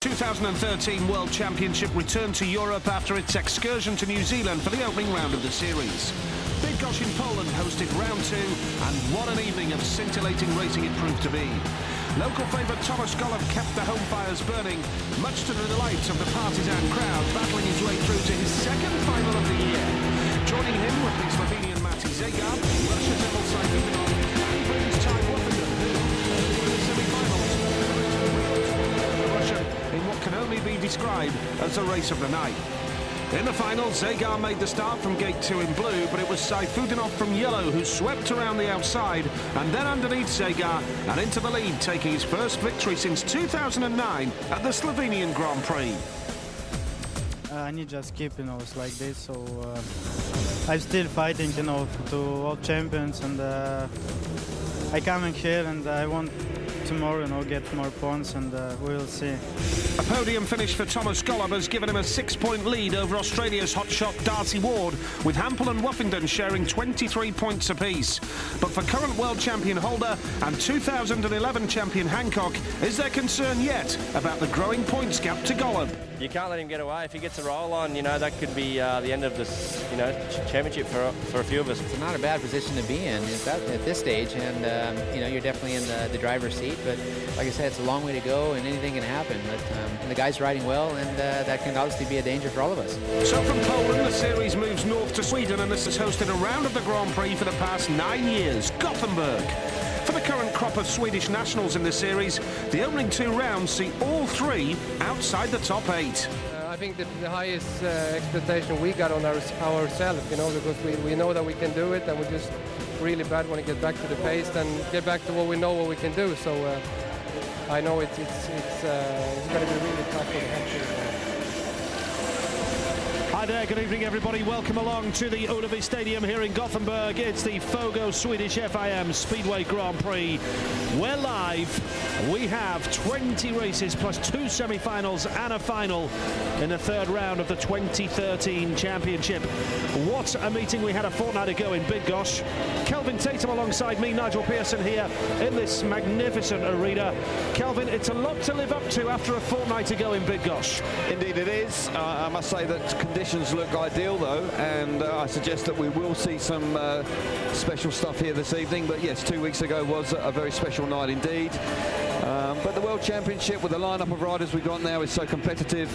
2013 World Championship returned to Europe after its excursion to New Zealand for the opening round of the series. Bydgoszcz in Poland hosted round two, and what an evening of scintillating racing it proved to be. Local favourite Tomasz Golob kept the home fires burning, much to the delight of the partisan crowd, battling his way through to his second final of the year. Joining him would be Slovenian Mati Zegar, Russia's Emil Saifullinov, and Britain's Ty Woffingen, who, in the semi-finals, Russia in what can only be described as the race of the night. In the final, Zegar made the start from gate 2 in blue, but it was Saifullinov from yellow who swept around the outside and then underneath Zegar and into the lead, taking his first victory since 2009 at the Slovenian Grand Prix. I need just keep, it's like this, so I'm still fighting, to world champions, and I coming here and I want tomorrow, get more points, and we'll see. A podium finish for Tomasz Golob has given him a 6-point lead over Australia's hotshot Darcy Ward, with Hampel and Woffington sharing 23 points apiece. But for current world champion Holder and 2011 champion Hancock, is there concern yet about the growing points gap to Golob? You can't let him get away. If he gets a roll on, that could be the end of this, championship for a few of us. It's not a bad position to be in at this stage, and you're definitely in the driver's seat. But like I said, it's a long way to go, and anything can happen. But the guy's riding well, and that can obviously be a danger for all of us. So from Poland, the series moves north to Sweden, and this has hosted a round of the Grand Prix for the past 9 years, Gothenburg. For the current crop of Swedish nationals in the series, the opening 2 rounds see all 3 outside the top 8. I think that the highest expectation we got on ourselves, because we know that we can do it, and we're just really bad when we get back to the pace and get back to what we know what we can do. So I know it's going to be really tough for the country. Hi there, good evening everybody. Welcome along to the Ullevi Stadium here in Gothenburg. It's the FOGO Swedish FIM Speedway Grand Prix. We're live. We have 20 races plus 2 semi-finals and a final in the 3rd round of the 2013 championship. What a meeting we had a fortnight ago in Bydgoszcz. Kelvin Tatum alongside me, Nigel Pearson, here in this magnificent arena. Kelvin, it's a lot to live up to after a fortnight ago in Bydgoszcz. Indeed it is. I must say that conditions look ideal though, and I suggest that we will see some special stuff here this evening. But yes, 2 weeks ago was a very special night indeed. But the World Championship, with the lineup of riders we've got now, is so competitive.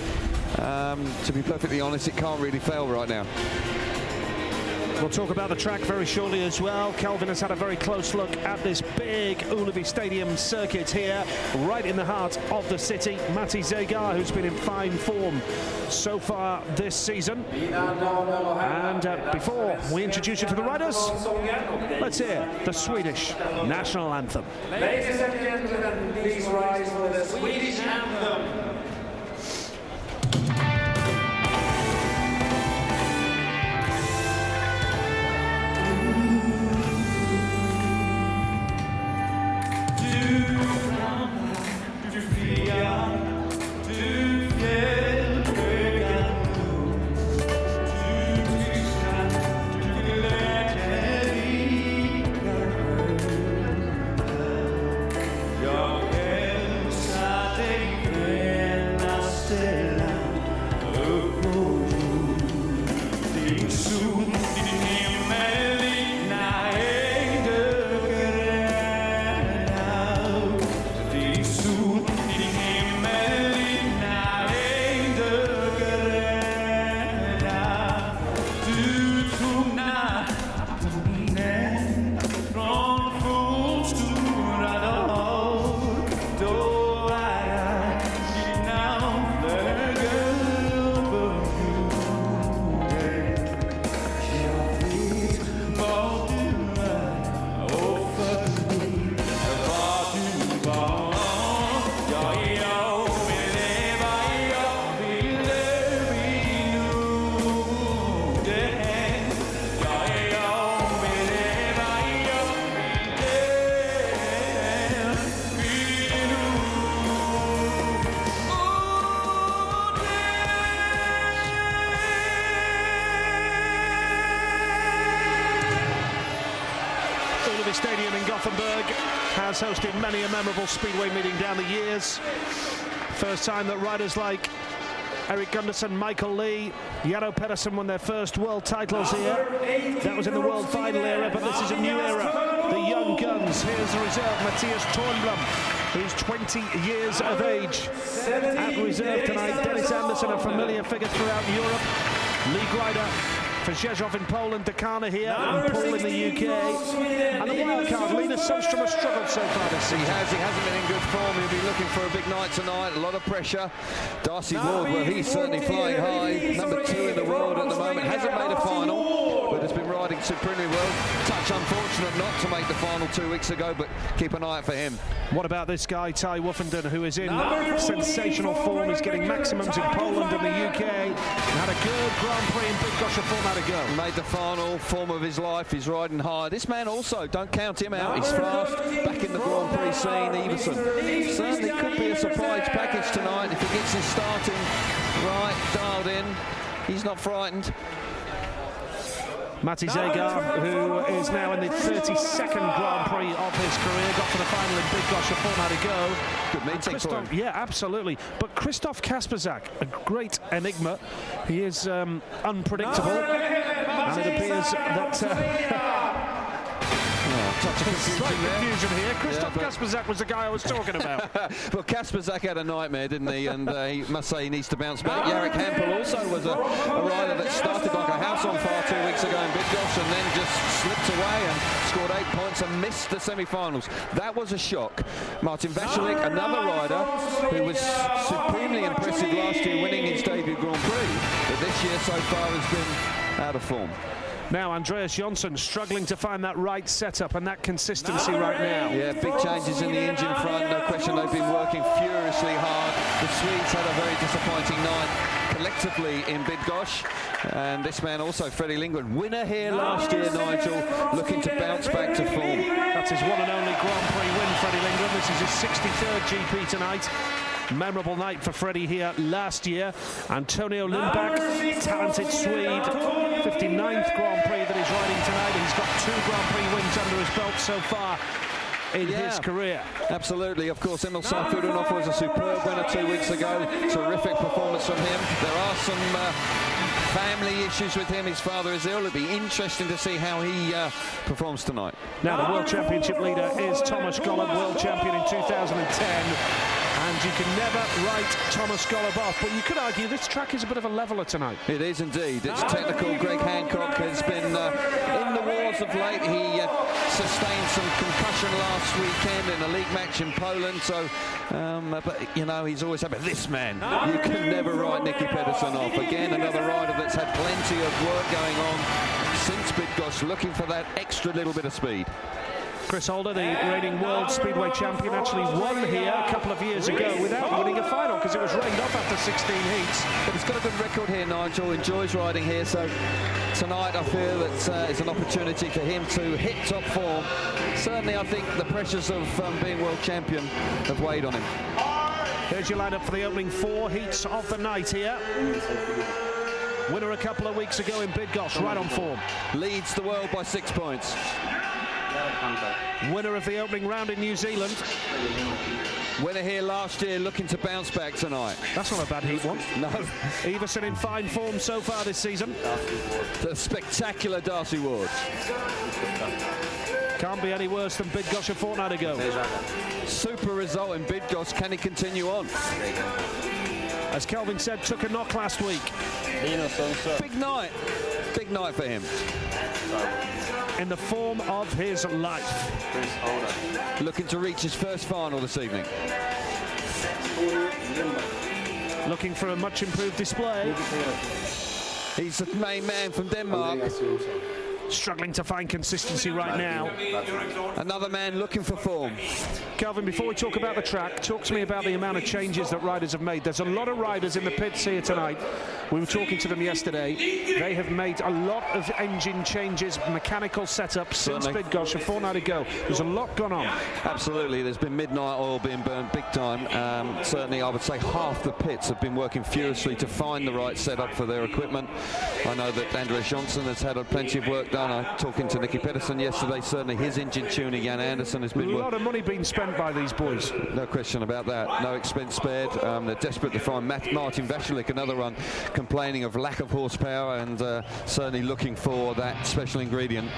To be perfectly honest, it can't really fail right now. We'll talk about the track very shortly as well. Kelvin has had a very close look at this big Ullevi Stadium circuit here, right in the heart of the city. Mati Zegar, who's been in fine form so far this season. And before we introduce you to the riders, let's hear the Swedish national anthem. Ladies and gentlemen, please rise for the Swedish anthem. Stadium in Gothenburg has hosted many a memorable Speedway meeting down the years. First time that riders like Eric Gunderson, Michael Lee, Jarno Pedersen won their first world titles here. That was in the world final era, but this is a new era. The young guns. Here's the reserve, Matthias Tornblom, who's 20 years of age. At reserve tonight, Dennis Anderson, a familiar figure throughout Europe. League rider for Rzeszów in Poland, Dakar here, and Paul in the UK. And the wild card, Linus Sundström has struggled so far this season. He hasn't been in good form. He'll be looking for a big night tonight. A lot of pressure. Darcy Ward, well, he's certainly flying high. Number 2 in the world at the moment. Hasn't made a final, but has been riding supremely well. Touch unfortunate not to make the final 2 weeks ago, but keep an eye out for him. What about this guy, Ty Woofenden, who is in sensational form? He's getting maximums in Poland and the UK. Had a good Grand Prix in Bydgoszcz a fortnight ago. Made the final, form of his life. He's riding high. This man also, don't count him out. He's fast, back in the Grand Prix scene. Everson certainly could be a surprise package tonight if he gets his starting right, dialed in. He's not frightened. Matti Zegar, who is now in the 32nd Grand Prix of his career, got to the final in Bydgoszcz a fortnight ago. Good meeting for him. Yeah, absolutely. But Krzysztof Kasperzak, a great enigma. He is unpredictable, and it appears that... touch of confusion here. Krzysztof Kasperzak was the guy I was talking about. Well, Kasperzak had a nightmare, didn't he? And he must say he needs to bounce back. Jarek Hampel also was a rider that started like a house on fire 2 weeks ago in Bydgoszcz and then just slipped away and scored 8 points and missed the semi-finals. That was a shock. Martin Vasilik, another rider who was supremely impressive last year, winning his debut Grand Prix, but this year so far has been out of form. Now Andreas Jonsson struggling to find that right setup and that consistency right now. Yeah, big changes in the engine front, no question. They've been working furiously hard. The Swedes had a very disappointing night collectively in Bydgoszcz, and this man also, Freddie Lindgren, winner here last year, Nigel, looking to bounce back to form. That's his one and only Grand Prix win, Freddie Lindgren. This is his 63rd GP tonight. Memorable night for Freddie here last year. Antonio Lundback, talented Swede, 59th Grand Prix that he's riding tonight. He's got 2 Grand Prix wins under his belt so far in his career. Absolutely, of course. Emil Sayfutdinov was a superb winner 2 weeks ago. Terrific performance from him. There are some family issues with him. His father is ill. It'll be interesting to see how he performs tonight. Now the World Championship leader is Thomas Golub, world champion in 2010. And you can never write Thomas Golub off, but you could argue this track is a bit of a leveler tonight. It is indeed. It's technical. Greg Hancock has been in the wars of late. He sustained some concussion last weekend in a league match in Poland, so but you know, he's always happy. This man, you can never write Nicky Pedersen off. Again, another rider that's had plenty of work going on since Bydgoszcz, looking for that extra little bit of speed. Chris Holder, the reigning world Speedway champion, actually won here a couple of years ago without winning a final because it was rained off after 16 heats. But he's got a good record here, Nigel. Enjoys riding here, so tonight I feel that it's an opportunity for him to hit top form. Certainly, I think the pressures of being world champion have weighed on him. Here's your lineup for the opening 4 heats of the night here. Winner a couple of weeks ago in Bydgoszcz, right on form. Leads the world by 6 points. Winner of the opening round in New Zealand. Winner here last year, looking to bounce back tonight. That's not a bad heat one. No. Everson in fine form so far this season. The spectacular Darcy Ward. Can't be any worse than Bydgoszcz a fortnight ago. Super result in Bydgoszcz. Can he continue on? As Kelvin said, took a knock last week. Big night. Big night for him. In the form of his life. Looking to reach his first final this evening. Looking for a much improved display. He's the main man from Denmark. Struggling to find consistency right now. Another man looking for form. Kelvin, before we talk about the track, talk to me about the amount of changes that riders have made. There's a lot of riders in the pits here tonight. We were talking to them yesterday. They have made a lot of engine changes, mechanical setups since Bydgoszcz a fortnight ago. There's a lot gone on. Absolutely. There's been midnight oil being burned big time. Certainly, I would say half the pits have been working furiously to find the right setup for their equipment. I know that Andreas Jonsson has had plenty of work done. and talking to Nicky Pedersen yesterday, certainly his engine tuner, Jan Anderson, has been... A lot of money being spent by these boys. No question about that. No expense spared. They're desperate to find Martin Vasilik, another one, complaining of lack of horsepower and certainly looking for that special ingredient.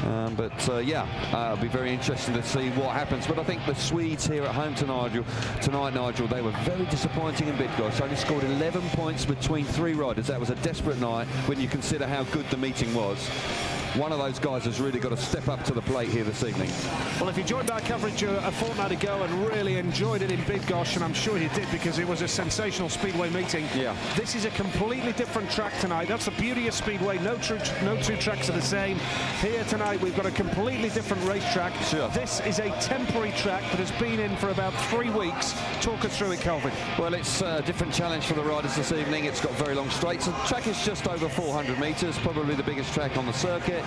It'll be very interesting to see what happens. But I think the Swedes here at home tonight, Nigel, they were very disappointing in Bydgoszcz. Only scored 11 points between 3 riders. That was a desperate night when you consider how good the meeting was. One of those guys has really got to step up to the plate here this evening. Well, if you joined our coverage a fortnight ago and really enjoyed it in Bydgoszcz, and I'm sure you did because it was a sensational Speedway meeting, this is a completely different track tonight. That's the beauty of Speedway. No two tracks are the same. Here tonight we've got a completely different racetrack. Sure. This is a temporary track that has been in for about 3 weeks. Talk us through it, Kelvin. Well, it's a different challenge for the riders this evening. It's got very long straights. The track is just over 400 metres, probably the biggest track on the circuit.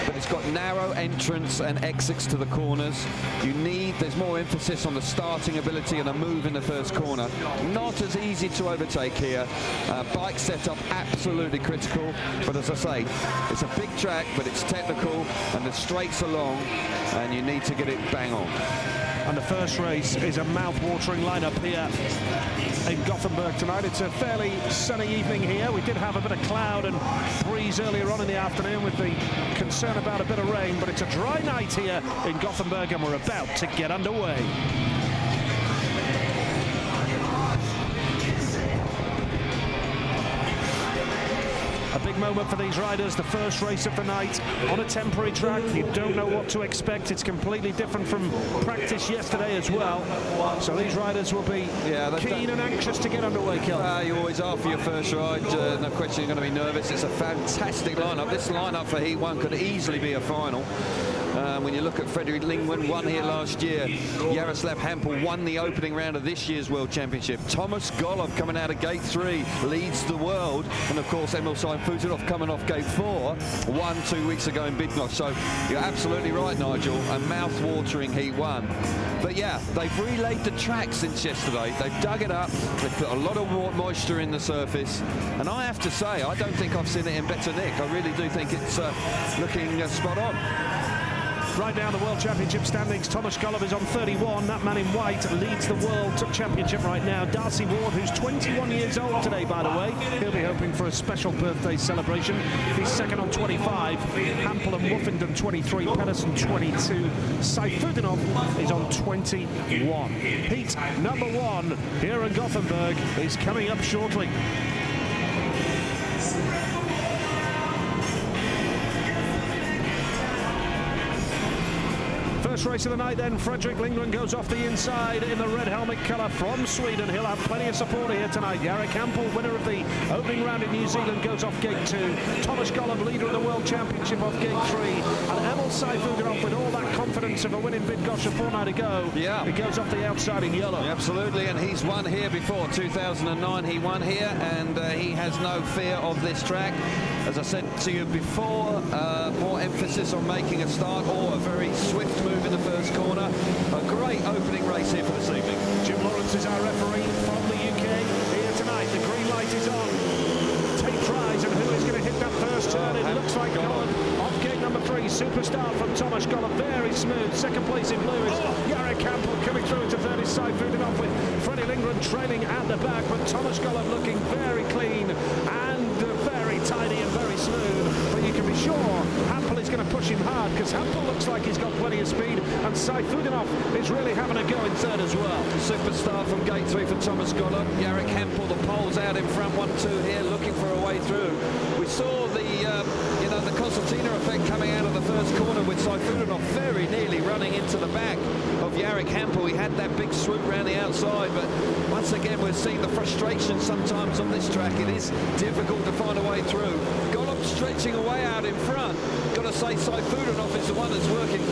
But it's got narrow entrance and exits to the corners. There's more emphasis on the starting ability and a move in the first corner. Not as easy to overtake here. Bike setup absolutely critical. But as I say, it's a big track, but it's technical and the straights are long and you need to get it bang on. And the first race is a mouth-watering lineup here in Gothenburg tonight. It's a fairly sunny evening here. We did have a bit of cloud and breeze earlier on in the afternoon with the concern about a bit of rain, but it's a dry night here in Gothenburg and we're about to get underway. A big moment for these riders, the first race of the night on a temporary track. You don't know what to expect. It's completely different from practice yesterday as well. So these riders will be keen and anxious to get underway, Kel. You always are for your first ride. No question you're going to be nervous. It's a fantastic lineup. This lineup for Heat 1 could easily be a final. When you look at Fredrik Lindgren, won here last year. Jaroslav Hampel won the opening round of this year's World Championship. Thomas Golov coming out of Gate 3 leads the world. And of course, Emil Sainfutinov coming off Gate 4 won 2 weeks ago in Bydgoszcz. So you're absolutely right, Nigel. A mouth-watering Heat 1. But yeah, they've relayed the track since yesterday. They've dug it up. They've put a lot of moisture in the surface. And I have to say, I don't think I've seen it in better nick. I really do think it's looking spot on. Right now, the World Championship standings, Thomas Golov is on 31. That man in white leads the World Championship right now. Darcy Ward, who's 21 years old today, by the way. He'll be hoping for a special birthday celebration. He's second on 25. Hampel and Woffington, 23. Pedersen, 22. Saifudinov is on 21. Heat number 1 here in Gothenburg is coming up shortly. First race of the night then, Fredrik Lindgren goes off the inside in the red helmet colour from Sweden. He'll have plenty of support here tonight. Jarek Hampel, winner of the opening round in New Zealand, goes off Gate 2. Thomas Golov, leader of the World Championship, off Gate 3. And Emil Saifudinov, with all that confidence of a win in Bydgoszcz a fortnight ago, he goes off the outside in yellow. Absolutely, and he's won here before. 2009 he won here, and he has no fear of this track. As I said to you before, more emphasis on making a start or a very swift move in the first corner. A great opening race here for this evening. Jim Lawrence is our referee from the UK here tonight. The green light is on. Tape tries, and who is going to hit that first turn? It looks like Golov off gate number 3. Superstar from Thomas Golov, very smooth. Second place in blue is Jarek Hampel. Coming through into third is Saifudinov with Freddie Lindgren trailing at the back, but Thomas Golov looking very clean and very tidy and very smooth. But you can be sure Hampel is going to push him hard, because Hampel looks like he's got plenty of speed, and Saifudinov is really having a go in third as well. Superstar from Gate 3 for Thomas Golov. Jarek Hampel, the pole's out in front, 1-2 here, looking for a way through. We saw the concertina effect coming out of the first corner with Saifudinov very nearly running into the back of Jarek Hampel. He had that big swoop round the outside, but once again we're seeing the frustration sometimes on this track. It is difficult to find a way through. Golov stretching away out in front. Got to say, Saifudinov is the one that's working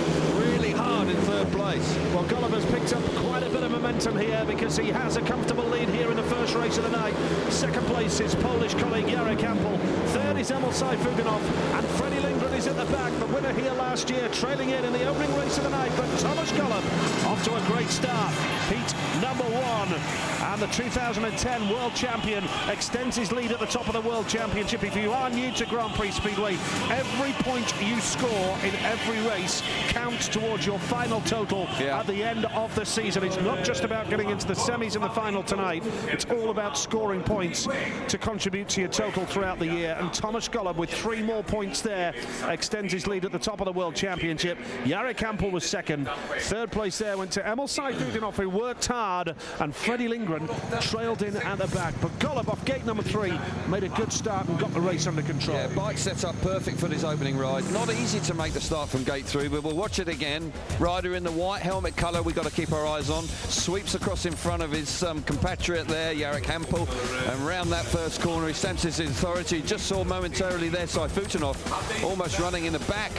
really hard hard in third place. Well, Golub's picked up quite a bit of momentum here because he has a comfortable lead here in the first race of the night. Second place is Polish colleague Jarek Hampel. Third is Emil Sayfuganov, and Freddie Lindgren is at the back. The winner here last year, trailing in the opening race of the night. But Tomasz Golub off to a great start. Heat number 1, and the 2010 world champion extends his lead at the top of the World Championship. If you are new to Grand Prix Speedway, every point you score in every race counts towards your final total at the end of the season. It's not just about getting into the semis and the final tonight. It's all about scoring points to contribute to your total throughout the year. And Tomasz Golub, with 3 more points there, extends his lead at the top of the World Championship. Jarek Hampel was second. Third place there went to Emil Sayfuganov, who worked hard, and Freddie Lindgren trailed in at the back. But Golub, off gate number 3, made a good start and got the race under control. Yeah, bike set up perfect for this opening ride. Not easy to make the start from gate 3, but we'll watch it again. Rider in the white helmet colour we've got to keep our eyes on. Sweeps across in front of his compatriot there, Jarek Hampel, and round that first corner he stamps his authority. Just saw momentarily there Sayfuganov almost running in the back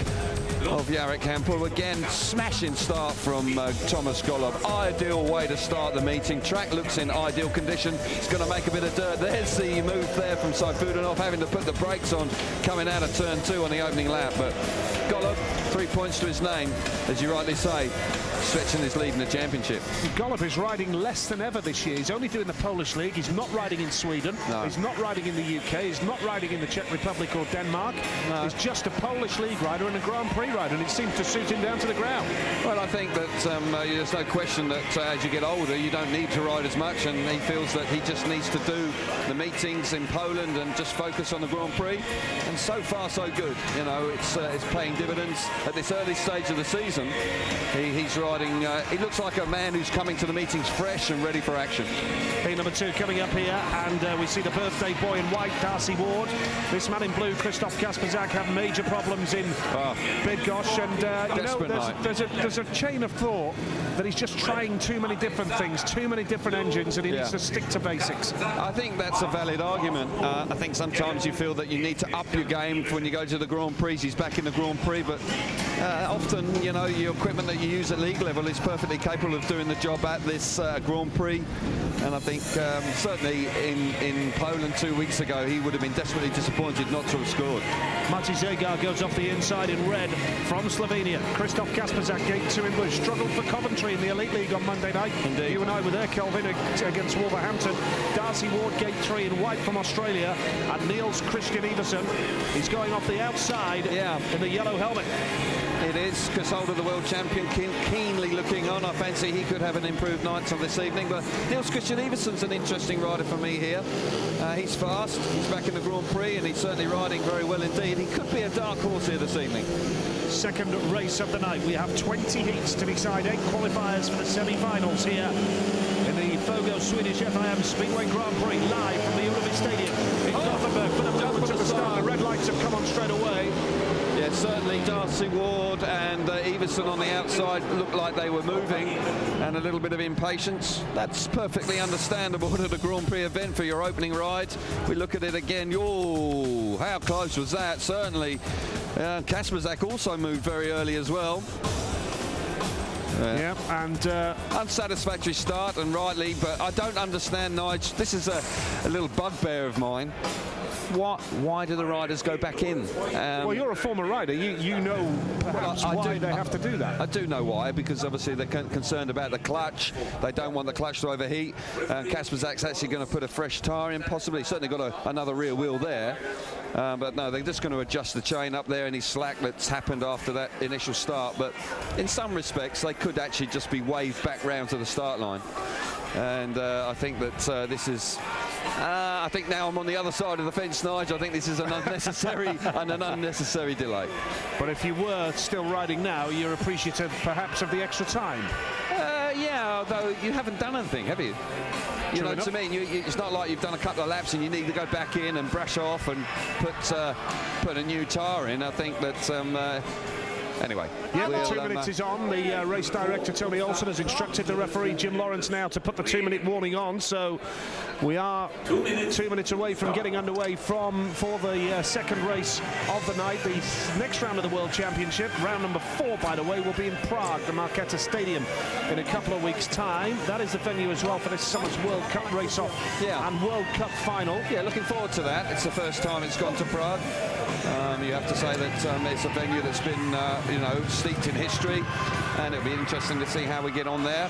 of Jarek Hampel. Again, smashing start from Tomasz Golub. Ideal way to start the meeting. Track looks in ideal condition. It's going to make a bit of dirt. There's the move there from Sayfuganov, having to put the brakes on coming out of turn 2 on the opening lap. But Golub, 3 points to his name, as you rightly say, stretching his lead in the championship. Golub is riding less than ever this year. He's only doing the Polish League. He's not riding in Sweden. No. He's not riding in the UK. He's not riding in the Czech Republic or Denmark. No. He's just a Polish League rider and a Grand Prix rider, and it seems to suit him down to the ground. Well, I think that there's no question that as you get older, you don't need to ride as much, and he feels that he just needs to do the meetings in Poland and just focus on the Grand Prix. And so far, so good. You know, it's paying dividends at this early stage of the season. He's riding. He looks like a man who's coming to the meetings fresh and ready for action. Heat number 2 coming up here, and we see the birthday boy in white, Darcy Ward. This man in blue, Krzysztof Kasperzak, had major problems in Bydgoszcz, and you know, there's a chain of thought that he's just trying too many different things, too many different engines, and he needs to stick to basics. I think that's a valid argument. I think sometimes you feel that you need to up your game when you go to the Grand Prix. He's back in the Grand Prix, but often, you know, your equipment that you use at league level is perfectly capable of doing the job at this Grand Prix. And I think certainly in Poland 2 weeks ago, he would have been desperately disappointed not to have scored. Maciej Zegar goes off the inside in red from Slovenia. Krzysztof Kasperzak, gate 2 in blue, struggled for Coventry in the Elite League on Monday night. Indeed. You and I were there, Kelvin, against Wolverhampton. Darcy Ward, gate 3 in white from Australia, and Niels Christian Iversen, he's going off the outside in the yellow helmet. It is Chris Holder, the world champion, keenly looking on. I fancy he could have an improved night on this evening, but Niels Christian Iversen's an interesting rider for me here. He's fast, he's back in the Grand Prix, and he's certainly riding very well indeed. He could be a dark horse here this evening. Second race of the night. We have 20 heats to decide 8 qualifiers for the semi-finals here in the FOGO Swedish FIM Speedway Grand Prix, live from the Ullevi Stadium in Gothenburg. For the moment at the start, the red lights have come on straight away. Yeah, certainly Darcy Ward and Iversen on the outside looked like they were moving, and a little bit of impatience. That's perfectly understandable at a Grand Prix event for your opening ride. We look at it again. Oh, how close was that? Certainly. Kasperzak also moved very early as well. Unsatisfactory start, and rightly, but I don't understand, Nigel. This is a little bugbear of mine. Why do the riders go back in? Well, you're a former rider. You know perhaps why they have to do that. I do know why, because obviously they're concerned about the clutch. They don't want the clutch to overheat. Kasperzak's actually going to put a fresh tyre in, possibly. He's certainly got another rear wheel there. But no, they're just going to adjust the chain up there, any slack that's happened after that initial start. But in some respects, they could actually just be waved back round to the start line. And I think that this is... I think now I'm on the other side of the fence, Nigel. I think this is an unnecessary and an unnecessary delay. But if you were still riding now, you're appreciative perhaps of the extra time. Yeah, although you haven't done anything, have you? You know, to me, it's not like you've done a couple of laps and you need to go back in and brush off and put a new tyre in. I think that... Anyway, the 2 minutes is on. The race director, Tony Olsen, has instructed the referee, Jim Lawrence, now to put the 2-minute warning on. So We are 2 minutes away from getting underway for the second race of the night. The next round of the World Championship, round number 4, by the way, will be in Prague, the Markéta Stadium, in a couple of weeks' time. That is the venue as well for this summer's World Cup race-off and World Cup final. Yeah, looking forward to that. It's the first time it's gone to Prague. You have to say that it's a venue that's been, you know, steeped in history, and it'll be interesting to see how we get on there.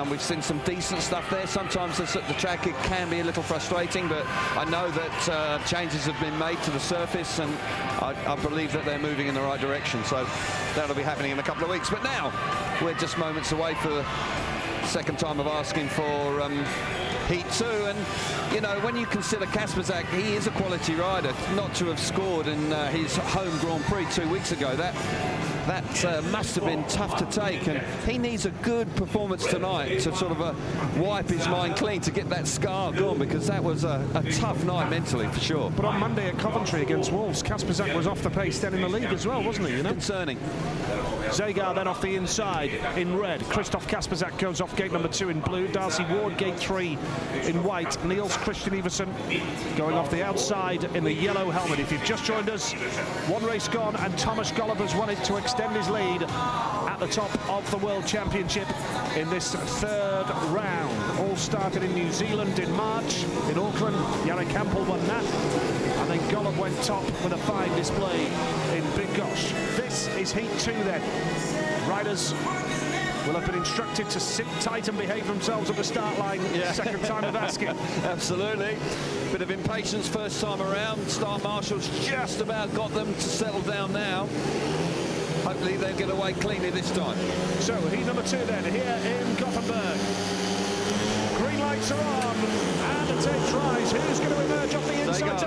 We've seen some decent stuff there. Sometimes the track, it can be a little frustrating, but I know that changes have been made to the surface, and I believe that they're moving in the right direction. So that'll be happening in a couple of weeks. But now we're just moments away for the second time of asking for Heat 2, and you know, when you consider Kasperzak, he is a quality rider. Not to have scored in his home Grand Prix 2 weeks ago, that must have been tough to take, and he needs a good performance tonight to sort of wipe his mind clean, to get that scar gone, because that was a tough night mentally for sure. But on Monday at Coventry against Wolves, Kasperzak was off the pace then in the league as well, wasn't he? You know? Concerning. Zagar then off the inside in red. Christoph Kasperzak goes off gate number 2 in blue. Darcy Ward gate 3 in white. Niels Christian Iversen going off the outside in the yellow helmet. If you've just joined us, one race gone, and Thomas Golliver's won it to extend his lead at the top of the World Championship in this third round. All started in New Zealand in March, in Auckland. Jarek Campbell won that, and then Gollop went top with a fine display in Big Gosh. This is Heat 2 then. Riders will have been instructed to sit tight and behave themselves at the start line. Second time of asking. Absolutely. Bit of impatience first time around. Start marshals just about got them to settle down now. Hopefully they'll get away cleanly this time. So heat number 2 then, here in Gothenburg. Green lights are on, and the tape tries. Who's going to emerge off the inside?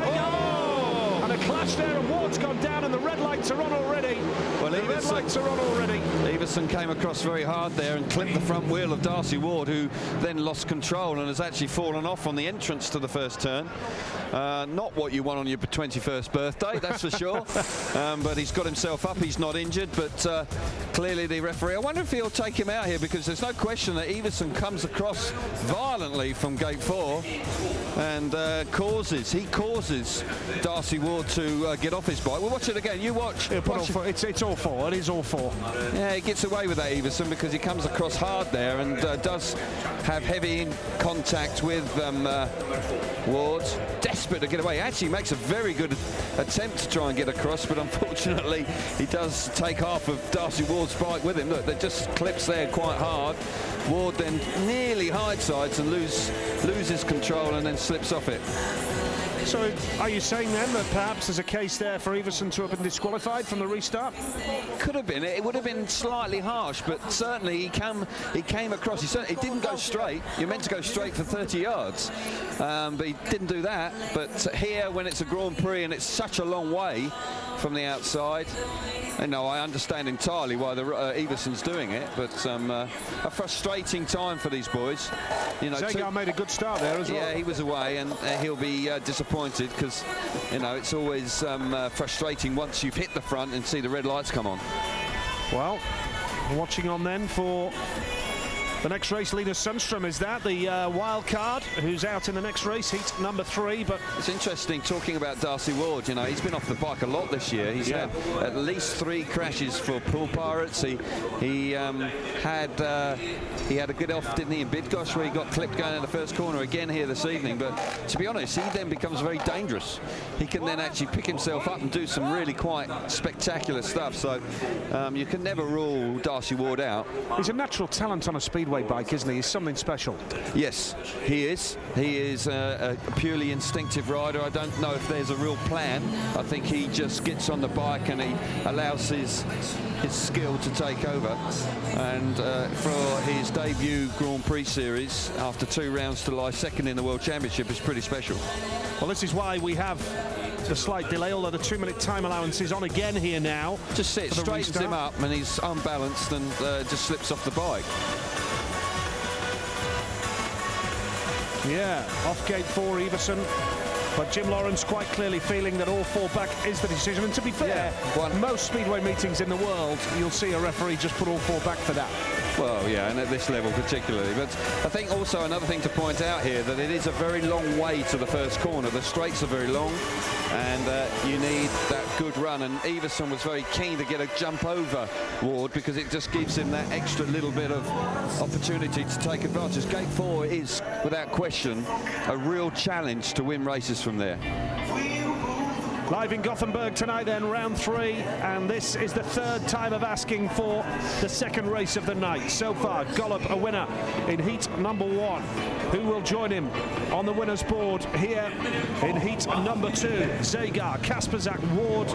And a clash there, and Ward's gone down, and the red lights are on already. Well, the red lights are on already. Iversen came across very hard there and clipped the front wheel of Darcy Ward, who then lost control and has actually fallen off on the entrance to the first turn. Not what you want on your 21st birthday, that's for sure. But he's got himself up, he's not injured, but clearly the referee, I wonder if he'll take him out here, because there's no question that Iversen comes across violently from gate 4 and he causes Darcy Ward to get off his bike. We'll watch it again. You watch. It's all 4. It is all 4. Yeah, he gets away with that, Iversen, because he comes across hard there and does have heavy contact with Ward. Desperate to get away. Actually makes a very good attempt to try and get across, but unfortunately he does take half of Darcy Ward's bike with him. Look, that just clips there quite hard. Ward then nearly hindsides and loses control and then slips off it. So are you saying then that perhaps there's a case there for Iversen to have been disqualified from the restart? Could have been. It would have been slightly harsh, but certainly he came across. He didn't go straight. You're meant to go straight for 30 yards, but he didn't do that. But here, when it's a Grand Prix and it's such a long way from the outside, and no, I understand entirely why Iversen's doing it, but a frustrating time for these boys. You know, Zagar made a good start there as well. Yeah, he was away, and he'll be disappointed, because you know it's always frustrating once you've hit the front and see the red lights come on. Well, watching on then for the next race, Linus Sundström is that, the wild card, who's out in the next race, heat number 3. But it's interesting talking about Darcy Ward. You know, he's been off the bike a lot this year. He's had at least 3 crashes for Pool Pirates. He had a good off, didn't he, in Bydgoszcz, where he got clipped going in the first corner again here this evening. But to be honest, he then becomes very dangerous. He can then actually pick himself up and do some really quite spectacular stuff. So you can never rule Darcy Ward out. He's a natural talent on a speedway bike, isn't he? He's something special. Yes, he is. He is a purely instinctive rider. I don't know if there's a real plan. I think he just gets on the bike and he allows his skill to take over. And for his debut Grand Prix series, after 2 rounds to lie second in the World Championship, is pretty special. Well, this is why we have the slight delay, although the 2-minute time allowance is on again here now. Just straightens him up, and he's unbalanced and just slips off the bike. Yeah, off gate 4, Iversen. But Jim Lawrence quite clearly feeling that all 4 back is the decision. And to be fair, most speedway meetings in the world, you'll see a referee just put all 4 back for that. Well, yeah, and at this level particularly. But I think also another thing to point out here that it is a very long way to the first corner. The straights are very long, and you need that good run. And Iversen was very keen to get a jump over Ward because it just gives him that extra little bit of opportunity to take advantage. Gate 4 is, without question, a real challenge to win races from there. Live in Gothenburg tonight then, round 3, and this is the third time of asking for the second race of the night. So far, Golub a winner in heat number 1. Who will join him on the winner's board here in heat number 2? Zagar, Kasperzak, Ward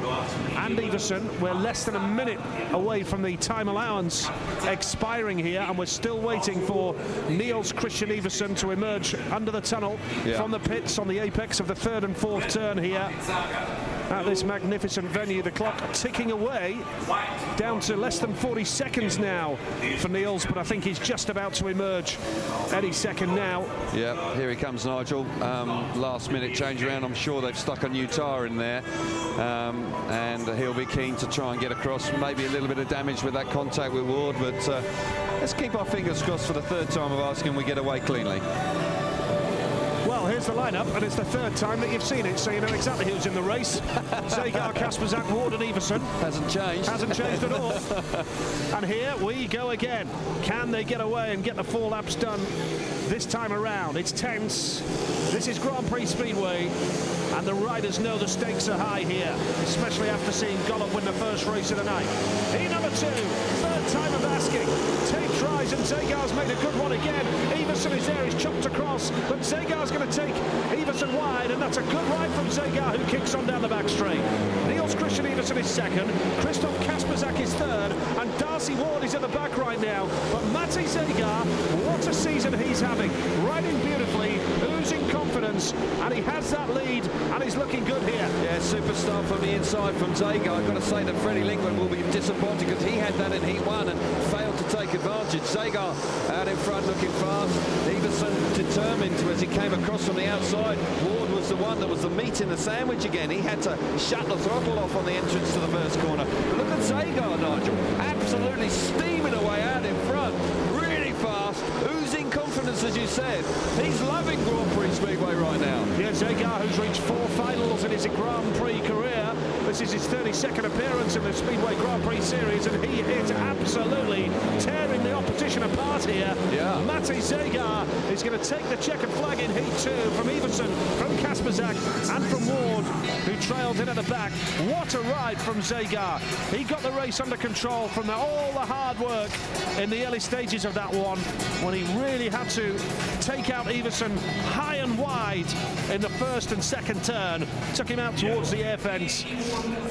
and Iversen. We're less than a minute away from the time allowance expiring here, and we're still waiting for Niels Christian Iversen to emerge under the tunnel from the pits on the apex of the 3rd and 4th turn here at this magnificent venue. The clock ticking away down to less than 40 seconds now for Niels, but I think he's just about to emerge any second now. Yeah, here he comes, Nigel. Last minute change around. I'm sure they've stuck a new tyre in there, and he'll be keen to try and get across. Maybe a little bit of damage with that contact with Ward, but let's keep our fingers crossed for the third time of asking we get away cleanly. Well, here's the lineup, and it's the third time that you've seen it, so you know exactly who's in the race. Zagar, Kasperzak, Ward and Iversen. Hasn't changed. Hasn't changed at all. And here we go again. Can they get away and get the 4 laps done this time around? It's tense. This is Grand Prix Speedway, and the riders know the stakes are high here, especially after seeing Golub win the first race of the night. Heat number 2, third time of asking. Tape tries, and Zagar's made a good one again. Iversen is there, he's chopped across, but Zagar's going to take Iversen wide, and that's a good ride from Zagar, who kicks on down the back straight. Niels Christian Iversen is second, Christoph Kasperzak is third, and Darcy Ward is at the back right now. But Matej Zagar, what a season he's having, riding beautifully, oozing confidence, and he has that lead, and he's looking good here. Yeah, superstar from the inside from Zagar. I've got to say that Freddie Lingman will be disappointed because he had that in heat 1 and failed to take advantage. Zagar out in front looking fast. Iversen determined as he came across from the outside. Ward was the one that was the meat in the sandwich again. He had to shut the throttle off on the entrance to the first corner. But look at Zagar, Nigel. Absolutely steaming away out in front. Really fast. Oozing confidence, as you said. He's loving Grand Prix Speedway right now. Yeah, Zagar, who's reached 4 finals in his Grand Prix career. This is his 32nd appearance in the Speedway Grand Prix Series, and he is absolutely tearing the opposition apart here. Yeah. Matej Zagar is going to take the checkered flag in heat 2 from Iversen, from Kasperzak and from Ward, who trailed in at the back. What a ride from Zagar. He got the race under control from all the hard work in the early stages of that one, when he really had to take out Iversen high and wide in the first and second turn. Took him out towards the air fence,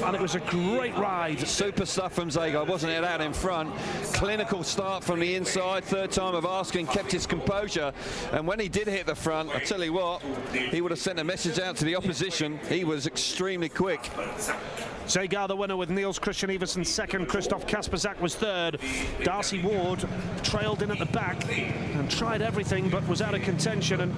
and it was a great ride. Super stuff from Zagar, wasn't it, out in front? Clinical start from the inside, third time of asking, kept his composure, and when he did hit the front, I tell you what, he would have sent a message out to the opposition. He was extremely quick. Zagar the winner with Niels Christian Iversen second, Christoph Kasperzak was third. Darcy Ward trailed in at the back and tried everything but was out of contention, and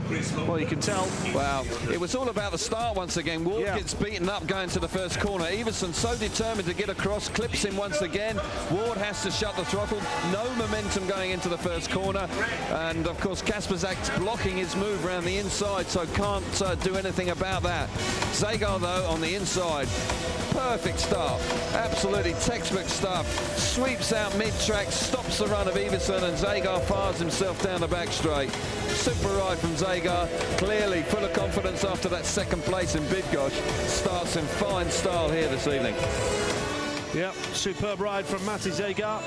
well, you can tell. Wow, it was all about the start once again. Ward gets beaten up going to the first corner. Iversen so determined to get across, clips him once again. Ward has to shut the throttle, no momentum going into the first corner, and of course Kasperzak's blocking his move around the inside, so can't do anything about that. Zagar though on the inside, perfect start, absolutely textbook stuff, sweeps out mid-track, stops the run of Iversen, and Zagar fires himself down the back straight. Super ride from Zagar, clearly full of confidence after that second place in Bydgoszcz. Starts in fine style here this evening. Yep, superb ride from Matej Zagar,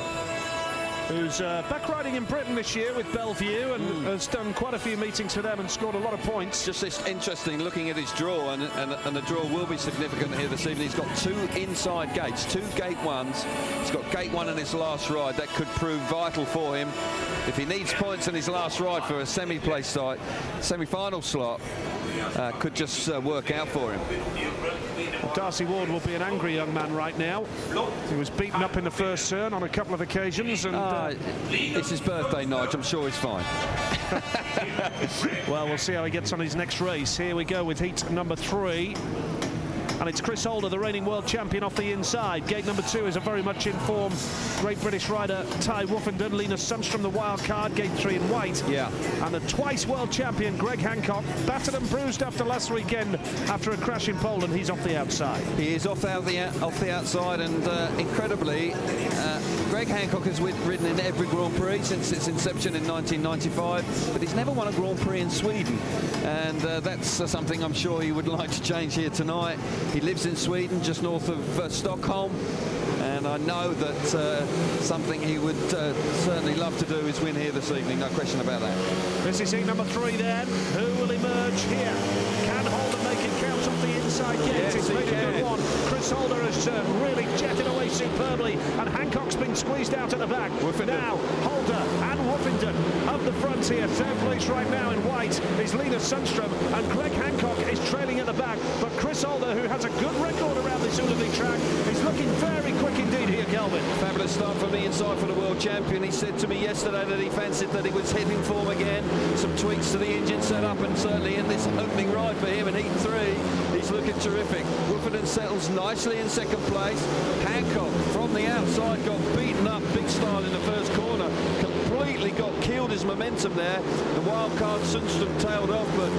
who's back riding in Britain this year with Bellevue, and has done quite a few meetings for them and scored a lot of points. Just this interesting looking at his draw, and the draw will be significant here this evening. He's got 2 inside gates, 2 gate 1s. He's got gate 1 in his last ride. That could prove vital for him if he needs points in his last ride for a semi-final slot. Could just work out for him. Darcy Ward will be an angry young man right now. He was beaten up in the first turn on a couple of occasions, and it's his birthday, Nigel. I'm sure he's fine. Well, we'll see how he gets on his next race. Here we go with heat number 3. and it's Chris Holder, the reigning world champion, off the inside. Gate number 2 is a very much in form Great British rider Ty Woffenden. Lena Sundstrom, the wild card, gate 3 in white. Yeah. And the twice world champion Greg Hancock, battered and bruised after last weekend after a crash in Poland. He's off the outside. He is off the outside, and incredibly, Greg Hancock has ridden in every Grand Prix since its inception in 1995, but he's never won a Grand Prix in Sweden, and that's something I'm sure he would like to change here tonight. He lives in Sweden, just north of Stockholm, and I know that something he would certainly love to do is win here this evening, no question about that. This is heat number 3 then. Who will emerge here? Can Holder make it count off the inside gate? Yes, It's he made a good can. one. Chris Holder has really jetted away superbly, and Hancock's been squeezed out at the back. Woofenden. Now Holder and Woffenden up the front here. Third place right now in white is Lena Sundstrom, and Greg Hancock is trailing at the back. But Chris Holder, who has a good record around this Ullevi track, is looking very quick indeed here, Kelvin. Fabulous start from the inside for the world champion. He said to me yesterday that he fancied that he was hitting form again. Some tweaks to the engine setup, and certainly in this opening ride for him in heat 3, he's looking terrific. Woofenden settles nicely in second place. Hancock from the outside got beaten up big style in the first corner. Completely killed his momentum there. The wild card Sundstrom tailed off, but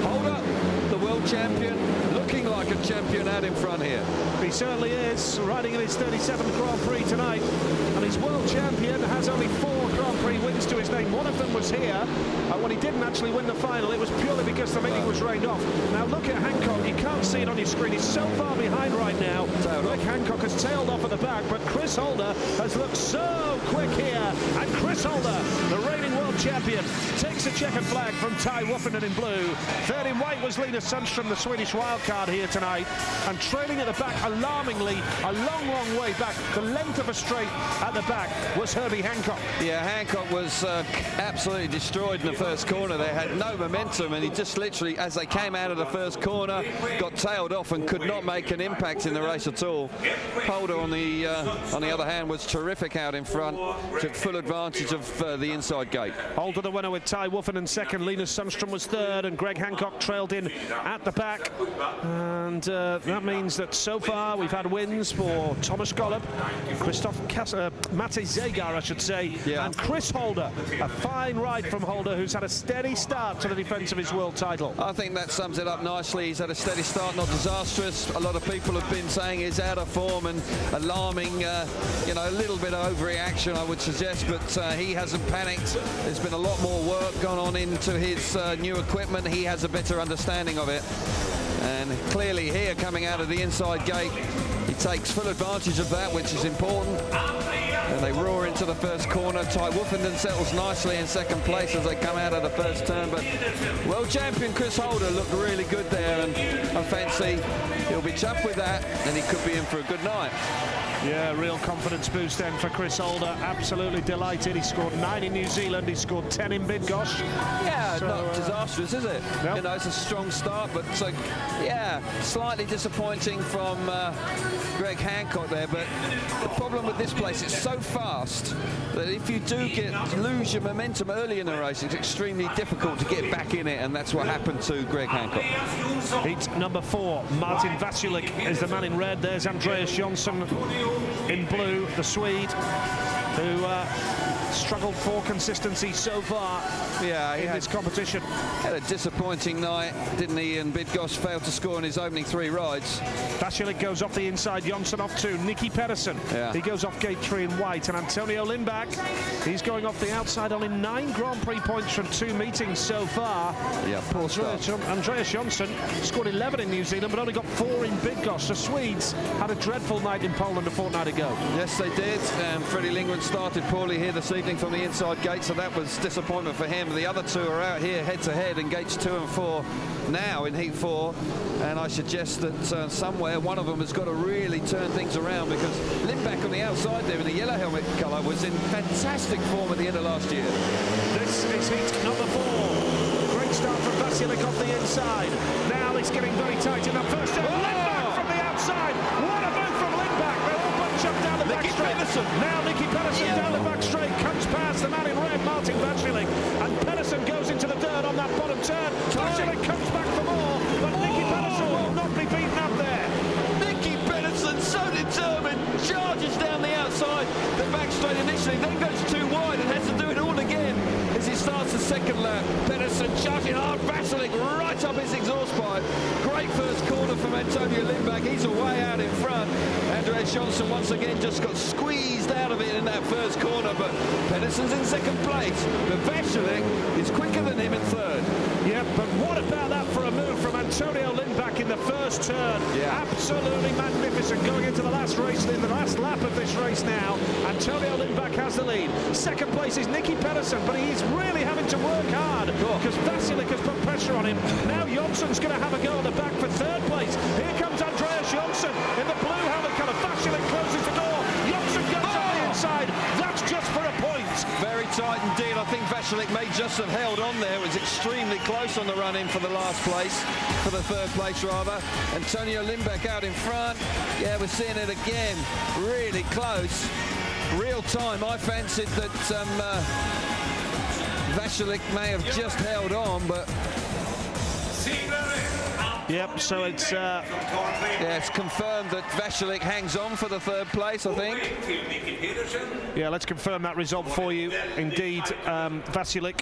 Holder, the world champion, looking like a champion out in front here. He certainly is, riding in his 37th Grand Prix tonight, and his world champion has only 4 Grand Prix wins to his name. One of them was here, when he didn't actually win the final. It was purely because the meeting was rained off. Now look at Hancock, you can't see it on your screen, he's so far behind right now. Greg Hancock has tailed off at the back, but Chris Holder has looked so quick here, and Chris Holder, the reigning world champion, takes a checkered flag from Ty Woffenden in blue. Third in white was Lena Sundstrom, the Swedish wildcard here tonight, and trailing at the back, alarmingly, a long way back, the length of a straight at the back, was Herbie Hancock. Yeah, Hancock was absolutely destroyed in the first corner. They had no momentum, and he just literally, as they came out of the first corner, got tailed off and could not make an impact in the race at all. Holder, on the other hand, was terrific out in front, took full advantage of the inside gate. Holder the winner with Ty Woffenden second, Lena Sundstrom was third, and Greg Hancock trailed in at the back. And that means that so far we've had wins for Thomas Gollop, Mate Zagar, I should say, yeah, and Chris Holder. A fine ride from Holder, who's had a steady start to the defence of his world title. I think that sums it up nicely. He's had a steady start, not disastrous. A lot of people have been saying he's out of form and alarming, a little bit of overreaction, I would suggest, but he hasn't panicked. There's been a lot more work gone on into his new equipment. He has a better understanding of it. And clearly here, coming out of the inside gate, he takes full advantage of that, which is important. And they roar into the first corner. Ty Woffenden settles nicely in second place as they come out of the first turn. But world champion Chris Holder looked really good there, and I fancy he'll be chuffed with that, and he could be in for a good night. Yeah, real confidence boost then for Chris Holder. Absolutely delighted. He scored 9 in New Zealand. He scored 10 in Bydgoszcz. Yeah, so, not disastrous, is it? No. It's a strong start, but yeah, slightly disappointing from Greg Hancock there. But the problem with this place, it's so fast that if you do lose your momentum early in the race, it's extremely difficult to get back in it, and that's what happened to Greg Hancock. Heat number 4, Martin Vasilik is the man in red. There's Andreas Jonsson in blue, the Swede, who struggled for consistency so far in this competition. Had a disappointing night, didn't he? And Bydgoszcz failed to score in his opening 3 rides. Vasilik goes off the inside, Jonsson off 2, Nicky Pedersen, he goes off gate 3 in white, and Antonio Lindback, he's going off the outside, only 9 Grand Prix points from 2 meetings so far. Yeah, poor start. Andreas Jonsson scored 11 in New Zealand, but only got 4 in Bydgoszcz. The Swedes had a dreadful night in Poland a fortnight ago. Yes, they did. Freddie Lindgren started poorly here this evening from the inside gate, so that was disappointment for him. The other 2 are out here head-to-head in gates 2 and 4 now in heat 4, and I suggest that somewhere one of them has got to really turn things around, because Lindback on the outside there in the yellow helmet colour was in fantastic form at the end of last year. This is heat number 4. Great start from Vasilik off the inside. Now it's getting very tight in that first turn. Lindback from the outside. What a move from Lindback. They all bunch up down the back straight. Now Nicky Pedersen down the back straight, comes past the man in red, Martin Vasilik, and Pedersen goes into the dirt on that bottom turn. Vasilik comes back for more, but Nicky Pedersen will not be beaten up there. qualified. Great first corner from Antonio Lindback. He's away out in front. Andreas Johnson once again just got squeezed out of it in that first corner, but Pedersen's in second place. But Vasilek is quicker than him in third. Yeah, but what about that for a move from Antonio Lindback in the first turn? Yeah. Absolutely magnificent. Going into the last race, in the last lap of this race now, Antonio Lindback has the lead. Second place is Nicky Pedersen, but he's really having to work hard because Vasilek has put pressure on him. Now Jonsson's going to have a go at the back for third place. Here comes Andreas Jonsson in the blue helmet colour. Vasilek closes the door. Jonsson goes on the inside. That's just for a point. Very tight indeed. I think Vasilek may just have held on there. It was extremely close on the run-in for the last place, for the third place rather. Antonio Lindback out in front. Yeah, we're seeing it again. Really close. Real time. I fancied that Vasilek may have just held on, but yep, so it's yeah, it's confirmed that Vasilek hangs on for the third place, I think. Yeah, let's confirm that result for you. Indeed, Vasilek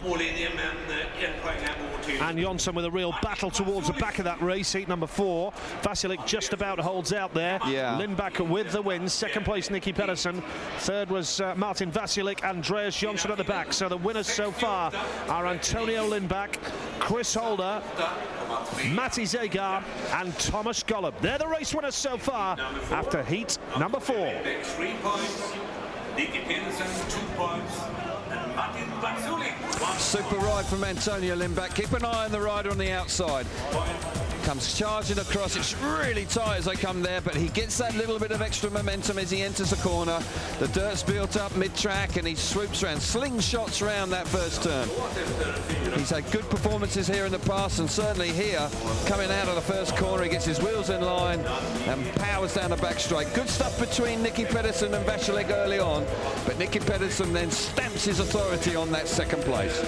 and Jonsson with a real battle towards the back of that race, heat number 4. Vasilek just about holds out there. Yeah. Lindback with the win. Second place, Nicky Pedersen. Third was Martin Vasilek. Andreas Jonsson at the back. So the winners so far are Antonio Lindback, Chris Holder, Matti Zegar and Thomas Golub. They're the race winners so far after heat number 4. 3 points, Nicky Pedersen 2 points, and Martin Vasilek 1 Super ride from Antonio Lindback. Keep an eye on the rider on the outside. Comes charging across. It's really tight as they come there, but he gets that little bit of extra momentum as he enters the corner. The dirt's built up mid-track and he swoops around, slingshots around that first turn. He's had good performances here in the past, and certainly here, coming out of the first corner, he gets his wheels in line and powers down the back straight. Good stuff between Nicky Pedersen and Vasilek early on, but Nicky Pedersen then stamps his authority on that second place.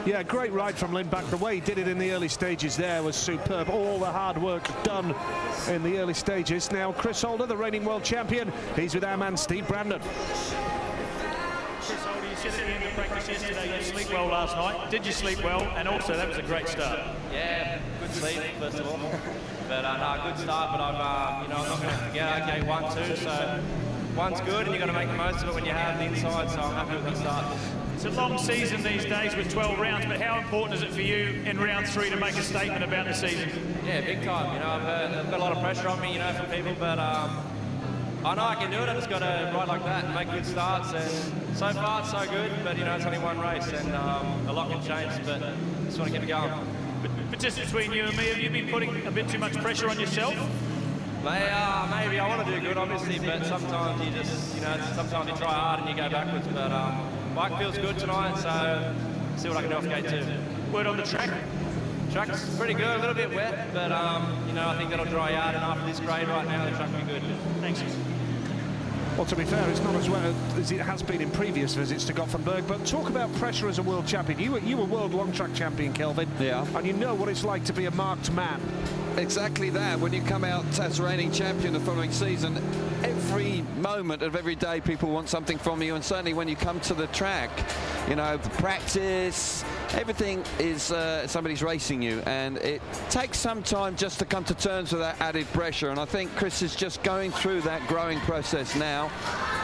Yeah, great ride from Lindback. The way he did it in the early stages there was superb. All the hard work done in the early stages. Now Chris Holder, the reigning world champion, he's with our man Steve Brandon. Chris Holder, you said at the end of practice yesterday you sleep well last night. Did you sleep well? And also that was a great start. Yeah, good sleep first of all. But no, good start. But I'm not going to forget. Okay, 1, 2. So one's good, and you've got to make the most of it when you have the inside. So I'm happy with the start. It's a long season these days with 12 rounds, but how important is it for you in round 3 to make a statement about the season? Yeah, big time. I've got a lot of pressure on me, from people, but I know I can do it. I just got to ride like that and make good starts. And so far, it's so good, but it's only one race, and a lot can change. But just want to keep it going. But just between you and me, have you been putting a bit too much pressure on yourself? Maybe I want to do good, obviously, but sometimes you just, sometimes you try hard and you go backwards. But bike feels good tonight, so see what I can do off gate 2. Word on the track? Track's pretty good, a little bit wet, but I think that'll dry out, and after this grade right now, the track will be good. Thanks. Well, to be fair, it's not as well as it has been in previous visits to Gothenburg, but talk about pressure as a world champion. You were world long track champion, Kelvin. Yeah. And you know what it's like to be a marked man. Exactly that. When you come out as reigning champion the following season, every moment of every day people want something from you, and certainly when you come to the track, the practice, everything is somebody's racing you, and it takes some time just to come to terms with that added pressure, and I think Chris is just going through that growing process now.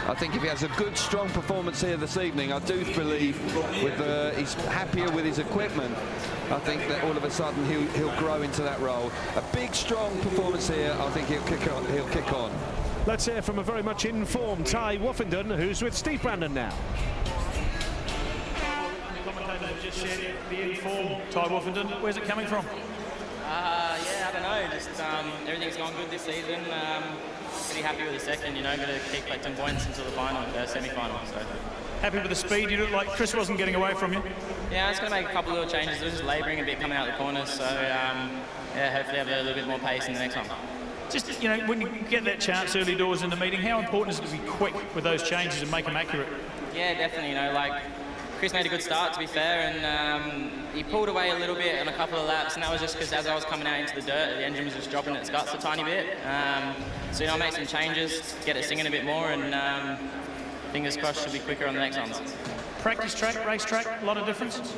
I think if he has a good, strong performance here this evening, I do believe he's happier with his equipment. I think that all of a sudden he'll grow into that role. A big, strong performance here. I think he'll kick on. Let's hear from a very much informed Ty Woffenden, who's with Steve Brandon now. The commentator just said the informed Ty Woffenden. Where's it coming from? Yeah, I don't know. Just everything's gone good this season. Pretty happy with the second. Got to keep collecting points until the final, semi-final. So. Happy with the speed? You look like Chris wasn't getting away from you. Yeah, I was going to make a couple of little changes. I was just labouring a bit coming out the corners, so yeah, hopefully have a little bit more pace in the next one. Just, when you get that chance early doors in the meeting, how important is it to be quick with those changes and make them accurate? Yeah, definitely. Chris made a good start, to be fair, and he pulled away a little bit on a couple of laps, and that was just because as I was coming out into the dirt, the engine was just dropping its guts a tiny bit. So, you know, I made some changes, get it singing a bit more, and fingers crossed should be quicker on the next ones. Practice track, race track, a lot of differences?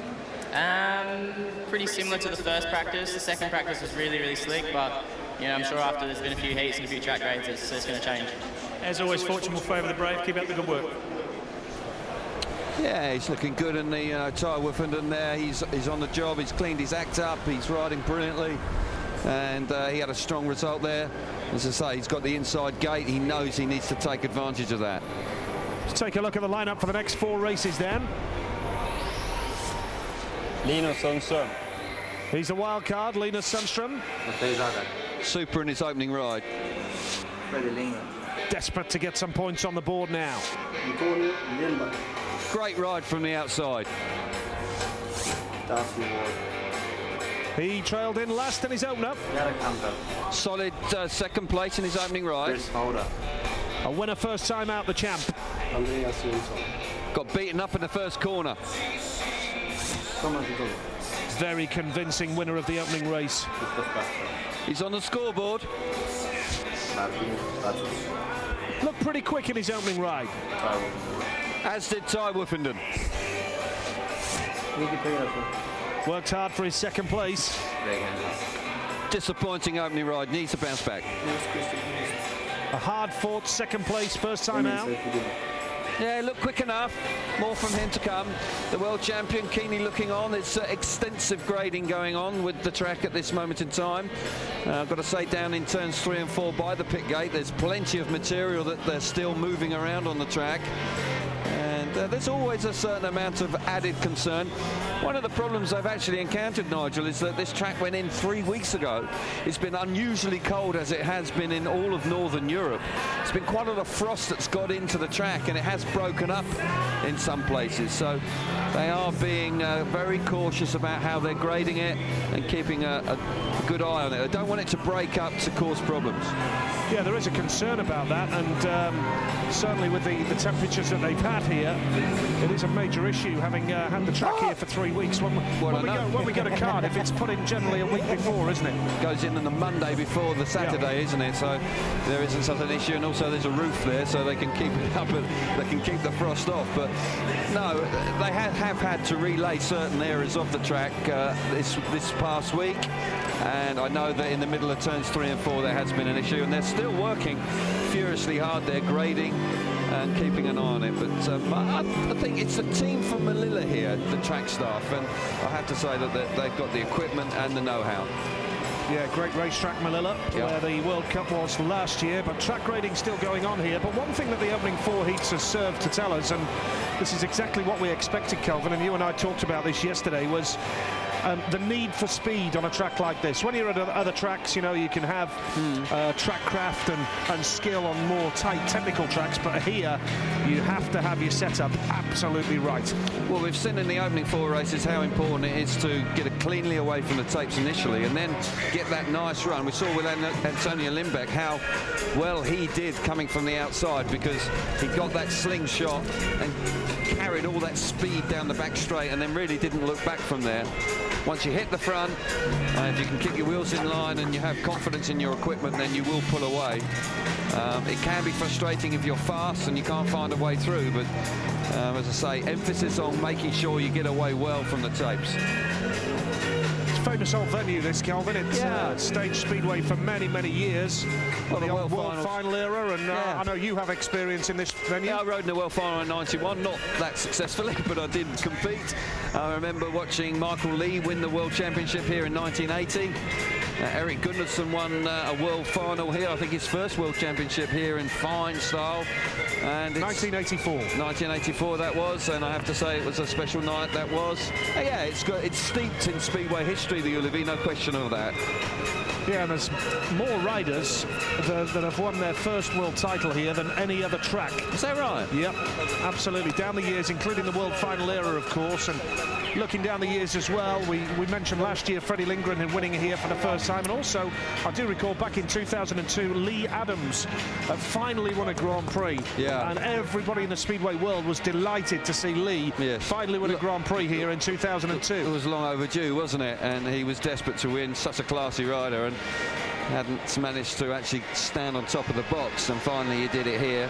Pretty similar to the first practice. The second practice was really, really slick, but, you know, I'm sure after there's been a few heats and a few track grades, it's going to change. As always, fortune will favour the brave. Keep up the good work. Yeah, he's looking good in the Ty Wolfenden there. He's on the job. He's cleaned his act up. He's riding brilliantly, and he had a strong result there. As I say, he's got the inside gate. He knows he needs to take advantage of that. Let's take a look at the lineup for the next 4 races then. Linus Sundström. He's a wild card, Linus Sundström. Super in his opening ride. Desperate to get some points on the board now. Great ride from the outside. He trailed in last in his opener. Solid second place in his opening ride. A winner first time out, the champ. Got beaten up in the first corner. Very convincing winner of the opening race. He's on the scoreboard. Looked pretty quick in his opening ride. As did Ty Wolfenden. Worked hard for his second place. Disappointing opening ride, needs to bounce back. A hard-fought second place, first time out. Yeah, look quick enough. More from him to come. The world champion keenly looking on. There's extensive grading going on with the track at this moment in time. I've got to say, down in turns 3 and 4 by the pit gate, there's plenty of material that they're still moving around on the track. And there's always a certain amount of added concern. One of the problems I've actually encountered, Nigel, is that this track went in 3 weeks ago. It's been unusually cold, as it has been in all of Northern Europe. It's been quite a lot of frost that's got into the track, and it has broken up in some places. So they are being very cautious about how they're grading it and keeping a good eye on it. They don't want it to break up to cause problems. Yeah, there is a concern about that, and certainly with the temperatures that they've had here, it is a major issue, having had the track here for 3 weeks. When we get a card, if it's put in generally a week before, isn't it? Goes in on the Monday before the Saturday, isn't it? So there isn't such an issue, and also there's a roof there, so they can keep it up and they can keep the frost off. But no, they have had to relay certain areas of the track this past week, and I know that in the middle of turns 3 and 4 there has been an issue, and they're still working furiously hard. They're grading and keeping an eye on it, but I think it's a team from Manila here, the track staff, and I have to say that they've got the equipment and the know-how. Yeah, great racetrack, Manila, where the World Cup was last year, but track grading still going on here. But one thing that the opening 4 heats has served to tell us, and this is exactly what we expected, Kelvin, and you and I talked about this yesterday, was the need for speed on a track like this. When you're at other tracks, you know, you can have track craft and skill on more tight technical tracks, but here you have to have your setup absolutely right. Well, we've seen in the opening 4 races how important it is to get it cleanly away from the tapes initially and then get that nice run. We saw with Antonio Lindbeck how well he did coming from the outside, because he got that slingshot and carried all that speed down the back straight and then really didn't look back from there. Once you hit the front, if you can keep your wheels in line and you have confidence in your equipment, then you will pull away. It can be frustrating if you're fast and you can't find a way through, but as I say, emphasis on making sure you get away well from the tapes. It's a famous old venue, this, Kelvin. It's staged Speedway for many, many years. Well, the old World Final era, and I know you have experience in this venue. Yeah, I rode in the World Final in '91, not that successfully, but I did compete. I remember watching Michael Lee win the World Championship here in 1980. Eric Gunnarsson won a World Final here, I think his first World Championship here in fine style. And 1984. 1984 that was, and I have to say it was a special night that was. Yeah, it's steeped in Speedway history, the Ullevi, no question of that. Yeah, and there's more riders that have won their first world title here than any other track. Is that right? Yep, absolutely. Down the years, including the World Final era, of course, and looking down the years as well, we mentioned last year Freddie Lindgren and winning here for the first time, and also I do recall back in 2002 Lee Adams finally won a Grand Prix, and everybody in the Speedway world was delighted to see Lee finally win a Grand Prix here in 2002. It was long overdue, wasn't it? And he was desperate to win, such a classy rider, and hadn't managed to actually stand on top of the box, and finally he did it here.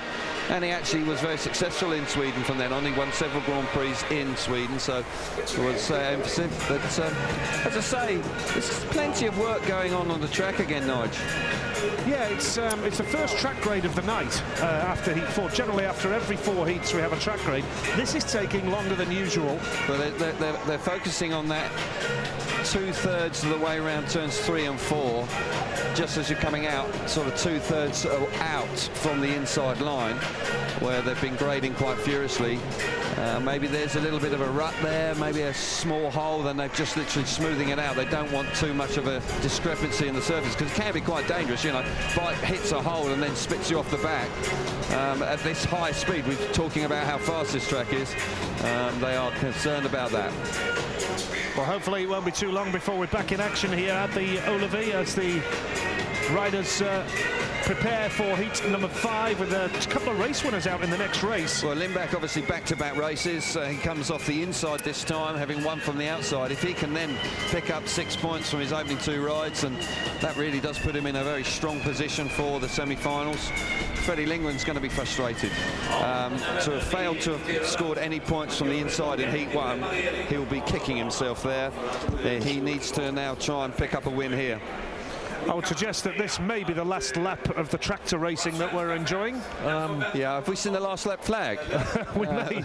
And he actually was very successful in Sweden from then on. He won several Grand Prix in Sweden, so it was emphasis. But as I say, there's plenty of work going on the track again, Nige. Yeah, it's the first track grade of the night after heat 4. Generally, after every 4 heats, we have a track grade. This is taking longer than usual. But they're focusing on that 2/3 of the way around turns 3 and 4, just as you're coming out, sort of 2/3 out from the inside line, where they've been grading quite furiously. Maybe there's a little bit of a rut there, maybe a small hole, then they're just literally smoothing it out. They don't want too much of a discrepancy in the surface, because it can be quite dangerous, you know. Bike hits a hole and then spits you off the back. At this high speed, we're talking about how fast this track is. They are concerned about that. Well, hopefully it won't be too long before we're back in action here at the Ullevi as the riders prepare for heat number 5 with a couple of race winners out in the next race. Well, Lindback obviously back-to-back races. He comes off the inside this time, having won from the outside. If he can then pick up 6 points from his opening 2 rides, and that really does put him in a very strong position for the semi-finals. Freddie Lindgren's going to be frustrated. To have failed to have scored any points from the inside in heat 1, he'll be kicking himself there. He needs to now try and pick up a win here. I would suggest that this may be the last lap of the tractor racing that we're enjoying. Yeah, have we seen the last lap flag? we may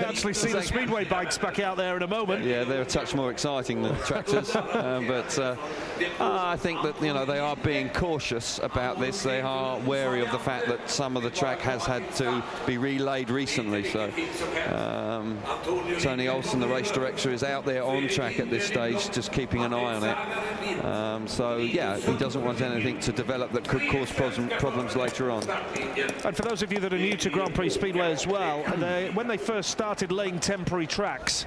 actually see the Speedway bikes back out there in a moment. Yeah, they're a touch more exciting than the tractors. But I think that, you know, they are being cautious about this. They are wary of the fact that some of the track has had to be relayed recently. So Tony Olsen, the race director, is out there on track at this stage, just keeping an eye on it. So yeah, he doesn't want anything to develop that could cause problems later on. And for those of you that are new to Grand Prix Speedway as well, when they first started laying temporary tracks,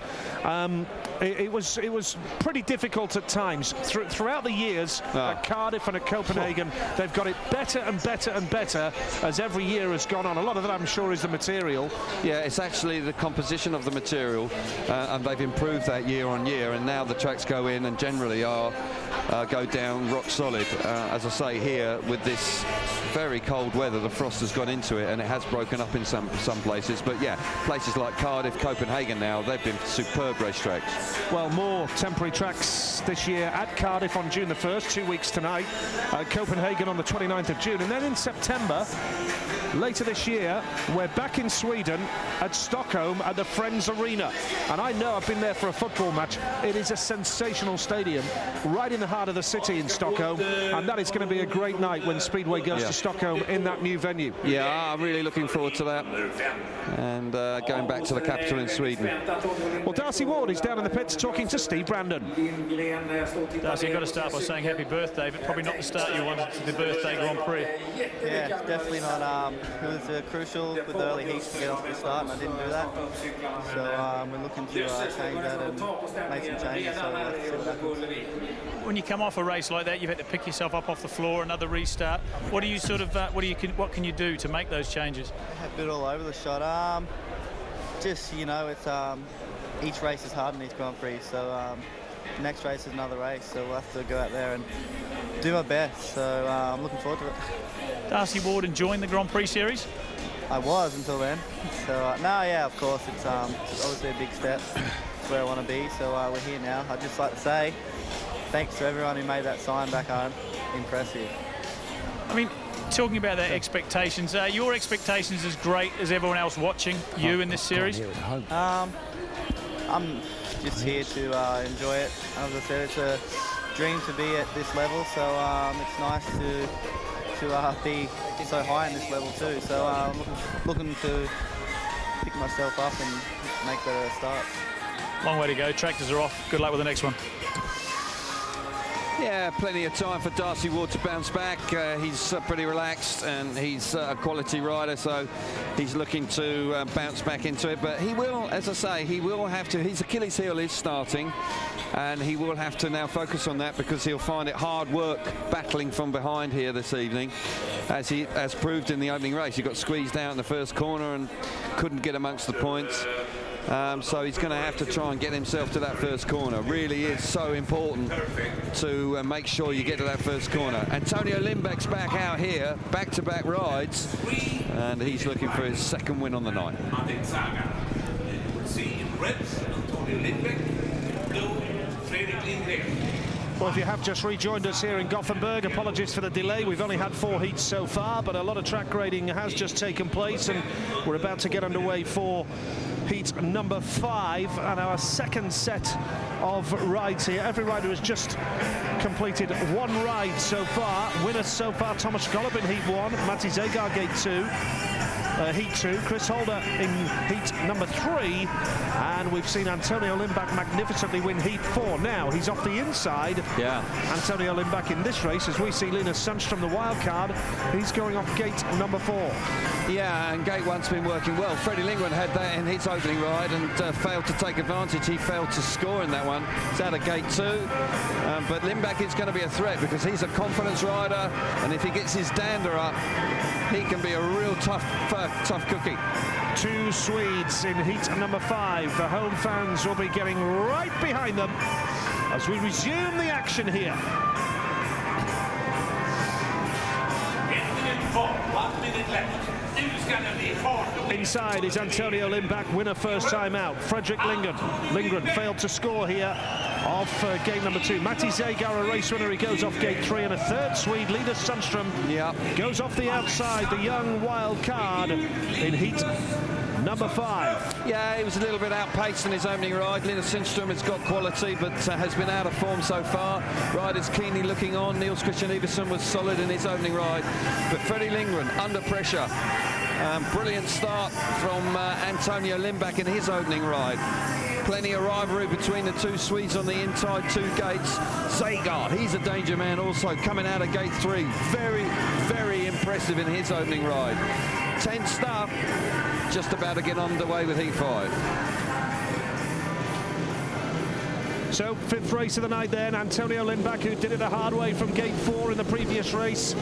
it was pretty difficult at times. Throughout the years, at Cardiff and at Copenhagen, they've got it better and better and better as every year has gone on. A lot of that, I'm sure, is the material. Yeah, it's actually the composition of the material, and they've improved that year on year, and now the tracks go in and generally go down rock solid. As I say here, with this very cold weather, the frost has gone into it and it has broken up in some places. But yeah, places like Cardiff, Copenhagen now, they've been superb racetracks. Well, more temporary tracks this year at Cardiff on June the 1st, 2 weeks tonight, Copenhagen on the 29th of June, and then in September, later this year, we're back in Sweden at Stockholm at the Friends Arena. And I know, I've been there for a football match. It is a sensational stadium right in the heart of the city in Stockholm, and that is going to be a great night when Speedway goes to Stockholm in that new venue. Yeah, I'm really looking forward to that, and going back to the capital in Sweden. Well, Darcy Ward is down in the pits talking to Steve Brandon. Darcy, you've got to start by saying happy birthday, but probably not the start you wanted to the birthday Grand Prix. Yeah, definitely not. It was crucial with the early heats to get off the start, and I didn't do that. So we're looking to change that and make some changes. So let's see what happens. When you come off a race like that, you've had to pick yourself up off the floor, another restart. What do you sort of, what can you do to make those changes? A bit all over the shot. Just, you know, it's each race is hard in these Grand Prix. So next race is another race, so we'll have to go out there and do my best. So I'm looking forward to it. Darcy Ward enjoying the Grand Prix series? I was until then. So now, yeah, of course, it's obviously a big step. It's where I want to be. So we're here now. I'd just like to say thanks to everyone who made that sign back home. Impressive. I mean, talking about their expectations, your expectations as great as everyone else watching you in this series? I'm just here to enjoy it. As I said, it's a dream to be at this level, so it's nice to be so high in this level too. So I'm looking to pick myself up and make better starts. Long way to go. Tractors are off. Good luck with the next one. Yeah, plenty of time for Darcy Ward to bounce back. He's pretty relaxed, and he's a quality rider, so he's looking to bounce back into it. But he will, as I say, he will have to. His Achilles heel is starting, and he will have to now focus on that, because he'll find it hard work battling from behind here this evening, as he has proved in the opening race. He got squeezed out in the first corner and couldn't get amongst the points. So he's going to have to try and get himself to that first corner. Really is so important to make sure you get to that first corner. Antonio Lindbeck's back out here, back-to-back rides, and he's looking for his second win on the night. Well, if you have just rejoined us here in Gothenburg, apologies for the delay. We've only had 4 heats so far, but a lot of track grading has just taken place, and we're about to get underway for heat number 5 and our second set of rides here. Every rider has just completed 1 ride so far. Winners so far: Thomas Gollop in heat 1, Matti Zegar gate 2. Heat 2, Chris Holder in heat number 3, and we've seen Antonio Lindback magnificently win heat 4. Now he's off the inside. Yeah, Antonio Lindback in this race, as we see Linus Sundström, the wild card, he's going off gate number 4. Yeah, and gate 1's been working well. Freddie Lindgren had that in his opening ride and failed to take advantage. He failed to score in that one. It's out of gate 2, but Lindback is going to be a threat, because he's a confidence rider, and if he gets his dander up, he can be a real tough cookie. 2 Swedes in heat number 5. The home fans will be getting right behind them as we resume the action here. 1 minute left. Inside is Antonio Lindback, winner first time out. Fredrik Lindgren failed to score here off gate number 2. Matti Zegar, a race winner, he goes off gate 3, and a third Swede, Linus Sundström, goes off the outside, the young wild card in heat number 5. Yeah, he was a little bit outpaced in his opening ride. Linus Sundström has got quality, but has been out of form so far. Riders keenly looking on. Niels Christian Iversen was solid in his opening ride, but Freddie Lindgren under pressure. Brilliant start from Antonio Lindback in his opening ride. Plenty of rivalry between the 2 Swedes on the inside 2 gates. Zegar, he's a danger man also, coming out of gate 3. Very, very impressive in his opening ride. Tense stuff, just about to get underway with heat 5. So, 5th race of the night then. Antonio Lindback, who did it the hard way from gate 4 in the previous race.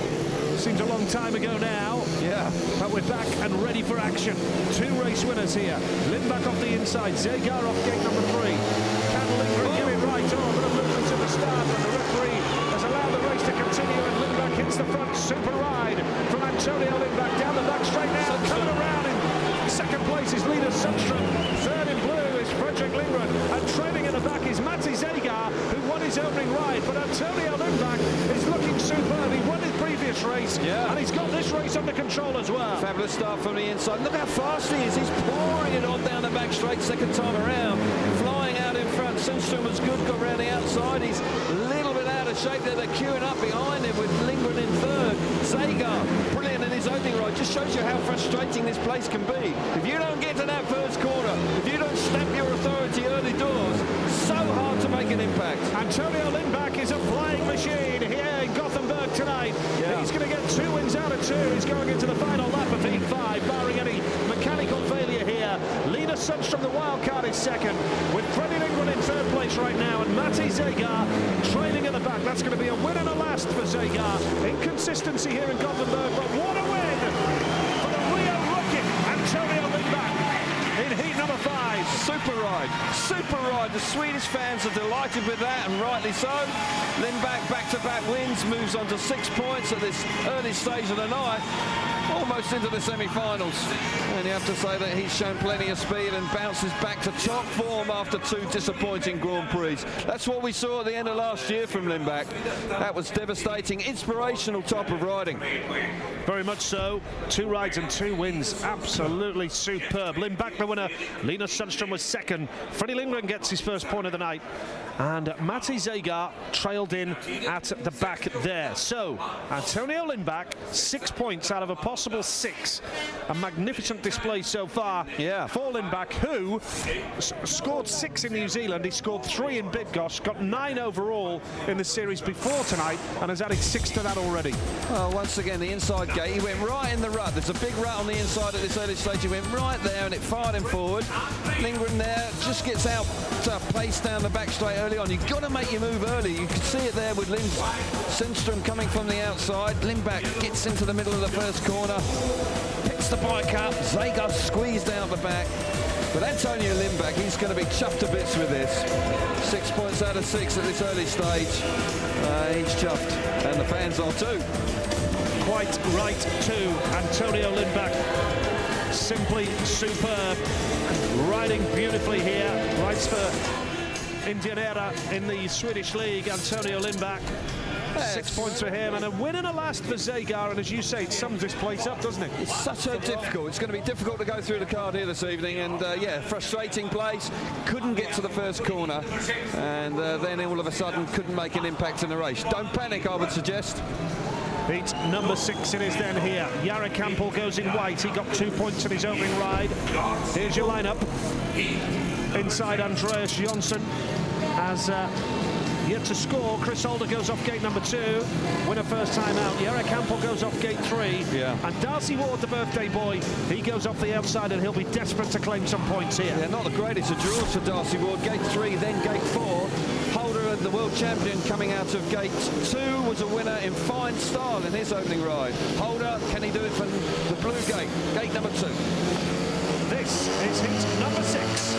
Seems a long time ago now. Yeah. But we're back and ready for action. 2 race winners here. Lindback off the inside, Zegar off gate number 3. Can Lindgren get it right? Oh, a bit of movement at the start, but the referee has allowed the race to continue, and Lindback hits the front. Super ride from Antonio Lindback down the back straight now. Coming around in second place is Linus Sundström. Third in blue is Fredrik Lindgren. And trailing in the back is Matti Zegar, who won his opening ride. But Antonio Lindback is looking superb. He won his previous race, and he's got this race under control as well. Fabulous start from the inside. Look how fast he is. He's pouring it on down the back straight second time around. Flying out in front. Sundström was good, got around the outside. He's a little bit out of shape there. They're queuing up behind him with Lindgren in third. Zegar, brilliant in his opening ride. Just shows you how frustrating this place can be. If you don't get to that first corner, if you don't stamp your authority early doors, so hard to make an impact. Antonio Lindback is a flying machine here in Gothenburg tonight. Yeah. He's going to get 2 wins out of 2. He's going into the final lap of heat 5, barring any mechanical failure here. Linus Sundström, the wild card, is second, with Freddie Lindgren in third place right now, and Matti Zegar trailing at the back. That's going to be a win and a last for Zegar. Inconsistency here in Gothenburg, but what a win for the Rio Rocket, Antonio Lindback in heat number 5. Super ride. The Swedish fans are delighted with that, and rightly so. Lindback back-to-back wins, moves on to 6 points at this early stage of the night, almost into the semi-finals. And you have to say that he's shown plenty of speed and bounces back to top form after 2 disappointing Grand Prix. That's what we saw at the end of last year from Lindback. That was devastating, inspirational type of riding. Very much so. 2 rides and 2 wins. Absolutely superb. Lindback the winner. Linus Sundström was second. Freddie Lindgren gets his first point of the night. and Matti Zagar trailed in at the back there. So Antonio Lindback, 6 points out of a possible 6. A magnificent display so far for Lindback, who scored 6 in New Zealand. He scored 3 in Bydgoszcz, got 9 overall in the series before tonight, and has added 6 to that already. Well, once again, the inside gate, he went right in the rut. There's a big rut on the inside at this early stage. He went right there and it fired him forward. Lingering there, just gets out pace down the back straight early on. You've got to make your move early. You can see it there with Sundström coming from the outside. Lindback gets into the middle of the first corner, picks the bike up. Zagar squeezed out the back. But Antonio Lindback, he's going to be chuffed to bits with this. 6 points out of 6 at this early stage. He's chuffed, and the fans are too. Quite right too. Antonio Lindback, simply superb. Riding beautifully here. Rides for Indianera in the Swedish League. Antonio Lindback. 6 points for him, and a win and a last for Zagar, and as you say, it sums this place up, doesn't it? It's such a difficult, it's going to be difficult to go through the card here this evening, and yeah, frustrating place. Couldn't get to the first corner, and then all of a sudden couldn't make an impact in the race. Don't panic, I would suggest. It's number 6 it is then here. Jari Campbell goes in white. He got 2 points in his opening ride. Here's your lineup. Inside, Andreas Jonsson has yet to score. Chris Holder goes off gate number 2. Winner first time out. Jari Campbell goes off gate 3. Yeah. And Darcy Ward, the birthday boy, he goes off the outside, and he'll be desperate to claim some points here. Yeah, not the greatest of draws for Darcy Ward. Gate 3, then gate 4. Holder, the world champion, coming out of gate 2, was a winner in fine style in his opening ride. Holder, can he do it from the blue gate? Gate number 2. This is hit number 6.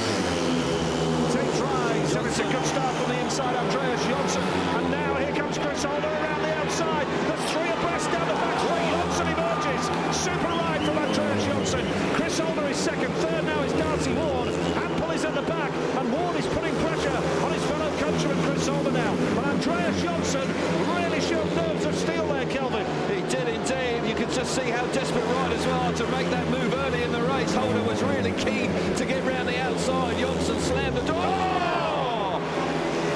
Takes rise, and it's a good start from the inside, Andreas Jonsson. And now here comes Chris Holder around the outside. There's 3 abreast down the back straight. Jonsson emerges. Super ride from Andreas Jonsson. Chris Holder is second. Third now is Darcy Ward. Ample is at the back, and Ward is putting pressure on his fellow countryman Chris Holder now. But Andreas Jonsson really showed nerves of steel there, Kelvin. He did indeed. You could just see how desperate riders were to make that move early in the race. Holder was really keen to get round the outside. Jonsson slammed the door. Oh!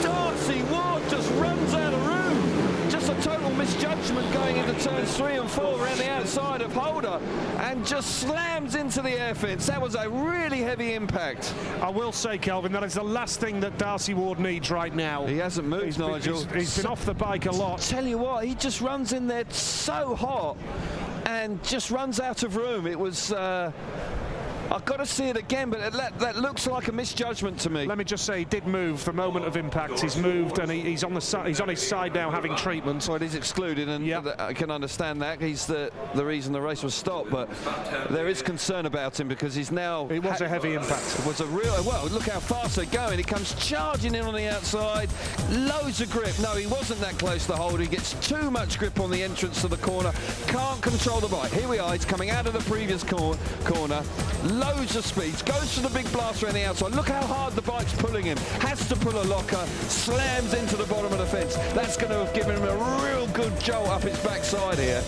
Darcy Ward just runs out of room. Just a total misjudgment going into turns 3 and 4 around the outside of Holder, and just slams into the air fence. That was a really heavy impact. I will say, Kelvin, that is the last thing that Darcy Ward needs right now. He hasn't moved, Nigel. He's been off the bike a lot. Tell you what, he just runs in there so hot and just runs out of room. It was... I've got to see it again, but that looks like a misjudgment to me. Let me just say, he did move the moment of impact. He's moved, and he's on his side now, having treatment. So it is excluded, and I can understand that. He's the reason the race was stopped, but there is concern about him because he's now... It was a heavy impact. It was a real... Well, look how fast they're going. He comes charging in on the outside. Loads of grip. No, he wasn't that close to Holder. He gets too much grip on the entrance to the corner. Can't control the bike. Here we are. He's coming out of the previous corner. Loads of speeds, goes to the big blaster on the outside. Look how hard the bike's pulling him. Has to pull a locker, slams into the bottom of the fence. That's going to have given him a real good jolt up his backside here.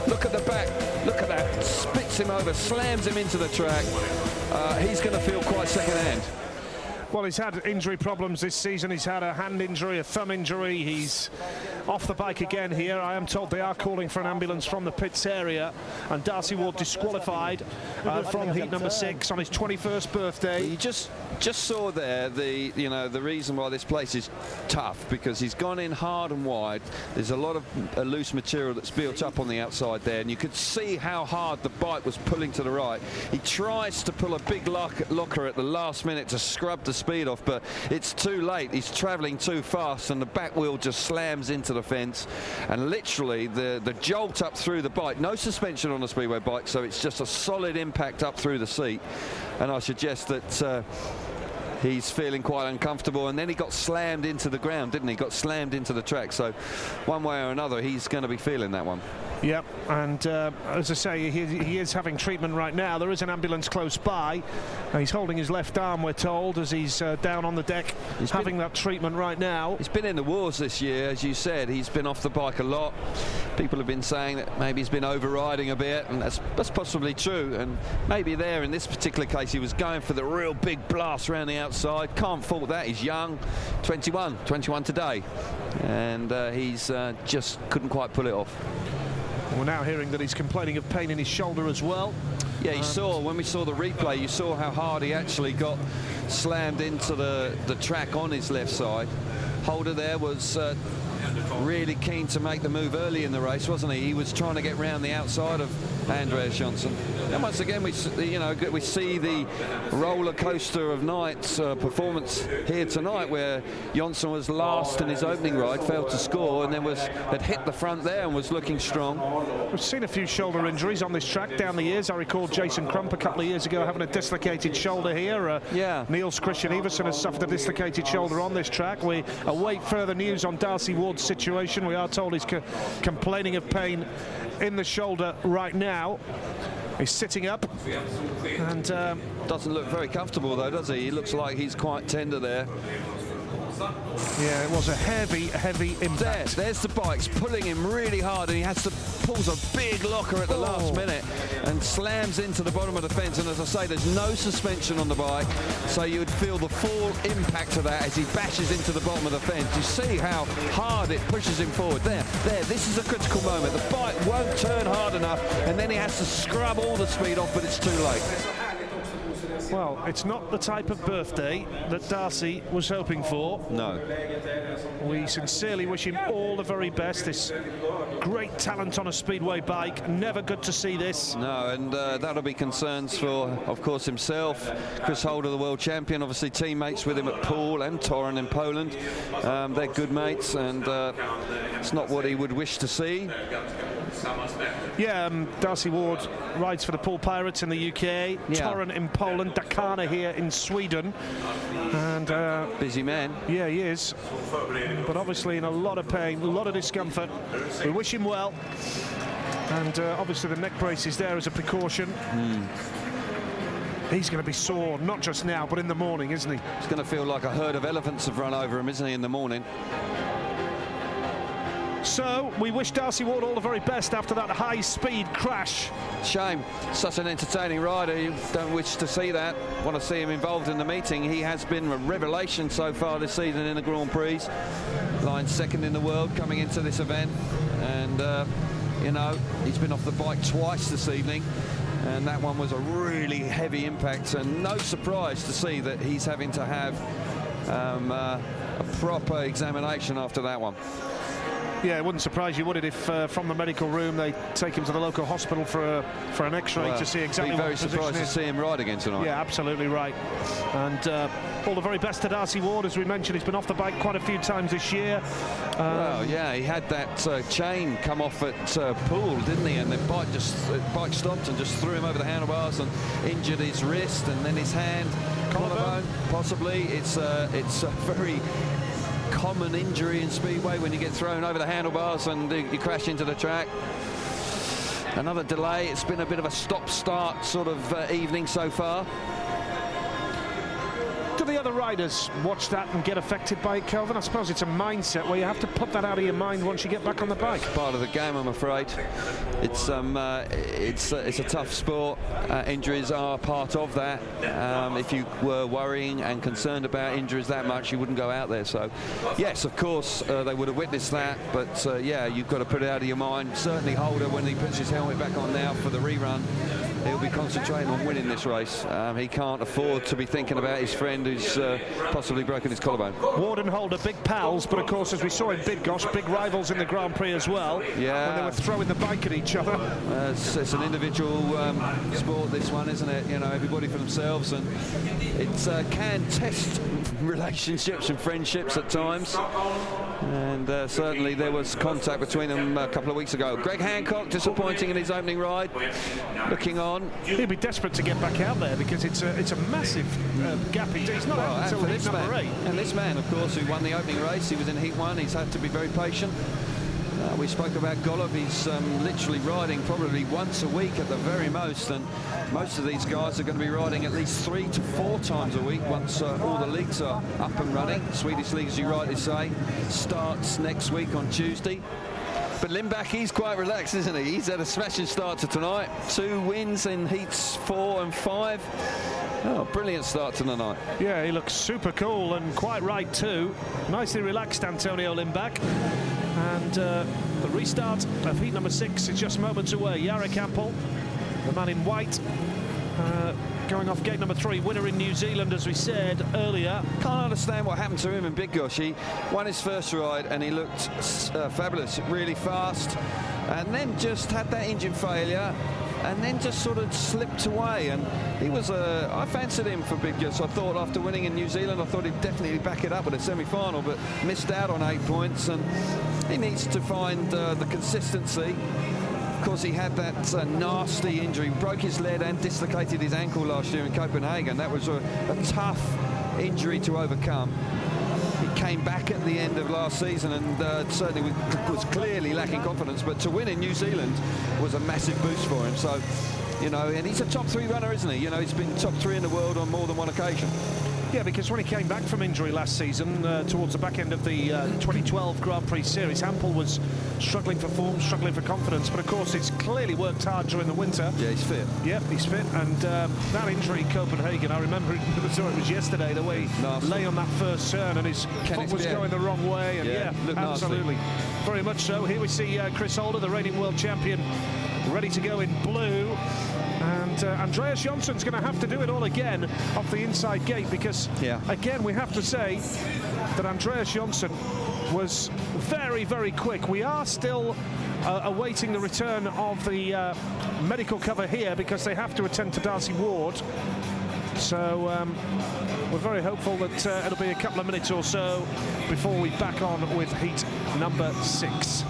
Look at the back, look at that. Spits him over, slams him into the track. He's going to feel quite second-hand. Well, he's had injury problems this season. He's had a hand injury, a thumb injury. He's off the bike again here. I am told they are calling for an ambulance from the pits area. And Darcy Ward disqualified from heat number 6 on his 21st birthday. You just saw there the reason why this place is tough, because he's gone in hard and wide. There's a lot of loose material that's built up on the outside there, and you could see how hard the bike was pulling to the right. He tries to pull a big locker at the last minute to scrub the speed off, but it's too late. He's traveling too fast, and the back wheel just slams into the fence, and literally the jolt up through the bike. No suspension on a Speedway bike, so it's just a solid impact up through the seat, and I suggest that he's feeling quite uncomfortable. And then he got slammed into the ground, didn't he? Got slammed into the track, so one way or another he's going to be feeling that one. Yep, and as I say, he is having treatment right now. There is an ambulance close by. He's holding his left arm, we're told, as he's down on the deck having that treatment right now. He's been in the wars this year, as you said. He's been off the bike a lot. People have been saying that maybe he's been overriding a bit, and that's possibly true. And maybe there, in this particular case, he was going for the real big blast around the outside. Can't fault that. He's young, 21 today, and he's just couldn't quite pull it off. We're now hearing that he's complaining of pain in his shoulder as well. Yeah, when we saw the replay, you saw how hard he actually got slammed into the track on his left side. Holder there was really keen to make the move early in the race, wasn't he? He was trying to get round the outside of Andreas Johnson. And once again, we see the roller coaster of night's performance here tonight, where Johnson was last in his opening ride, failed to score, and then had hit the front there and was looking strong. We've seen a few shoulder injuries on this track down the years. I recall Jason Crump a couple of years ago having a dislocated shoulder here. Niels Christian Iversen has suffered a dislocated shoulder on this track. We await further news on Darcy Ward's situation. We are told he's complaining of pain in the shoulder right now. He's sitting up and doesn't look very comfortable though, does he? He looks like he's quite tender there. Yeah, it was a heavy impact. There's the bikes pulling him really hard, and he has to pulls a big locker at the last minute and slams into the bottom of the fence. And as I say, there's no suspension on the bike, so you would feel the full impact of that as he bashes into the bottom of the fence. You see how hard it pushes him forward. There, this is a critical moment. The bike won't turn hard enough, and then he has to scrub all the speed off, but it's too late. Well, it's not the type of birthday that Darcy was hoping for. No. We sincerely wish him all the very best. This great talent on a speedway bike. Never good to see this. No, and that'll be concerns for, of course, himself. Chris Holder, the world champion, obviously teammates with him at Poole and Torun in Poland. They're good mates, and it's not what he would wish to see. Yeah, Darcy Ward rides for the Poole Pirates in the UK, Torun in Poland, Dakar here in Sweden, and busy man. Yeah, he is, but obviously in a lot of pain, a lot of discomfort. We wish him well, and obviously the neck brace is there as a precaution. He's going to be sore, not just now, but in the morning, isn't he? It's going to feel like a herd of elephants have run over him, isn't he, in the morning? So we wish Darcy Ward all the very best after that high-speed crash. Shame, such an entertaining rider. You don't wish to see that. Want to see him involved in the meeting. He has been a revelation so far this season in the Grand Prix. Lying second in the world coming into this event, and you know, he's been off the bike twice this evening, and that one was a really heavy impact, and no surprise to see that he's having to have a proper examination after that one. Yeah, it wouldn't surprise you, would it, if from the medical room they take him to the local hospital for an X-ray to see exactly what the position is. Be very surprised to see him ride again tonight. Yeah, absolutely right. And all the very best to Darcy Ward. As we mentioned, he's been off the bike quite a few times this year. Well, yeah, he had that chain come off at Poole, didn't he? And the bike stopped and just threw him over the handlebars and injured his wrist and then his hand, collarbone, possibly. It's a very common injury in Speedway when you get thrown over the handlebars and you crash into the track. Another delay. It's been a bit of a stop-start sort of evening so far. Do the other riders watch that and get affected by it, Kelvin? I suppose it's a mindset where you have to put that out of your mind once you get back on the bike. It's part of the game, I'm afraid. It's a tough sport. Injuries are part of that. If you were worrying and concerned about injuries that much, you wouldn't go out there. So, yes, of course, they would have witnessed that. But, yeah, you've got to put it out of your mind. Certainly Holder, when he puts his helmet back on now for the rerun, he'll be concentrating on winning this race. He can't afford to be thinking about his friend who's possibly broken his collarbone. Ward and Holder, big pals, but of course, as we saw in Bydgoszcz, big rivals in the Grand Prix as well. Yeah. When they were throwing the bike at each other. It's an individual sport, this one, isn't it? You know, everybody for themselves, and it can test relationships and friendships at times. And certainly there was contact between them a couple of weeks ago. Greg Hancock disappointing in his opening ride, looking on. He'll be desperate to get back out there because it's a massive gap. He's not out until heat number 8. And this man, of course, who won the opening race, he was in Heat 1. He's had to be very patient. We spoke about Golub. He's literally riding probably once a week at the very most, and most of these guys are going to be riding at least 3 to 4 times a week once all the leagues are up and running. Swedish league, as you rightly say, starts next week on Tuesday. But Lindback, he's quite relaxed, isn't he? He's had a smashing start to tonight. 2 wins in heats 4 and 5. Oh, brilliant start to the night. Yeah, he looks super cool and quite right too. Nicely relaxed, Antonio Lindback. And the restart of heat number 6 is just moments away. Jarek Ampel, the man in white, going off gate number 3, winner in New Zealand, as we said earlier. Can't understand what happened to him in Big Gosh. He won his first ride and he looked fabulous, really fast, and then just had that engine failure and then just sort of slipped away. And he was I fancied him for Big Gosh. I thought after winning in New Zealand, I thought he'd definitely back it up with a semi-final, but missed out on 8 points, and he needs to find the consistency. Of course, he had that nasty injury, broke his leg and dislocated his ankle last year in Copenhagen. That was a tough injury to overcome. He came back at the end of last season and certainly was clearly lacking confidence, but to win in New Zealand was a massive boost for him. So, you know, and he's a top 3 runner, isn't he? You know, he's been top 3 in the world on more than one occasion. Yeah, because when he came back from injury last season, towards the back end of the 2012 Grand Prix Series, Ampel was struggling for form, struggling for confidence, but of course he's clearly worked hard during the winter. Yeah, he's fit. Yep, he's fit, and that injury in Copenhagen, I remember it was yesterday, the way he lay on that first turn and his foot was going the wrong way, and yeah absolutely. Nasty. Very much so. Here we see Chris Holder, the reigning world champion, ready to go in blue. And Andreas Jonsson's going to have to do it all again off the inside gate, because, again, we have to say that Andreas Jonsson was very, very quick. We are still awaiting the return of the medical cover here, because they have to attend to Darcy Ward. So we're very hopeful that it'll be a couple of minutes or so before we back on with heat number 6.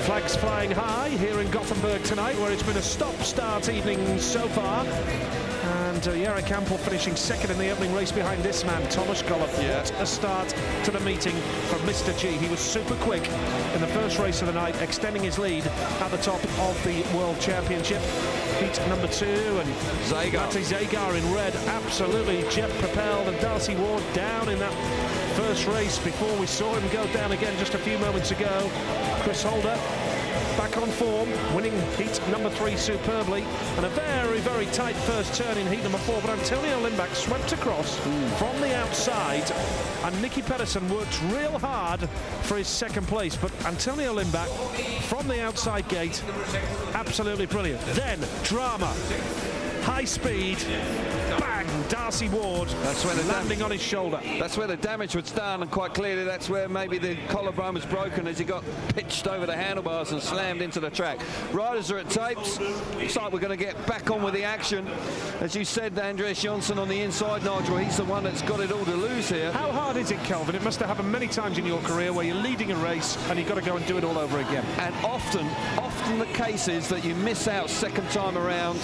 Flags flying high here in Gothenburg tonight, where it's been a stop-start evening so far. And Jarek Ampel finishing second in the opening race behind this man, Thomas Golub. What a start to the meeting from Mr. G. He was super quick in the first race of the night, extending his lead at the top of the World Championship. Heat number 2, and Matti Zagar in red, absolutely jet-propelled, and Darcy Ward down in that first race before we saw him go down again just a few moments ago. Chris Holder back on form, winning heat number 3 superbly, and a very, very tight first turn in heat number 4, but Antonio Lindback swept across from the outside, and Nicky Pedersen worked real hard for his second place, but Antonio Lindback from the outside gate, absolutely brilliant. Then drama, high speed, bang, Darcy Ward landing on his shoulder. That's where the damage was done, and quite clearly that's where maybe the collarbone was broken as he got pitched over the handlebars and slammed into the track. Riders are at tapes. Looks like we're going to get back on with the action. As you said, Andreas Jonsson on the inside, Nigel, he's the one that's got it all to lose here. How hard is it, Kelvin? It must have happened many times in your career where you're leading a race and you've got to go and do it all over again. And often the case is that you miss out second time around,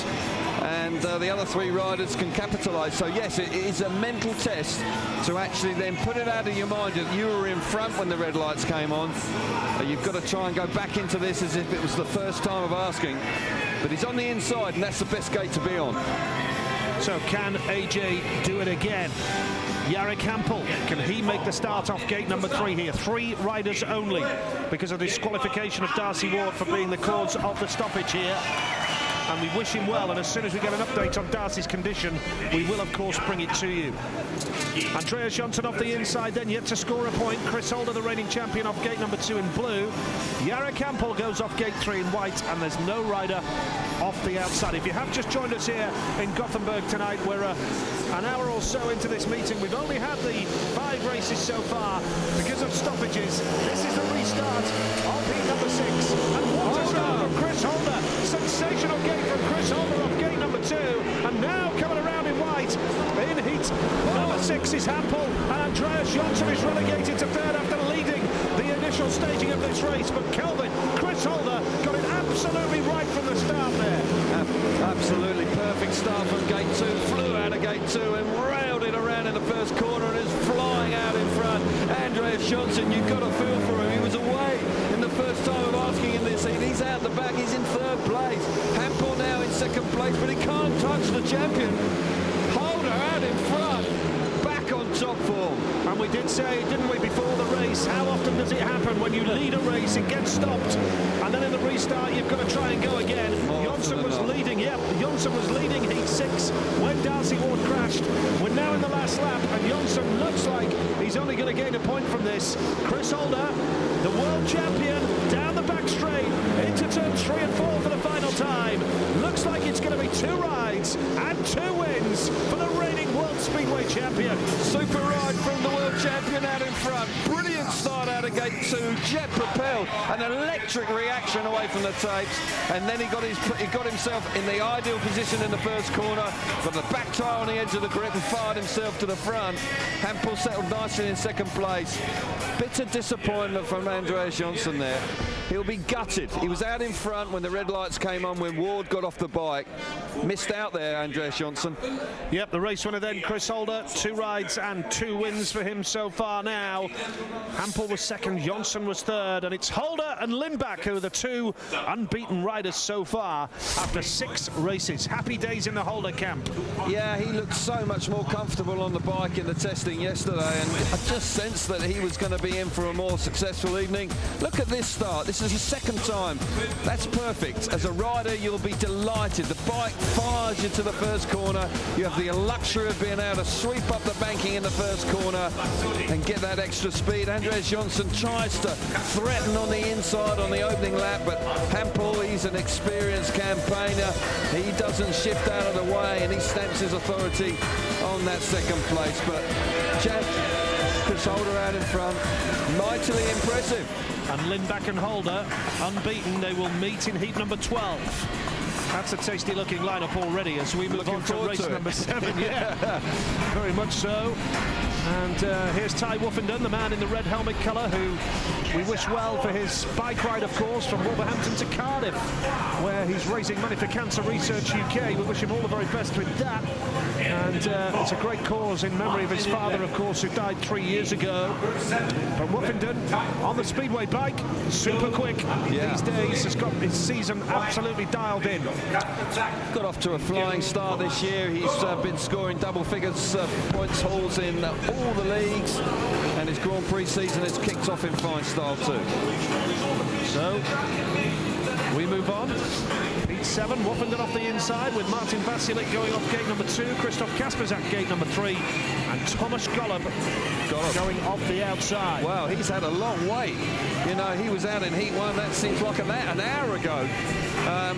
and the other 3 riders can capitalise. So yes, it is a mental test to actually then put it out of your mind that you were in front when the red lights came on. You've got to try and go back into this as if it was the first time of asking. But he's on the inside, and that's the best gate to be on. So can AJ do it again? Jarek Ampel, can he make the start off gate number 3 here? 3 riders only because of disqualification of Darcy Ward for being the cause of the stoppage here. And we wish him well, and as soon as we get an update on Darcy's condition, we will of course bring it to you. Andreas Jonsson off the inside, then yet to score a point. Chris Holder, the reigning champion, off gate number 2 in blue. Jarek Ampel goes off gate 3 in white, and there's no rider off the outside. If you have just joined us here in Gothenburg tonight, we're an hour or so into this meeting. We've only had the 5 races so far because of stoppages. This is the restart of heat number 6, and what a start from Chris Holder. Sensational gate from Chris Holder off gate number 2, and now coming around in white in heat number 6 is Ampel, and Andreas Jonsson is relegated to 3rd after leading the initial staging of this race. But Kelvin, Chris Holder got it absolutely right from the start there. Absolutely perfect start from gate 2, flew out of gate 2 and railed it around in the first corner and is flying out in front. Andreas Johnson, you've got a feel for him. He was away in the first time of asking him this. He's out the back, he's in third place. Hampel now in second place, but he can't touch the champion. Holder out in front, back on top form. And we did say, didn't we, before the race, how often does it happen when you lead a race, it gets stopped, and then in the restart you've got to try and go again. Johnson was leading, Johnson was leading heat 6 when Darcy Ward crashed. We're now in the last lap, and Johnson looks like he's only going to gain a point from this. Chris Holder, the world champion, down the back straight, into turns 3 and 4 for the final time. Looks like it's going to be 2 rides and 2 wins for the reigning World Speedway champion. Super ride from the world champion out in front. Brilliant start out of gate 2, jet propelled, an electric reaction away from the tapes, and then he got himself in the ideal position in the first corner, got the back tyre on the edge of the grip and fired himself to the front. Hampel settled nicely in second place. Bitter disappointment from Andreas Johnson there. He'll be gutted. He was out in front when the red lights came on, when Ward got off the bike. Missed out there, Andreas Johnson. Yep, the race winner then, Chris Holder. 2 rides and 2 wins for him so far now. Hampel was second, Johnson was third, and it's Holder and Lindback who are the 2 unbeaten riders so far after 6 races. Happy days in the Holder camp. Yeah, he looked so much more comfortable on the bike in the testing yesterday, and I just sensed that he was going to be in for a more successful evening. Look at this start. This is the second time. That's perfect. As a rider, you'll be delighted. The bike fires you to the first corner. You have the luxury of being able to sweep up the banking in the first corner and get that extra speed. Andreas Johnson tries to threaten on the inside on the opening lap, but Hampel, he's an experienced campaigner. He doesn't shift out of the way, and he stamps his authority on that second place. But Chris Holder out in front, mightily impressive. And Lindback and Holder, unbeaten, they will meet in heat number 12. That's a tasty looking lineup already as we move on to race number 7. Yeah, very much so. And here's Ty Woofenden, the man in the red helmet colour, who we wish well for his bike ride, of course, from Wolverhampton to Cardiff, where he's raising money for Cancer Research UK. We wish him all the very best with that. And it's a great cause in memory of his father, of course, who died 3 years ago. But Woofenden on the Speedway bike, super quick these days, has got his season absolutely dialed in. Got off to a flying start this year. He's been scoring double figures points hauls in all the leagues, and his Grand Prix season has kicked off in fine style too. So we move on. Heat 7, Woofenden off the inside with Martin Vasilik going off gate number 2, Christoph Kasperzak gate number 3, and Thomas Golub going off the outside. Wow, he's had a long wait. You know, he was out in heat 1, that seems like an hour ago.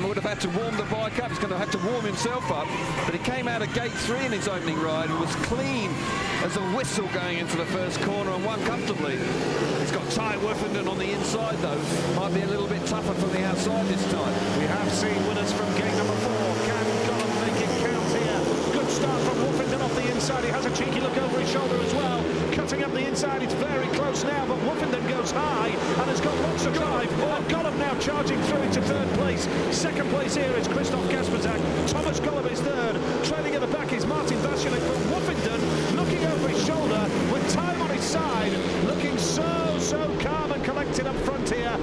Would have had to warm the bike up. He's going to have to warm himself up. But he came out of gate 3 in his opening ride and was clean as a whistle going into the first corner and won comfortably. He's got Ty Woofenden on the inside, though. Might be a little bit tougher from the outside this time. We have seen winners from gate number 4. Can Golub make it count here? Good start from Woofenden off the inside. He has a cheeky look over his shoulder as well. Cutting up the inside, it's very close now, but Woofenden goes high and has got lots of drive. Golub now charging through into third place. Second place here is Christoph Kasperzak. Thomas Golub is third. Trailing at the back is Martin Vasilik, but Woofenden looking over his shoulder with time on his side, looking so calm and collected up front here.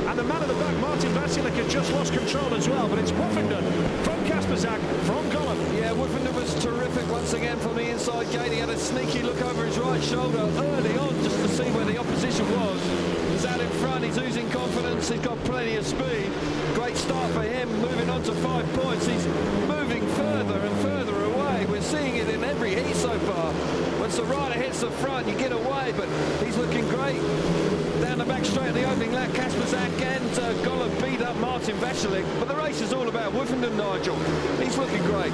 And the man at the back, Martin Vasilik, had just lost control as well, but it's Woofenden from Kasperzak, from Golub. Yeah, Woofenden was terrific once again from the inside gate. He had a sneaky look over his right shoulder early on just to see where the opposition was. He's out in front, he's oozing confidence, he's got plenty of speed. Great start for him, moving on to 5 points. He's moving further and further away. We're seeing it in every heat so far. Once the rider hits the front, you get away, but he's looking great. Down the back straight at the opening lap, Kasperzak and Golub beat up Martin Vasilik, but the race is all about Woofenden, Nigel. He's looking great.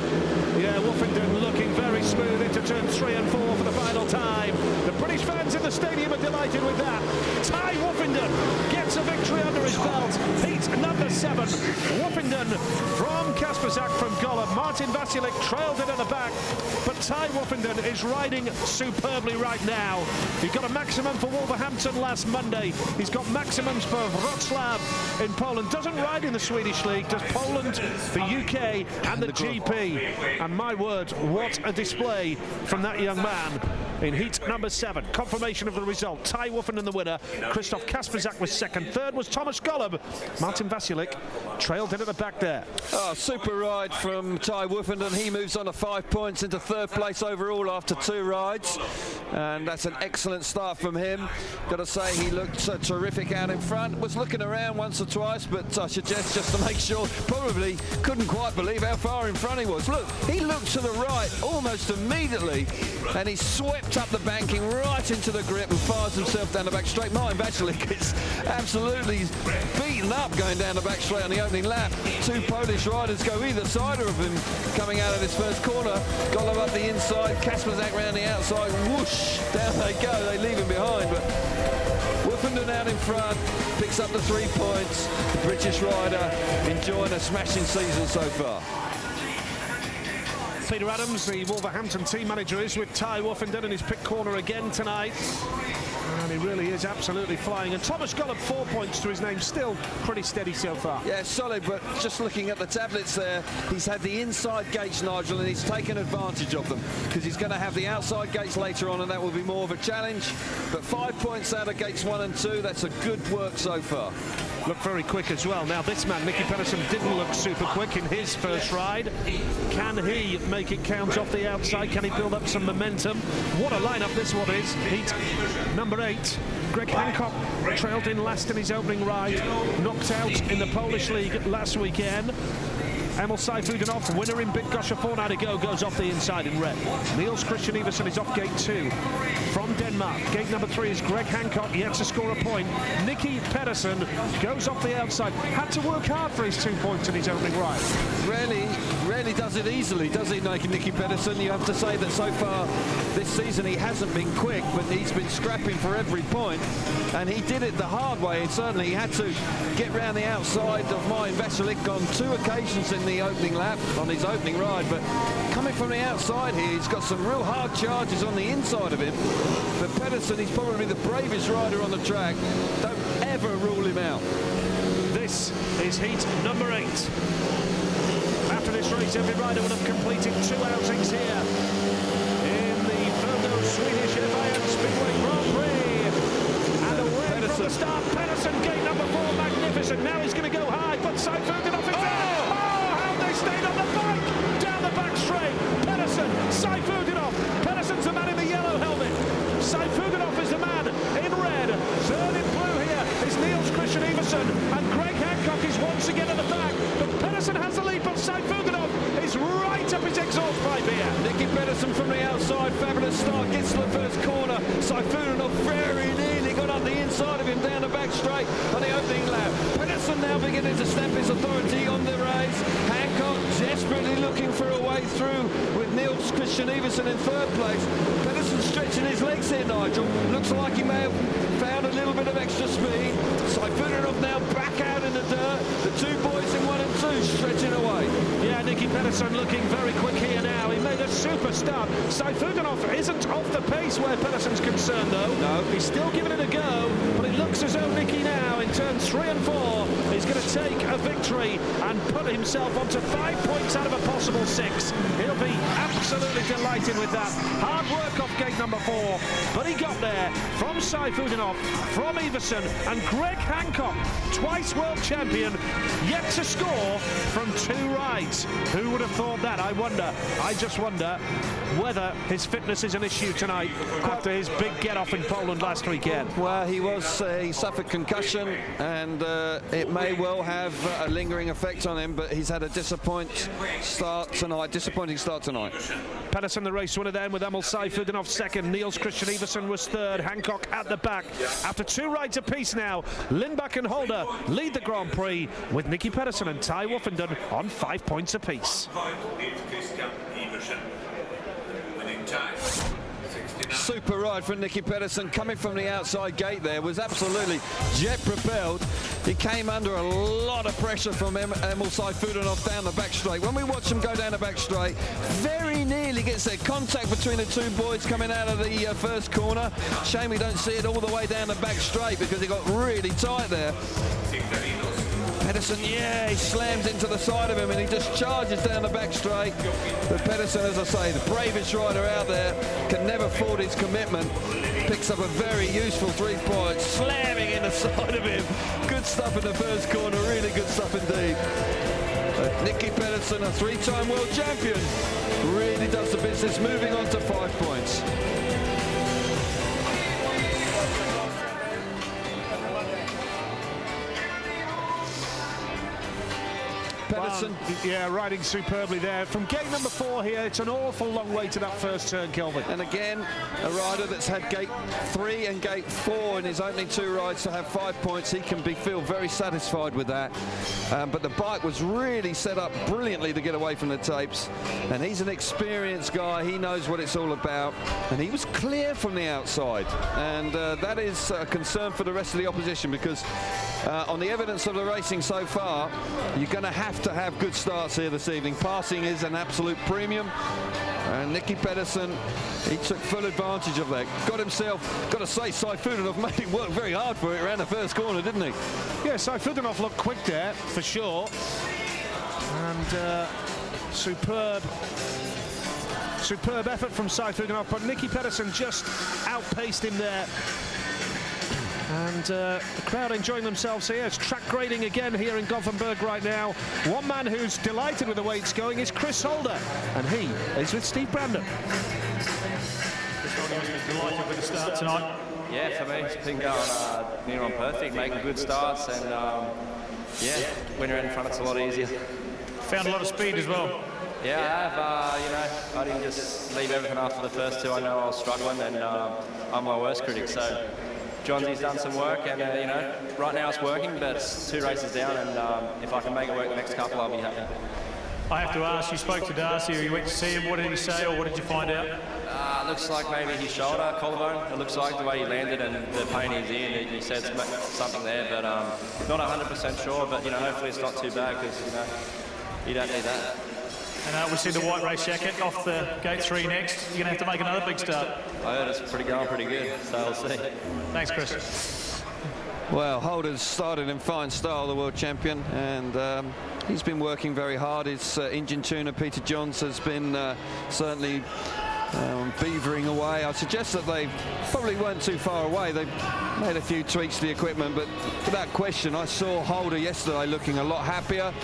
Yeah, Woofenden looking very smooth into turns 3 and 4 for the final time. The British fans in the stadium are delighted with that. Ty Woofenden gets a victory under his belt. Heat number number 7, Woffington from Kasperzak from Golub. Martin Vasilik trailed it at the back, but Ty Woffington is riding superbly right now. He got a maximum for Wolverhampton last Monday. He's got maximums for Wroclaw in Poland. Doesn't ride in the Swedish league, does Poland, the UK and the GP. And my word, what a display from that young man in heat number 7. Confirmation of the result. Ty Woffington the winner. Christoph Kasperzak was second. Third was Thomas Golub. Martin Vasilik trailed in at the back there. Oh, super ride from Ty Woffington. He moves on to 5 points into third place overall after 2 rides. And that's an excellent start from him. Got to say, he looked terrific out in front. Was looking around once or twice, but I suggest just to make sure, probably couldn't quite believe how far in front he was. Look, he looked to the right almost immediately, and he swept up the banking right into the grip and fires himself down the back straight. Martin Vasilik is absolutely beaten up going down the back straight on the opening lap. 2 Polish riders go either side of him coming out of this first corner. Golub up the inside, Kasperzak round the outside, whoosh, down they go, they leave him behind. But Woffington out in front, picks up the 3 points. The British rider enjoying a smashing season so far. Peter Adams, the Wolverhampton team manager, is with Ty Woffington in his pit corner again tonight. And he really is absolutely flying. And Thomas Golub, 4 points to his name, still pretty steady so far. Yeah, solid, but just looking at the tablets there, he's had the inside gates, Nigel, and he's taken advantage of them because he's going to have the outside gates later on, and that will be more of a challenge. But 5 points out of gates 1 and 2, that's a good work so far. Looked very quick as well. Now this man, Nicky Pedersen, didn't look super quick in his first ride. Can he make it count off the outside? Can he build up some momentum? What a lineup this one is. Heat number 8. Greg Hancock trailed in last in his opening ride. Knocked out in the Polish league last weekend. Emil Seifudenov, winner in Bydgoszcz 4 nights ago, goes off the inside in red. Niels Christian Iversen is off gate 2 from Denmark. Gate number 3 is Greg Hancock, yet to score a point. Nicky Pedersen goes off the outside. Had to work hard for his 2 points in his opening ride. Rarely does it easily, does he, Nicky Pedersen? You have to say that so far this season he hasn't been quick, but he's been scrapping for every point, and he did it the hard way. And certainly he had to get round the outside of Martin Vasilik on 2 occasions in the opening lap on his opening ride, but coming from the outside here, he's got some real hard charges on the inside of him. But Pedersen, he's probably the bravest rider on the track. Don't ever rule him out. This is heat number 8. After this race, every rider will have completed 2 outings here in the FOGO Swedish FIM Speedway Grand Prix. And away from the start, Pedersen, gate number 4, magnificent. Now he's going to go high, but Seifudenov is there. They stayed on the bike, down the back straight. Pedersen, Seifudenov. Pedersen's the man in the yellow helmet. Seifudenov is the man in red. Third in blue here is Niels Christian Iversen, and Greg Hancock is once again at the back. But Pedersen has the lead, but Seifudenov is right up his exhaust pipe here. Nicky Pedersen from the outside, fabulous start, gets to the first corner. Seifudenov very nearly got up the inside of him down the back straight on the opening lap. Pedersen now beginning to stamp his authority on the race. Hancock desperately looking for a way through with Niels Christian Iversen in third place. Pedersen stretching his legs here, Nigel. Looks like he may have found a little bit of extra speed. Seifudenov now back out in the dirt. The 2 boys in 1 and 2 stretching away. Yeah, Nicky Pedersen looking very quick here now. He made a super start. Seifudenov isn't off the pace where Pedersen's concerned, though. No. He's still giving it a go, but it looks as though Nicky now, in turns 3 and 4, is going to take a victory and put himself onto 5 points out of a possible 6. He'll be absolutely delighted with that. Hard work off gate number 4, but he got there from Seifudenov, from Iversen, and Greg Hancock, twice world champion, yet to score from 2 rides. Who would have thought that? I just wonder whether his fitness is an issue tonight after his big get-off in Poland last weekend. Well, he suffered concussion, and it may well have a lingering effect on him, but he's had a disappointing start tonight. Pedersen, the race winner then, with Emil Seifudenov second. Niels Christian Iversen was third. Hancock at the back. After 2 rides apiece now, Lindbach and Holder lead the Grand Prix, with Nicky Pedersen and Ty Woffington on 5 points apiece. Super ride from Nicky Pedersen, coming from the outside gate there, was absolutely jet propelled. He came under a lot of pressure from Emil Sayfutdinov down the back straight. When we watch him go down the back straight, very nearly gets there. Contact between the two boys coming out of the first corner. Shame we don't see it all the way down the back straight because it got really tight there. Pedersen, yeah, he slams into the side of him and he just charges down the back straight. But Pedersen, as I say, the bravest rider out there, can never fault his commitment. Picks up a very useful 3 points, slamming in the side of him. Good stuff in the first corner, really good stuff indeed. Nicky Pedersen, a 3-time world champion, really does the business, moving on to 5 points. Pedersen. Yeah, riding superbly there. From gate number 4 here, it's an awful long way to that first turn, Kelvin. And again, a rider that's had gate 3 and gate 4 in his opening 2 rides to have 5 points. He can feel very satisfied with that. But the bike was really set up brilliantly to get away from the tapes. And he's an experienced guy. He knows what it's all about. And he was clear from the outside. And that is a concern for the rest of the opposition because on the evidence of the racing so far, you're going to have good starts here this evening. Passing is an absolute premium. And Nicky Pedersen, he took full advantage of that. Got himself, got to say, Sayfutdinov made him work very hard for it around the first corner, didn't he? Yeah, Sayfutdinov looked quick there, for sure. And superb effort from Sayfutdinov, but Nicky Pedersen just outpaced him there. And the crowd enjoying themselves here. It's track grading again here in Gothenburg right now. One man who's delighted with the way it's going is Chris Holder, and he is with Steve Brandon. Chris Holder was delighted with the start tonight. Yeah, for me, it's been going near on perfect, making good starts, and yeah, when you're in front, it's a lot easier. Found a lot of speed as well. Yeah, I have. You know, I didn't just leave everything after the first 2. I know I was struggling, and I'm my worst critic, so. Johnsy's done some work, and you know, right now it's working, but it's 2 races down, and if I can make it work the next couple, I'll be happy. I have to ask, you spoke to Darcy, or you went to see him, what did he say, or what did you find out? Looks like maybe his shoulder, collarbone. It looks like the way he landed and the pain he's in. He said something there, but not 100% sure, but you know, hopefully it's not too bad, because you know, you don't need that. And we see the white race jacket off the gate 3 next. You're going to have to make another big start. I heard it's going pretty good, so we'll see. Thanks, Chris. Well, Holder's started in fine style, the world champion, and he's been working very hard. His engine tuner, Peter Johns, has been certainly beavering away. I suggest that they probably weren't too far away. They've made a few tweaks to the equipment, but without question, I saw Holder yesterday looking a lot happier.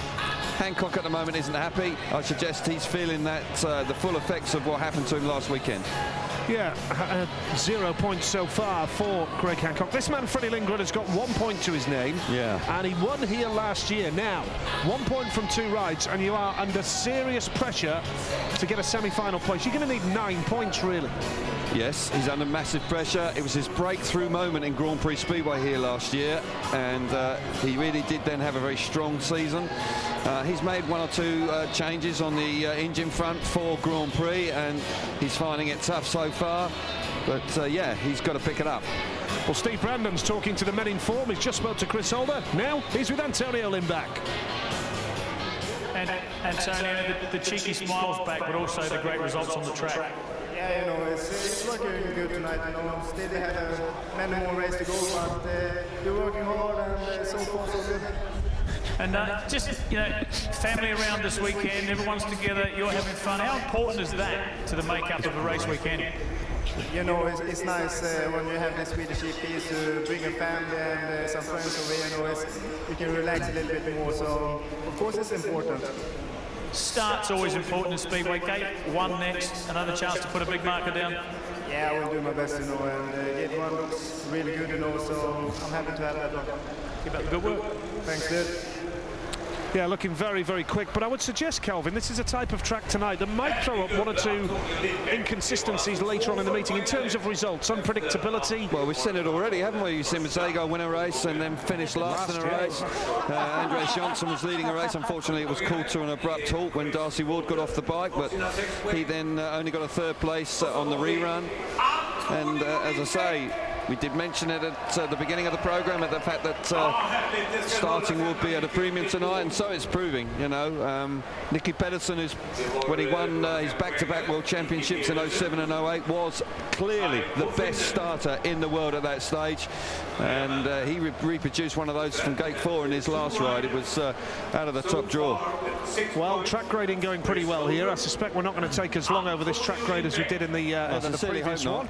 Hancock at the moment isn't happy. I suggest he's feeling that the full effects of what happened to him last weekend. Yeah, 0 points so far for Greg Hancock. This man, Freddie Lindgren, has got 1 point to his name. Yeah. And he won here last year. Now, 1 point from 2 rides, and you are under serious pressure to get a semi-final place. You're going to need 9 points, really. Yes, he's under massive pressure. It was his breakthrough moment in Grand Prix Speedway here last year, and he really did then have a very strong season. He's made 1 or 2 changes on the engine front for Grand Prix, and he's finding it tough so far. But yeah, he's got to pick it up. Well, Steve Brandon's talking to the men in form. He's just spoke to Chris Holder. Now he's with Antonio Lindback. And Antonio, the cheeky smiles back, but also the great results on the track. Yeah, you know, it's working good tonight, you know. Still have many more races to go, but we're working hard, and so far so good. And just, you know, family around this weekend, everyone's together, you're having fun. How important is that to the makeup of a race weekend? You know, it's nice when you have the Swedish EPs to bring a family and some friends over here, you know, you can relax a little bit more, so of course it's important. Start's always important in Speedway. Gate 1 next, another chance to put a big marker down. Yeah, I will do my best, you know, and gate 1 looks really good, you know, so I'm happy to have that one. Keep up the good work. Thanks, dude. Yeah, looking very, very quick. But I would suggest, Kelvin, this is a type of track tonight that might throw up 1 or 2 inconsistencies later on in the meeting in terms of results, unpredictability. Well, we've seen it already, haven't we? You've seen Mazzego win a race and then finish last in a race. Andreas Johnson was leading a race. Unfortunately, it was called to an abrupt halt when Darcy Ward got off the bike, but he then only got a 3rd place on the rerun. And as I say, We did mention it at the beginning of the program, at the fact that starting will be at a premium tonight, and so it's proving. You know, Nicky Pedersen, when he won his back-to-back World Championships in 07 and 08, was clearly the best starter in the world at that stage, and he reproduced one of those from Gate 4 in his last ride. It was out of the top draw. Well, track grading going pretty well here. I suspect we're not going to take as long over this track grade as we did in the previous one.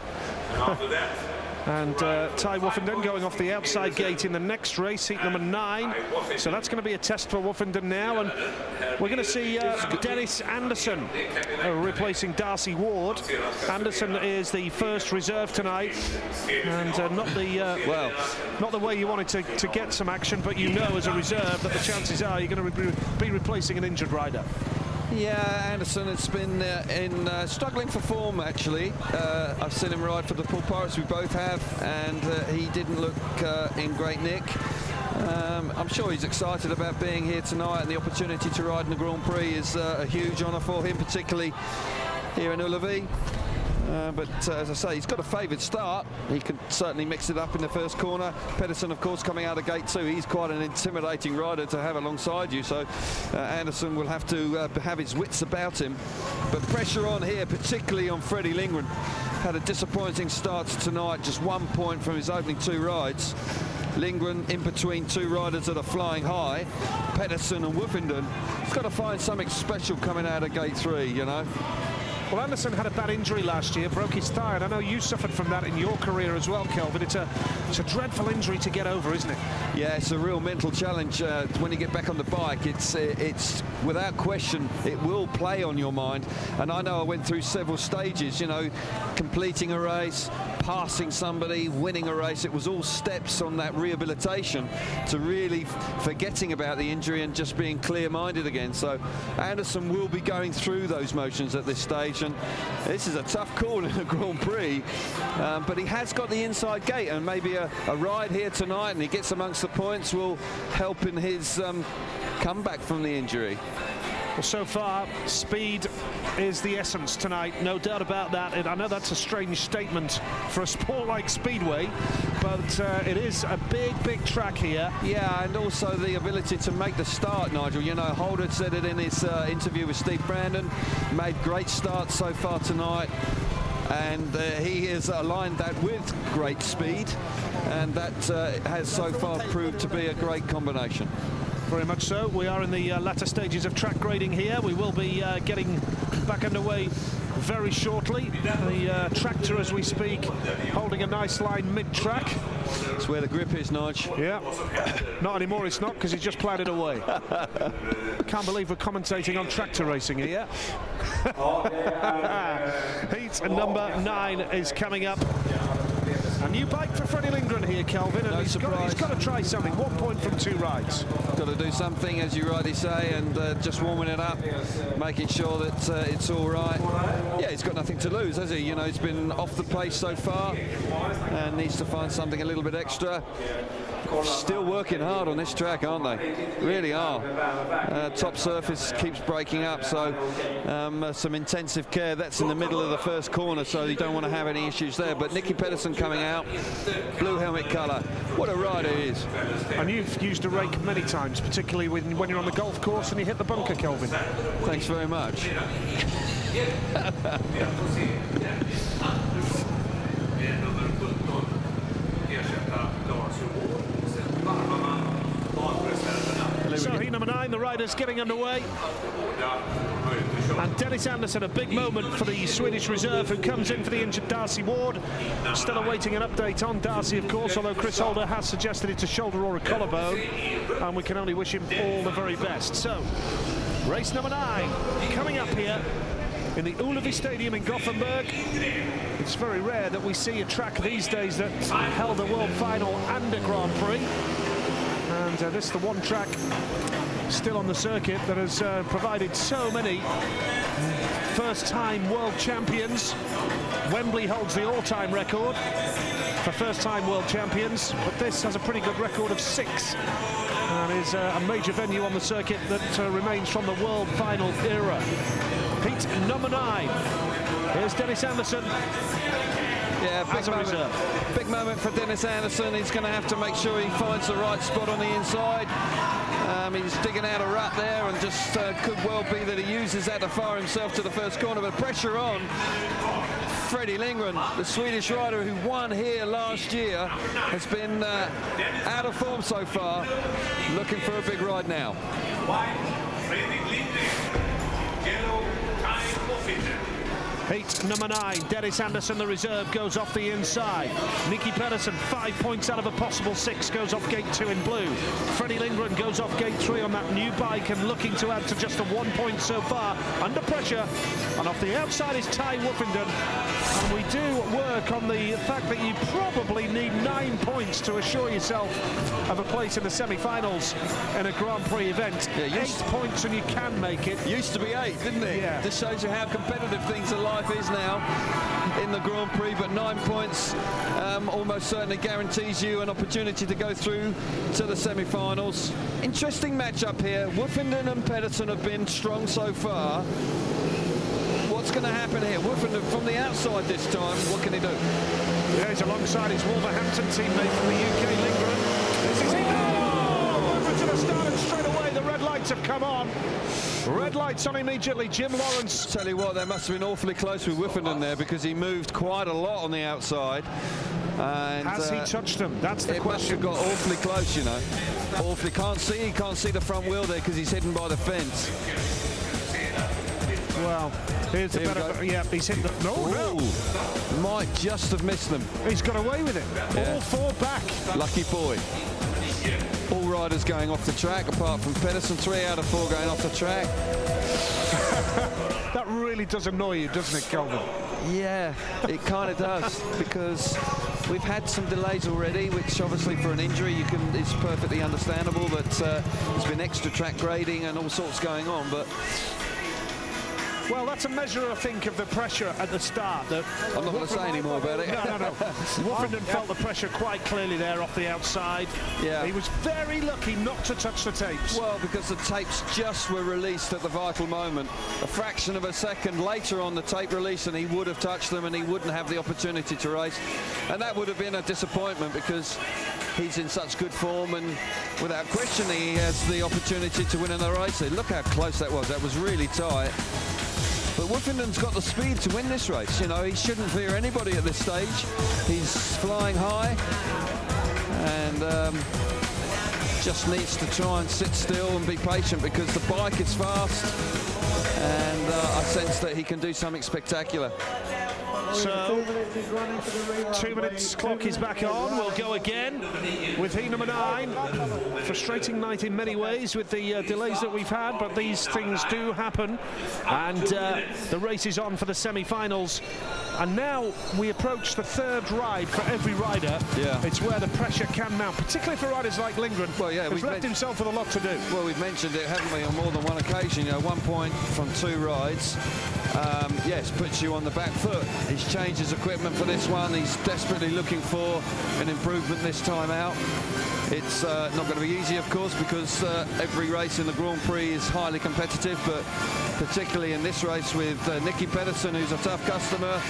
And Ty Woofenden going off the outside gate in the next race, heat number 9. So that's going to be a test for Woofenden now. And we're going to see Dennis Anderson replacing Darcy Ward. Anderson is the first reserve tonight, and not the way you wanted to get some action, but you know as a reserve that the chances are you're going to be replacing an injured rider. Yeah, Anderson has been struggling for form, actually. I've seen him ride for the Pool Pirates, we both have, and he didn't look in great nick. I'm sure he's excited about being here tonight, and the opportunity to ride in the Grand Prix is a huge honour for him, particularly here in Ullevi. But as I say, he's got a favoured start. He can certainly mix it up in the first corner. Pedersen, of course, coming out of gate 2. He's quite an intimidating rider to have alongside you. So Anderson will have to have his wits about him. But pressure on here, particularly on Freddie Lindgren. Had a disappointing start tonight, just 1 point from his opening 2 rides. Lindgren in between 2 riders that are flying high, Pedersen and Woofenden. He's got to find something special coming out of gate 3, you know. Well, Anderson had a bad injury last year, broke his thigh, and I know you suffered from that in your career as well, Kelvin. It's a dreadful injury to get over, isn't it? Yeah, it's a real mental challenge when you get back on the bike. It's without question, it will play on your mind. And I know I went through several stages, you know, completing a race, passing somebody, winning a race. It was all steps on that rehabilitation to really forgetting about the injury and just being clear-minded again. So Anderson will be going through those motions at this stage, and this is a tough call in the Grand Prix, but he has got the inside gate, and maybe a ride here tonight and he gets amongst the points will help in his comeback from the injury. Well, so far, speed is the essence tonight, no doubt about that. And I know that's a strange statement for a sport like Speedway, but it is a big track here. Yeah, and also the ability to make the start, Nigel. You know, Holder said it in his interview with Steve Brandon, made great starts so far tonight, and he has aligned that with great speed, and that has so far proved to be a great combination. Very much so. We are in the latter stages of track grading here. We will be getting back underway very shortly. The tractor, as we speak, holding a nice line mid-track. That's where the grip is, Nige. Yeah. Not anymore, it's not, because he's just ploughed it away. Can't believe we're commentating on tractor racing here. Heat number 9 is coming up. A new bike for Freddie Lindgren here, Kelvin, and he's got to try something. 1 point from 2 rides. Got to do something, as you rightly say, and just warming it up, making sure that it's all right. Yeah, he's got nothing to lose, has he? You know, he's been off the pace so far and needs to find something a little bit extra. Still working hard on this track, aren't they? Really are. Top surface keeps breaking up, so some intensive care. That's in the middle of the first corner, so you don't want to have any issues there. But Nicky Pedersen coming out, blue helmet colour. What a rider he is. And you've used a rake many times, particularly when you're on the golf course and you hit the bunker, Kelvin. Thanks very much. So heat number 9, the riders getting underway. And Dennis Anderson, a big moment for the Swedish reserve, who comes in for the injured Darcy Ward. Still awaiting an update on Darcy, of course, although Chris Holder has suggested it's a shoulder or a collarbone, and we can only wish him all the very best. So, race number 9 coming up here in the Ullevi Stadium in Gothenburg. It's very rare that we see a track these days that held a World Final and a Grand Prix. And this is the one track still on the circuit that has provided so many first-time world champions. Wembley holds the all-time record for first-time world champions, but this has a pretty good record of 6 and is a major venue on the circuit that remains from the World Final era. Heat number 9. Here's Dennis Anderson. Yeah, big moment for Dennis Anderson. He's going to have to make sure he finds the right spot on the inside. He's digging out a rut there, and just could well be that he uses that to fire himself to the first corner. But pressure on Freddie Lindgren, the Swedish rider who won here last year, has been out of form so far, looking for a big ride now. Heat number 9, Dennis Anderson, the reserve, goes off the inside. Nicky Pedersen, 5 points out of a possible 6, goes off gate 2 in blue. Freddie Lindgren goes off gate 3 on that new bike and looking to add to just a 1 point so far. Under pressure, and off the outside is Ty Woffinden. And we do work on the fact that you probably need 9 points to assure yourself of a place in the semi-finals in a Grand Prix event. Yeah, 8 points and you can make it. Used to be 8, didn't it? Yeah. This shows you how competitive things are like is now in the Grand Prix, but 9 points almost certainly guarantees you an opportunity to go through to the semi-finals. Interesting matchup here. Woffinden and Pedersen have been strong so far. What's going to happen here? Woffinden from the outside this time. What can he do? Yeah, he's alongside his Wolverhampton teammate from the UK, Lindgren. This is it. Oh! Over to the start, and straight away the red lights have come on. Red lights on immediately. Jim Lawrence. Tell you what, that must have been awfully close with Woffinden there, because he moved quite a lot on the outside. And has he touched them? That's the question. It must have got awfully close, you know. Awfully. He can't see the front wheel there because he's hidden by the fence. Well, here's a better. Yeah, he's hit the. No. Might just have missed them. He's got away with it. Yeah. All 4 back. Lucky boy. All riders going off the track, apart from Pedersen. 3 out of 4 going off the track. That really does annoy you, doesn't it, Kelvin? Yeah, it kind of does, because we've had some delays already, which obviously for an injury it's perfectly understandable that there's been extra track grading and all sorts going on, but. Well, that's a measure, I think, of the pressure at the start. I'm not going to say any more about it. No. Woffinden felt the pressure quite clearly there off the outside. Yeah. He was very lucky not to touch the tapes. Well, because the tapes just were released at the vital moment. A fraction of a second later on the tape release, and he would have touched them and he wouldn't have the opportunity to race. And that would have been a disappointment, because he's in such good form, and without question he has the opportunity to win in the race. Look how close that was. That was really tight. But Woffinden's got the speed to win this race. You know, he shouldn't fear anybody at this stage. He's flying high, and just needs to try and sit still and be patient, because the bike is fast, and I sense that he can do something spectacular. So, 2 minutes clock is back on. We'll go again with heat number 9. Frustrating night in many ways with the delays that we've had, but these things do happen. And the race is on for the semi-finals. And now we approach the 3rd ride for every rider. Yeah. It's where the pressure can mount, particularly for riders like Lindgren, well, yeah, who's left himself with a lot to do. Well, we've mentioned it, haven't we, on more than one occasion. You know, 1 point from 2 rides. Yes, puts you on the back foot. He's changed his equipment for this one. He's desperately looking for an improvement this time out. It's not going to be easy, of course, because every race in the Grand Prix is highly competitive, but particularly in this race with Nicky Pedersen, who's a tough customer,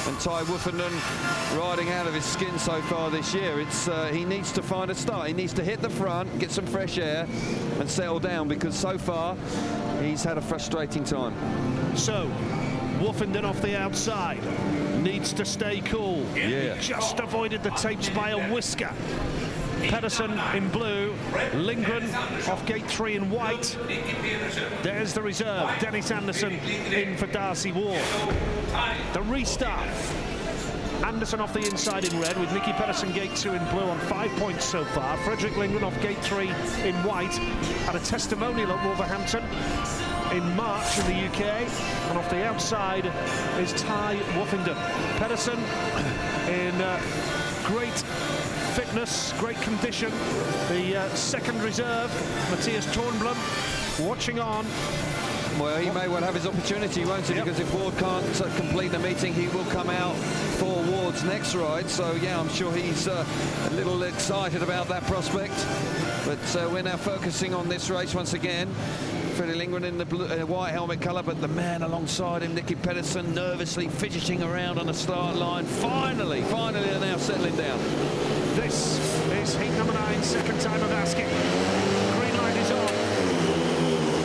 and Ty Woffinden riding out of his skin so far this year. It's he needs to find a start. He needs to hit the front, get some fresh air, and settle down, because so far he's had a frustrating time. So, Woffinden off the outside, needs to stay cool. Yeah. Just avoided the tapes by a whisker. Pedersen in blue, Lindgren off gate 3 in white. There's the reserve, Dennis Anderson in for Darcy Ward. The restart, Anderson off the inside in red, with Nicky Pedersen gate 2 in blue on 5 points so far. Frederick Lindgren off gate 3 in white, had a testimonial at Wolverhampton in March in the UK, and off the outside is Ty Woffinden. Pedersen in great fitness, great condition. The second reserve, Matthias Tornblom, watching on. Well, he may well have his opportunity, won't he? Yep. Because if Ward can't complete the meeting, he will come out for Ward's next ride. So, yeah, I'm sure he's a little excited about that prospect. But we're now focusing on this race once again. Freddie Lindgren in the blue, white helmet colour, but the man alongside him, Nicky Pedersen, nervously fidgeting around on the start line. Finally, they're now settling down. This is heat number 9, second time of asking. Green light is on.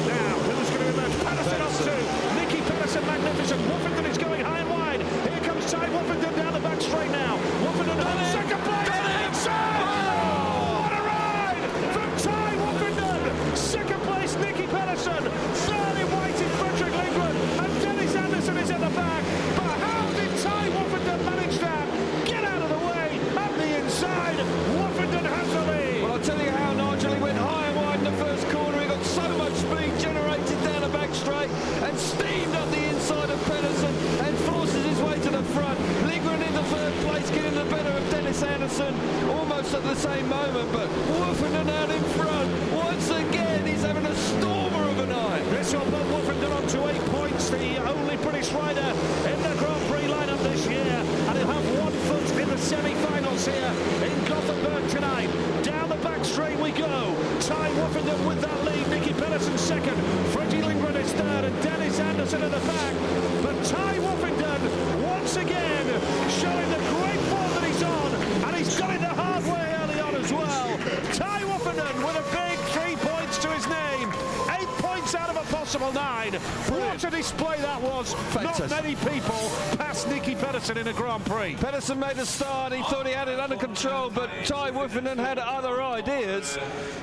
Now, who's going to emerge? Pedersen off two. Nicky Pedersen, magnificent. Woffington is going high and wide. Here comes Ty Woffington down the back straight now. Woffington on second place. Inside! Oh! What a ride from Ty Woffington. Second place, Nicky Pedersen. Third in white is Fredrik Lindgren. And Dennis Anderson is at the back. But how did Ty Woffington manage that? Get out of the way. At the inside, Woffington has the lead. Well, I'll tell you how, Nigel, he went high and wide in the first corner. He got so much speed generated down the back straight and steamed up the inside of Pedersen and forces his way to the front. Lindgren in the third place, getting the better of Dennis Anderson almost at the same moment, but Woffington out in front. Once again, he's having a stormer of a night. This will put Woffington on to 8 points, the only British rider in the Grand Prix lineup this year, and he'll have 1 foot in the semi-finals here in Gothenburg tonight. Down the back straight we go. Ty Woffington with that lead, Nicky Pedersen second, Freddie Lindgren is third, and Dennis Anderson at the back. But Ty Woffington once again showing the great form that he's on, and he's got it the hard way early on as well. Ty Woffington with a big 3 points to his name, 8 points out of a possible 9. What a display that was. Fantastic. Not many people passed Nicky Pedersen in a Grand Prix. Pedersen made a start, he thought he had it under control, but Ty Woffington had other ideas.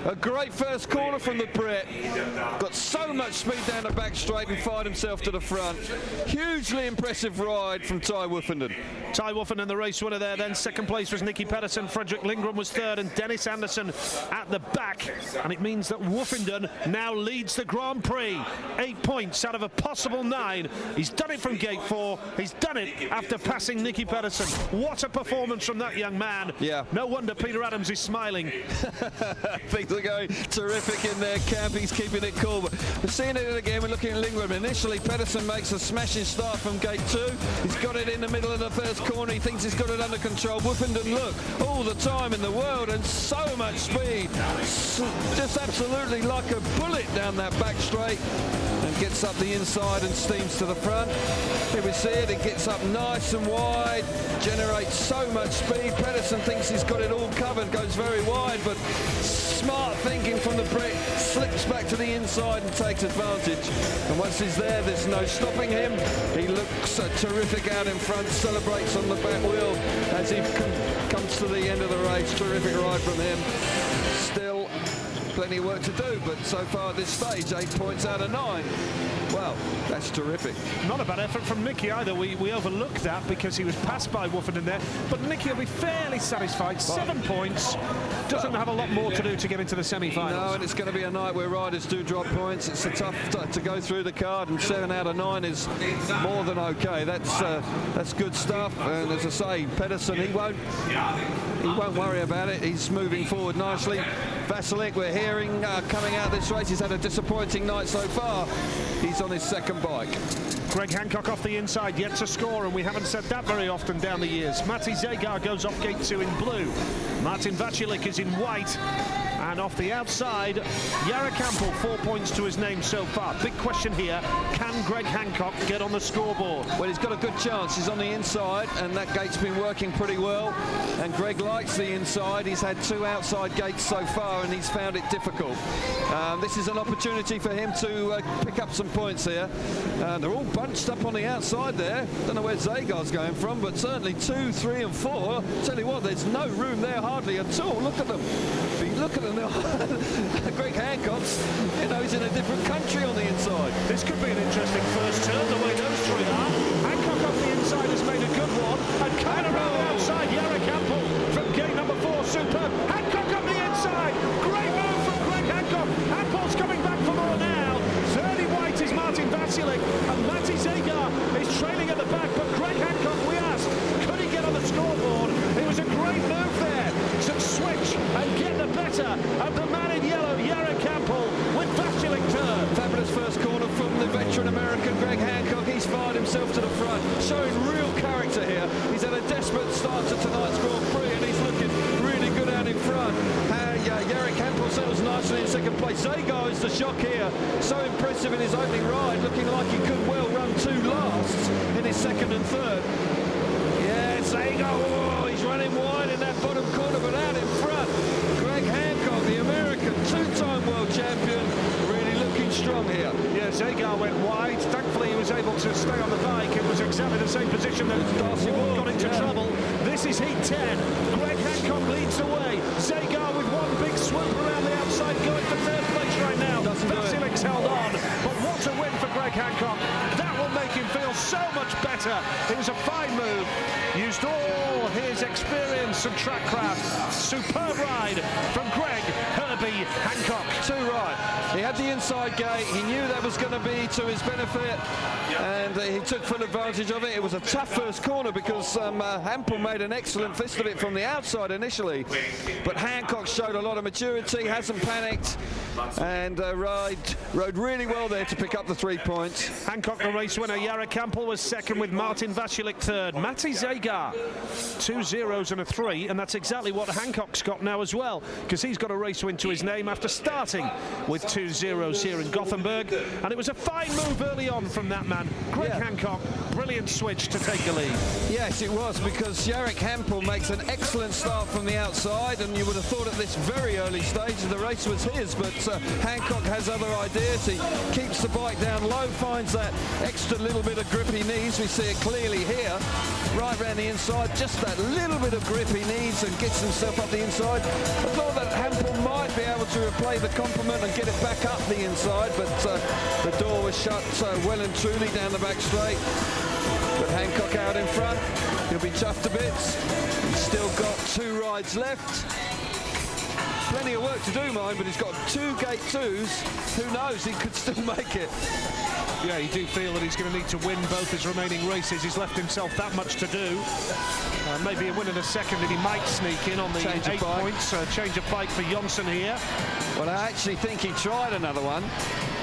A great first corner from the Brit. Got so much speed down the back straight and fired himself to the front. Hugely impressive ride from Ty Woffington. Ty Woffington, the race winner there. Then second place was Nicky Pedersen. Fredrik Lindgren was third, and Dennis Anderson at the back. And it means that Woffington now leads the Grand Prix. 8 points out of a possible 9. He's done it from gate 4. He's done it after passing Nicky Pedersen. What a performance from that young man. Yeah. No wonder Peter Adams is smiling. Things are going terrific in their camp. He's keeping it cool. But we're seeing it again. We're looking at Lindgren. Initially, Pedersen makes a smashing start from gate 2. He's got it in the middle of the first corner. He thinks he's got it under control. Woffington, look, all the time in the world and so much speed. Just absolutely like a bullet down that back straight, and gets up the inside and steams to the front. Here we see it. It gets up nice and wide, generates so much speed. Pedersen thinks he's got it all covered, goes very wide, but smart thinking from the Brit, slips back to the inside and takes advantage. And once he's there, there's no stopping him. He looks terrific out in front, celebrates on the back wheel as he comes to the end of the race. Terrific ride from him. Still plenty of work to do, but so far at this stage, 8 points out of 9. Well, that's terrific. Not a bad effort from Nicky either. We overlooked that because he was passed by Woffington there, but Nicky will be fairly satisfied. 7 points. Doesn't have a lot more to do to get into the semi-finals. No, and it's going to be a night where riders do drop points. It's a tough to go through the card, and 7 out of 9 is more than okay. That's good stuff. And as I say, Pedersen, he won't worry about it. He's moving forward nicely. Vasilik, we're hearing coming out of this race, he's had a disappointing night so far. He's on his second bike. Greg Hancock off the inside, yet to score, and we haven't said that very often down the years. Matti Zagar goes off gate 2 in blue. Martin Vasilik is in white. And off the outside, Jarek Campbell, 4 points to his name so far. Big question here, can Greg Hancock get on the scoreboard? Well, he's got a good chance. He's on the inside, and that gate's been working pretty well. And Greg likes the inside. He's had 2 outside gates so far, and he's found it difficult. This is an opportunity for him to pick up some points here. They're all bunched up on the outside there. Don't know where Zagar's going from, but certainly 2, 3 and 4. Tell you what, there's no room there hardly at all. Look at them. Look at them. Greg Hancock's, he's in a different country on the inside. This could be an interesting first turn, the way those 3 are. Hancock off the inside has made a good one, and coming around the outside, Jarek Campbell from gate number 4, superb. Hancock on the inside, great move from Greg Hancock. Campbell's coming back for more now. 30 white is Martin Vasilik, and Matti Zagar is trailing at the back, but Greg Hancock, we asked, could he get on the scoreboard? It was a great move there to switch and get the better of the man in yellow, Jarek Campbell, with Vasilik third. Fabulous first corner from the veteran American Greg Hancock. He's fired himself to the front, showing real character here. He's had a desperate start to tonight's Grand Prix, and he's looking really good out in front. Jarek Campbell settles nicely in second second place. Zagar is the shock here. So impressive in his opening ride, looking like he could well run 2 lasts in his second and third. Yeah, Zagar, oh, he's running wide in that bottom corner, but out in front, Greg Hancock, the American 2-time world champion, really looking strong here. Yeah, Zagar went wide. Thankfully, he was able to stay on the bike. It was exactly the same position that Darcy Wood got into trouble. This is heat 10. Greg Hancock leads the way. Zagar with one big swoop around the outside, going for third place right now. Vasilik's held on, but what a win for Greg Hancock. That will make him feel so much better. It was a fine move. Used all his experience and track craft. Superb ride from Greg Herbie Hancock. Too right. He had the inside gate. He knew that was going to be to his benefit, and he took full advantage of it. It was a tough first corner because Hampel made an excellent fist of it from the outside initially, but Hancock showed a lot of maturity, hasn't panicked, and rode really well there to pick up the 3 points. Hancock, the race winner. Jarek Hampel was second with Martin Vasilik third. Matty Zagar, 2 zeros and a 3, and that's exactly what Hancock's got now as well, because he's got a race win to his name after starting with 2 zeros here in Gothenburg, and it was a fine move early on from that man. Greg Hancock, brilliant switch to take the lead. Yes, it was, because Jarek Hampel makes an excellent start from the outside, and you would have thought at this very early stage the race was his, but Hancock has other ideas. He keeps the bike down low, finds that extra little bit of grip he needs. We see it clearly here, right around the inside, just that little bit of grip he needs, and gets himself up the inside. I thought that Hampel might be able to replay the compliment and get it back up the inside, but the door was shut well and truly down the back straight. But Hancock out in front, he'll be chuffed to bits. He's still got 2 rides left. Plenty of work to do, mind, but he's got 2 gate 2s. Who knows, he could still make it. Yeah, you do feel that he's going to need to win both his remaining races. He's left himself that much to do. Maybe a win in a second, and he might sneak in on the 8 points. Change of bike for Jonsson here. Well, I actually think he tried another one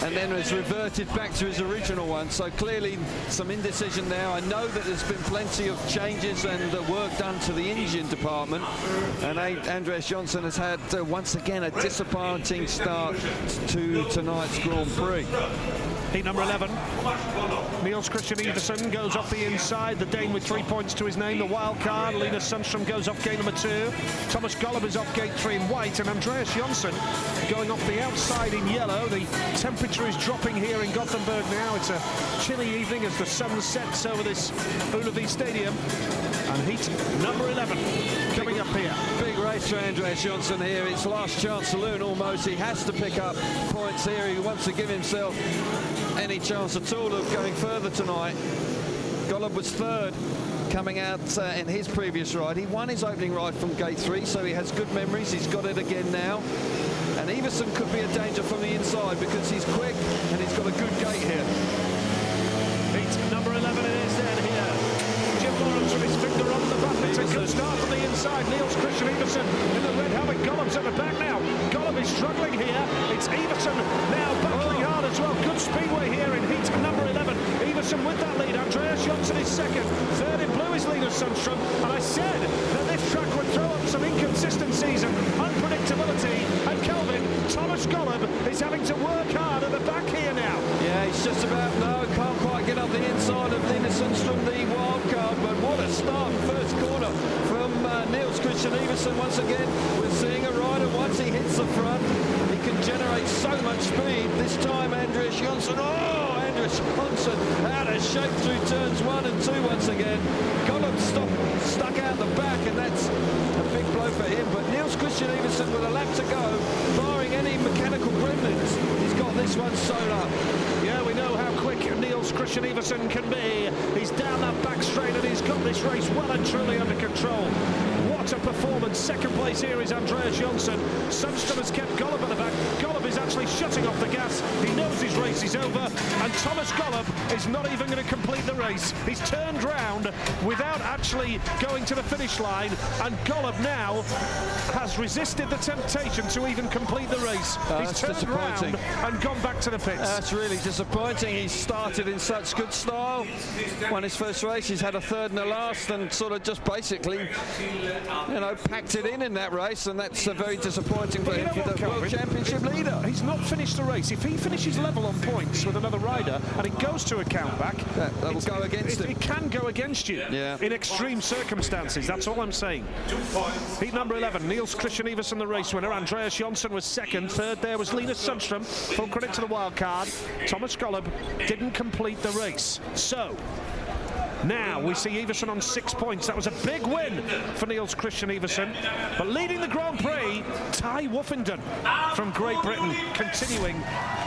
and then has reverted back to his original one. So clearly some indecision there. I know that there's been plenty of changes and work done to the engine department. And Andreas Jonsson has had, once again, a disappointing start to tonight's Grand Prix. Heat number 11. Niels Christian Iversen goes off the inside. The Dane with 3 points to his name. The wild card. Linus Sundström goes off gate number 2. Thomas Golub is off gate 3 in white. And Andreas Jonsson going off the outside in yellow. The temperature is dropping here in Gothenburg now. It's a chilly evening as the sun sets over this Ullevi Stadium. And heat number 11 coming up here. Big race for Andreas Jonsson here. It's last chance saloon almost. He has to pick up points here. He wants to give himself any chance at all of going further tonight. Golub was third coming out in his previous ride. He won his opening ride from gate 3, so he has good memories. He's got it again now. And Iversen could be a danger from the inside because he's quick and he's got a good gate here. Heat number 11 it is then here. Jim Lawrence with his finger on the button. It's a good start from the inside. Niels Christian Iversen in the red helmet. Golub's at the back now. Golub is struggling here. It's Iversen now battling hard as well. Good speedway here in heat number 11. Iversen with that lead. Andreas Jonsson is second. Third in blue is Linus Sundström. And I said that this track would throw up some inconsistencies and unpredictability. And Kelvin, Thomas Golub is having to work hard at the back here now. Yeah, he's just about, can't quite get up the inside of Linus Sundström, the wild card. But what a start, first corner from Niels Christian Iversen. Once again, we're seeing a rider, once he hits the front, he can generate so much speed. This time, Andreas Jonsson, Andreas Jonsson out of shape through turns 1 and 2 once again. Golub stuck out the back, and that's a big blow for him. But Niels Christian Iversen with a lap to go, barring any mechanical gremlins, he's got this one sewn up. Yeah, we know how quick Niels Christian Iversen can be. He's down that back straight and he's got this race well and truly under control. What a performance. Second place here is Andreas Jonsson. Sundström has kept Golub at the back. Golub is actually shutting off the gas. He knows his race is over. And Thomas Golub is not even going to complete the race. He's turned round without actually going to the finish line. And Golub now has resisted the temptation to even complete the race. He's turned round and gone back to the pits. That's really disappointing. He started in such good style. Won his first race, he's had a third and a last, and sort of just basically, you know, packed it in that race, and that's very disappointing for him, for the World Championship leader. He's not finished the race. If he finishes level on points with another rider and it goes to a countback, that will go against him. It can go against you in extreme circumstances. That's all I'm saying. Heat number 11, Niels Christian Iversen, the race winner. Andreas Jonsson was second. Third there was Linus Sundström. Full credit to the wild card. Thomas Golub didn't complete the race. So now we see Iversen on 6 points. That was a big win for Niels Christian Iversen. But leading the Grand Prix, Ty Woffenden from Great Britain, continuing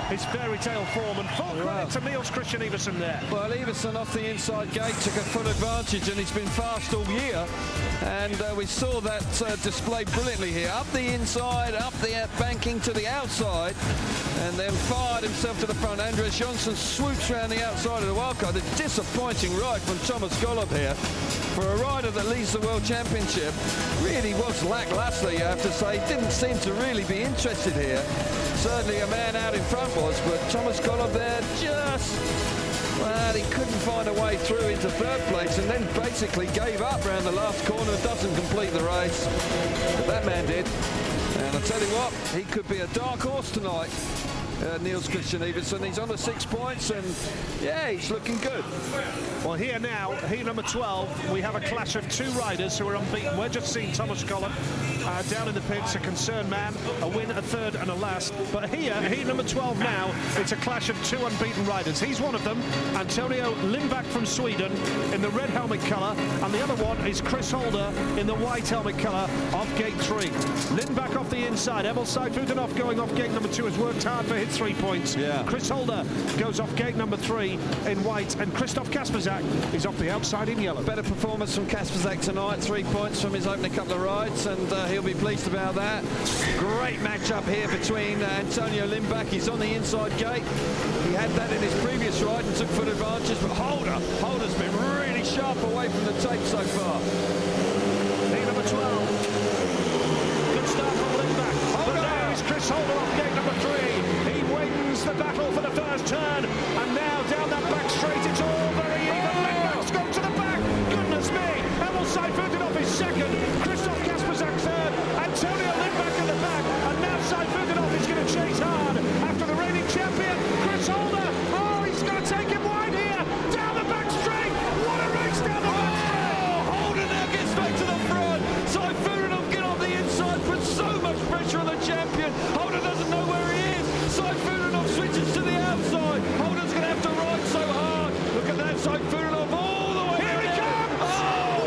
his fairy tale form, and full credit to Niels Christian Iversen there. Well, Iversen off the inside gate took a full advantage, and he's been fast all year. And we saw that displayed brilliantly here. Up the inside, up the banking to the outside, and then fired himself to the front. Andreas Jonsson swoops around the outside of the wildcard. The disappointing ride from Thomas Golub here. For a rider that leads the World Championship, really was lackluster, you have to say. Didn't seem to really be interested here. Certainly a man out in front was, but Thomas Golub there just, well, he couldn't find a way through into third place, and then basically gave up around the last corner and doesn't complete the race. But that man did. And I tell you what, he could be a dark horse tonight. Niels Christian Iversen, he's on the 6 points, and yeah, he's looking good. Well, here now, heat number 12, we have a clash of two riders who are unbeaten. We're just seeing Thomas Golub down in the pits, a concerned man, a win, a third and a last. But here, heat number 12 now, it's a clash of two unbeaten riders. He's one of them, Antonio Lindback from Sweden in the red helmet colour, and the other one is Chris Holder in the white helmet colour of gate 3. Lindback off the inside, Emil Seifutenhoff going off gate number 2 has worked hard for his 3 points. Chris Holder goes off gate number 3 in white, and Christoph Kasperzak is off the outside in yellow. Better performance from Kasperzak tonight, 3 points from his opening couple of rides, and he'll be pleased about that. Great match-up here between Antonio Lindback. He's on the inside gate. He had that in his previous ride and took full advantage, but Holder's been really sharp away from the tape so far. Heat number 12. Good start from Lindback. But now is Chris Holder off gate number 3. He wins the battle for the first turn, and now down that back straight, it's all very even. Lindback's gone to the back. Goodness me. Emil Seifutenhoff is second. Christoph Kasperzak third. Antonio Lindback in the back, and now Seifutenhoff is going to chase hard after the reigning champion, Chris Holder. Oh, he's going to take him wide here. Down the back straight. What a race down the back straight. Holder now gets back to the front. Seifutenhoff get on the inside, puts so much pressure on the champion. Holder doesn't know where he is. Seifutenhoff switches to the outside. Holder's going to have to ride so hard. Look at that, Seifutenhoff all the way. Here he comes. Oh!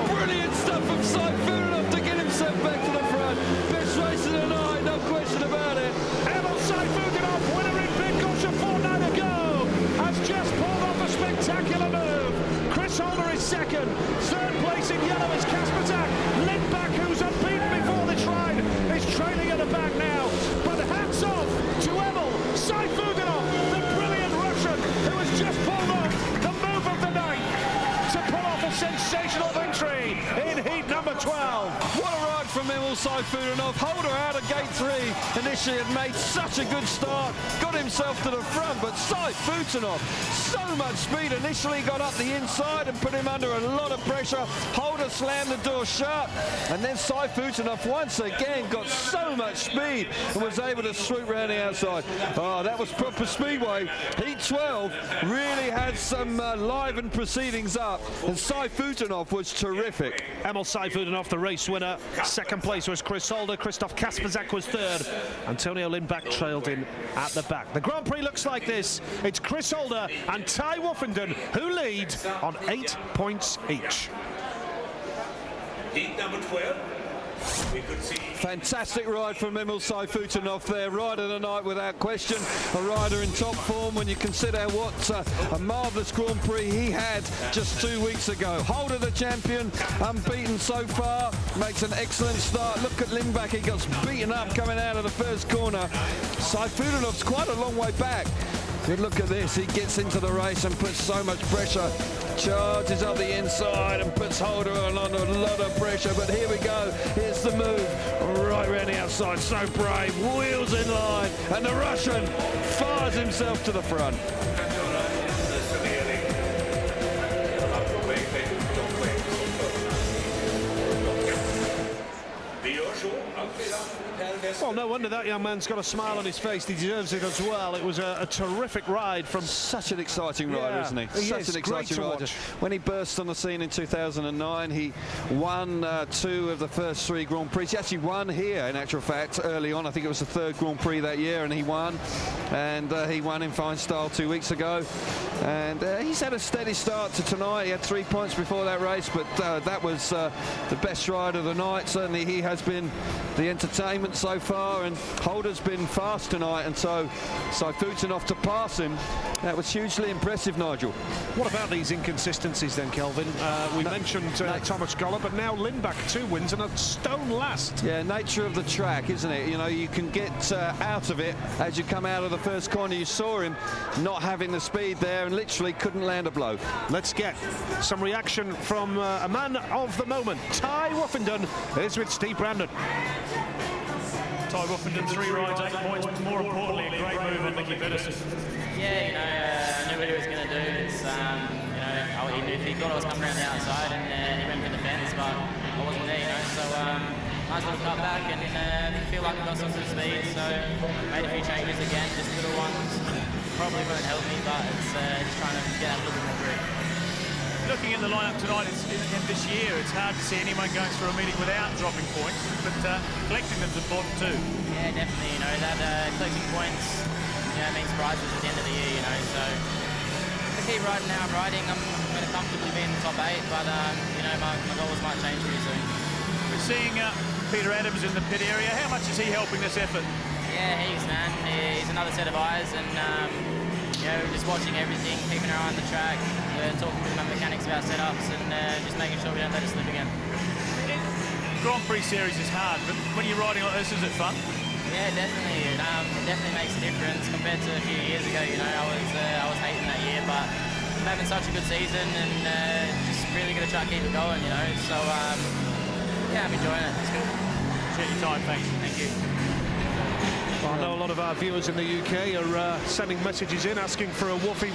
Brilliant stuff from Seifutenhoff to get himself back to the front. Best race of the night, no question about it. Emil Seifutenhoff, winner in Bydgoszcz a fortnight ago, has just pulled off a spectacular move. Chris Holder is second. Third place in yellow is Kasperzak. Lindback, who's unbeaten before this ride, is trailing at the back now. But hats off to Emil Seifutenhoff, the brilliant Russian who has just pulled off the move of the night to pull off a sensational victory in heat number 12. What a ride from Emil Seifutenhoff. Holder out of gate 3 initially had made such a good start, got himself to the front, but Seifutenhoff, so much speed, initially got up the inside and put him under a lot of pressure. Holder slammed the door shut, and then Seifutenhoff once again got so much speed and was able to swoop around the outside. Oh, that was proper Speedway. Heat 12 really had some livened proceedings up, and Seifutenhoff was terrific. Emil Seifutenhoff, the race winner. Second place was Chris Holder. Christoph Kasperzak was third. Antonio Lindback trailed in at the back. The Grand Prix looks like this. It's Chris Holder and Ty Woffenden who lead on 8 points each. Heat number 12. We could see Fantastic ride from Emil Seifutenhoff there. Rider of the night without question. A rider in top form when you consider what a marvellous Grand Prix he had just 2 weeks ago. Holder the champion, unbeaten so far, makes an excellent start. Look at Lindback, he got beaten up coming out of the first corner. Seifutenhoff's quite a long way back. Good look at this, he gets into the race and puts so much pressure charges up the inside and puts Holder on a lot of pressure. But here we go. Here's the move right around the outside. So brave, wheels in line, and the Russian fires himself to the front. Well, no wonder that young man's got a smile on his face. He deserves it as well. It was a terrific ride from... Such an exciting rider, isn't he? Such an exciting rider. When he burst on the scene in 2009, he won 2 of the first 3 Grand Prix. He actually won here, in actual fact, early on. I think it was the 3rd Grand Prix that year, and he won. And he won in fine style 2 weeks ago. And he's had a steady start to tonight. He had 3 points before that race, but that was the best ride of the night. Certainly he has been the entertainment so far, and Holder's been fast tonight, and so Futinov to pass him, that was hugely impressive, Nigel. What about these inconsistencies then, Kelvin? We mentioned Thomas Goller, but now Lindbach 2 wins and a stone last. Yeah, nature of the track, isn't it? You know, you can get out of it as you come out of the first corner. You saw him not having the speed there and literally couldn't land a blow. Let's get some reaction from a man of the moment. Ty Woffenden is with Steve Brandon. Ty Woffenden, 3 rides, 8 points, but more importantly, a great move on Nicky Pedersen. Yeah, you know, I knew what he was going to do. It's, you know, he thought I was coming around the outside, and he went for the fence, but I wasn't there, you know. So nice little cut back, and feel like I got some good speed. So made a few changes again, just little ones. Probably won't help me, but it's just trying to get a little bit more grip. Looking at the lineup tonight and this year, it's hard to see anyone going through a meeting without dropping points, but collecting them's important too. Yeah, definitely. You know that collecting points, you know, means prizes at the end of the year. You know, so if I keep riding how I'm riding, I'm going to comfortably be in the top 8. But you know, my goals might change pretty soon. We're seeing Peter Adams in the pit area. How much is he helping this effort? Yeah, he's man. He's another set of eyes, and you know, just watching everything, keeping our eye on the track, talking with my mechanics about setups, and just making sure we don't let it slip again. Grand Prix series is hard, but when you're riding like this, is it fun? Yeah, definitely. It definitely makes a difference compared to a few years ago. You know, I was hating that year, but I'm having such a good season, and just really going to try to keep it going. You know, so yeah, I'm enjoying it. It's good. Appreciate your time. Thanks. Thank you. Well, I know a lot of our viewers in the UK are sending messages in asking for a woofie.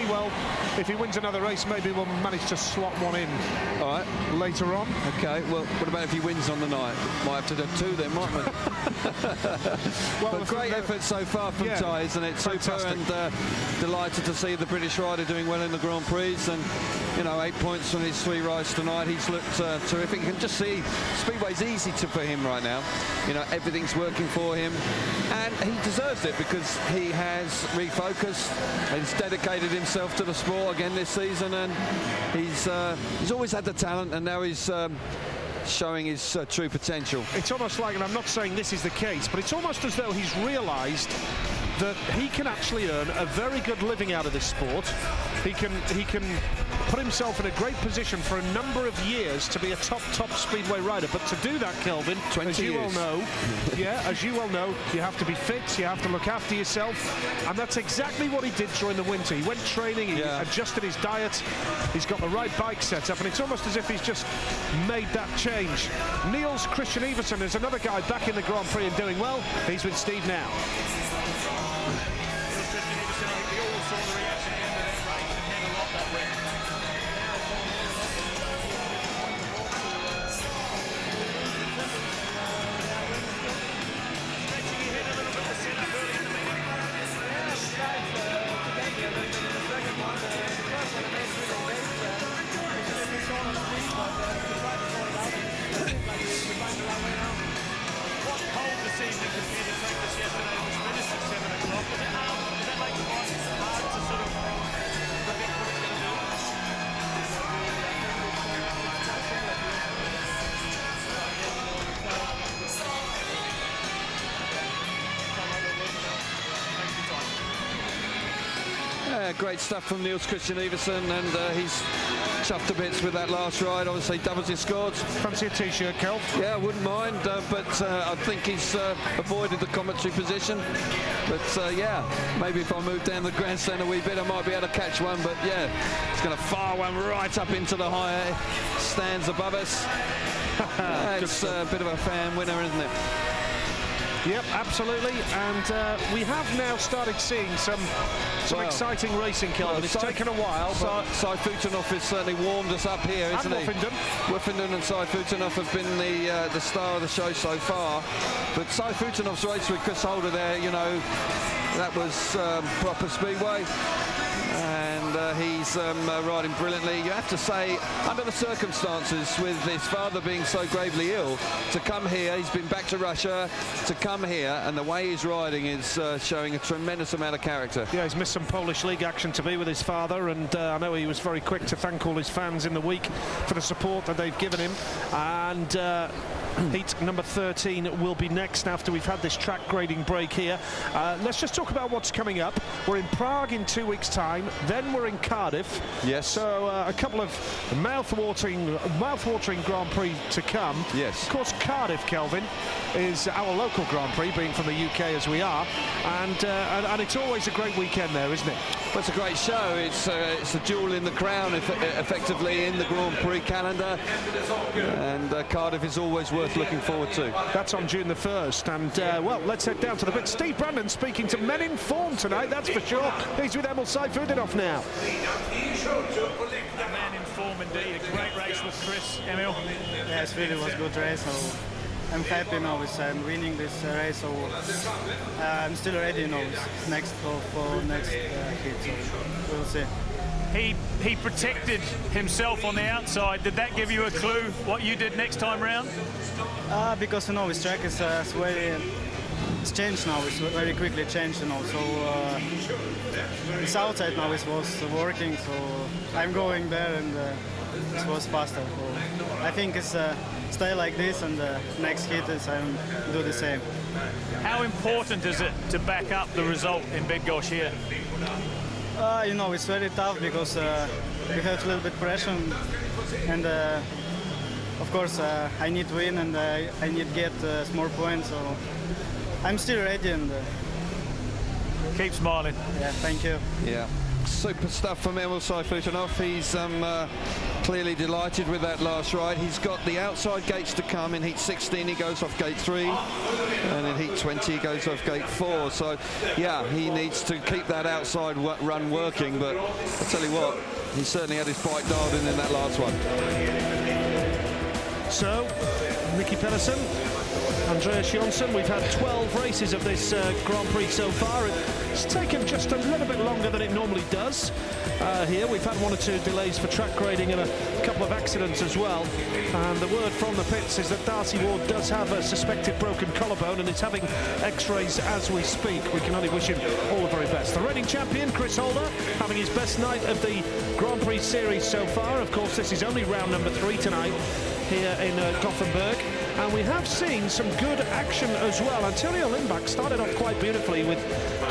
Well, if he wins another race, maybe we'll manage to slot one in. All right, later on. Okay, well, what about if he wins on the night? Might have to do 2 then, mightn't we? Well, but great effort so far from Ty, isn't it? Fantastic. Super, and delighted to see the British rider doing well in the Grand Prix, and you know, 8 points from his 3 rides tonight. He's looked terrific. You can just see Speedway's easy for him right now. You know, everything's working for him, and he deserves it because he has refocused. He's dedicated himself to the sport again this season, and he's always had the talent, and now he's showing his true potential. It's almost like, and I'm not saying this is the case, but it's almost as though he's realised that he can actually earn a very good living out of this sport. He can put himself in a great position for a number of years to be a top Speedway rider. But to do that, Kelvin, as you well know, you have to be fit, you have to look after yourself, and that's exactly what he did during the winter. He went training, he adjusted his diet, he's got the right bike set up, and it's almost as if he's just made that change. Niels Christian Iversen is another guy back in the Grand Prix and doing well. He's with Steve now. great stuff from Niels Christian Iversen, and he's chuffed to bits with that last ride. Obviously, doubles his scores. Fancy a T-shirt, Kelv? Yeah, I wouldn't mind, but I think he's avoided the commentary position. But yeah, maybe if I move down the grandstand a wee bit, I might be able to catch one. But yeah, he's going to fire one right up into the high stands above us. It's a bit of a fan winner, isn't it? Yep, absolutely, and we have now started seeing some exciting racing, Kelvin. It's taken a while, but Sai Futanov has certainly warmed us up here, isn't he? Wiffenden and Sai Futanov have been the star of the show so far, but Sai Futanov's race with Chris Holder there, you know, that was proper Speedway. And he's riding brilliantly. You have to say, under the circumstances, with his father being so gravely ill, to come here, he's been back to Russia, to come here, and the way he's riding is showing a tremendous amount of character. Yeah, he's missed some Polish league action to be with his father, and I know he was very quick to thank all his fans in the week for the support that they've given him. And heat number 13 will be next after we've had this track grading break here. Let's just talk about what's coming up. We're in Prague in 2 weeks' time, then we're in Cardiff. Yes. So a couple of mouth-watering Grand Prix to come. Yes. Of course, Cardiff, Kelvin, is our local Grand Prix, being from the UK as we are, and it's always a great weekend there, isn't it? Well, it's a great show. It's a jewel in the crown, effectively, in the Grand Prix calendar, and Cardiff is always worth looking forward to. That's on June the 1st, and well, let's head down to the pit. Steve Brandon speaking to men in form tonight, that's for sure. He's with Emil Saifutinov now. A man in form indeed. A great race with Chris, Emil. Yes, really was a good race. So I'm happy now with winning this race. So I'm still ready, you know, next for next hit. So we'll see. He protected himself on the outside. Did that give you a clue what you did next time round? Because, you know, this track is it's changed now. It's very quickly changed, you know. So this outside now was working. So I'm going there, and it was faster. So I think it's stay like this, and next hit is I do the same. How important is it to back up the result in Bydgoszcz here? You know, it's very tough because we have a little bit pressure, and of course I need to win, and I need to get more points. So I'm still ready, and keep smiling. Yeah, thank you. Yeah, super stuff from Emil Saifutinov. He's clearly delighted with that last ride. He's got the outside gates to come. In heat 16 he goes off gate 3, and in heat 20 he goes off gate 4. So yeah, he needs to keep that outside run working, but I'll tell you what, he certainly had his bike dialed in that last one. So Nicky Pedersen, Andreas Jonsson, we've had 12 races of this Grand Prix so far. It's taken just a little bit longer than it normally does here. We've had 1 or 2 delays for track grading and a couple of accidents as well. And the word from the pits is that Darcy Ward does have a suspected broken collarbone and is having x-rays as we speak. We can only wish him all the very best. The reigning champion, Chris Holder, having his best night of the Grand Prix series so far. Of course, this is only round number 3 tonight here in Gothenburg. And we have seen some good action as well. Antonio Lindbach started off quite beautifully with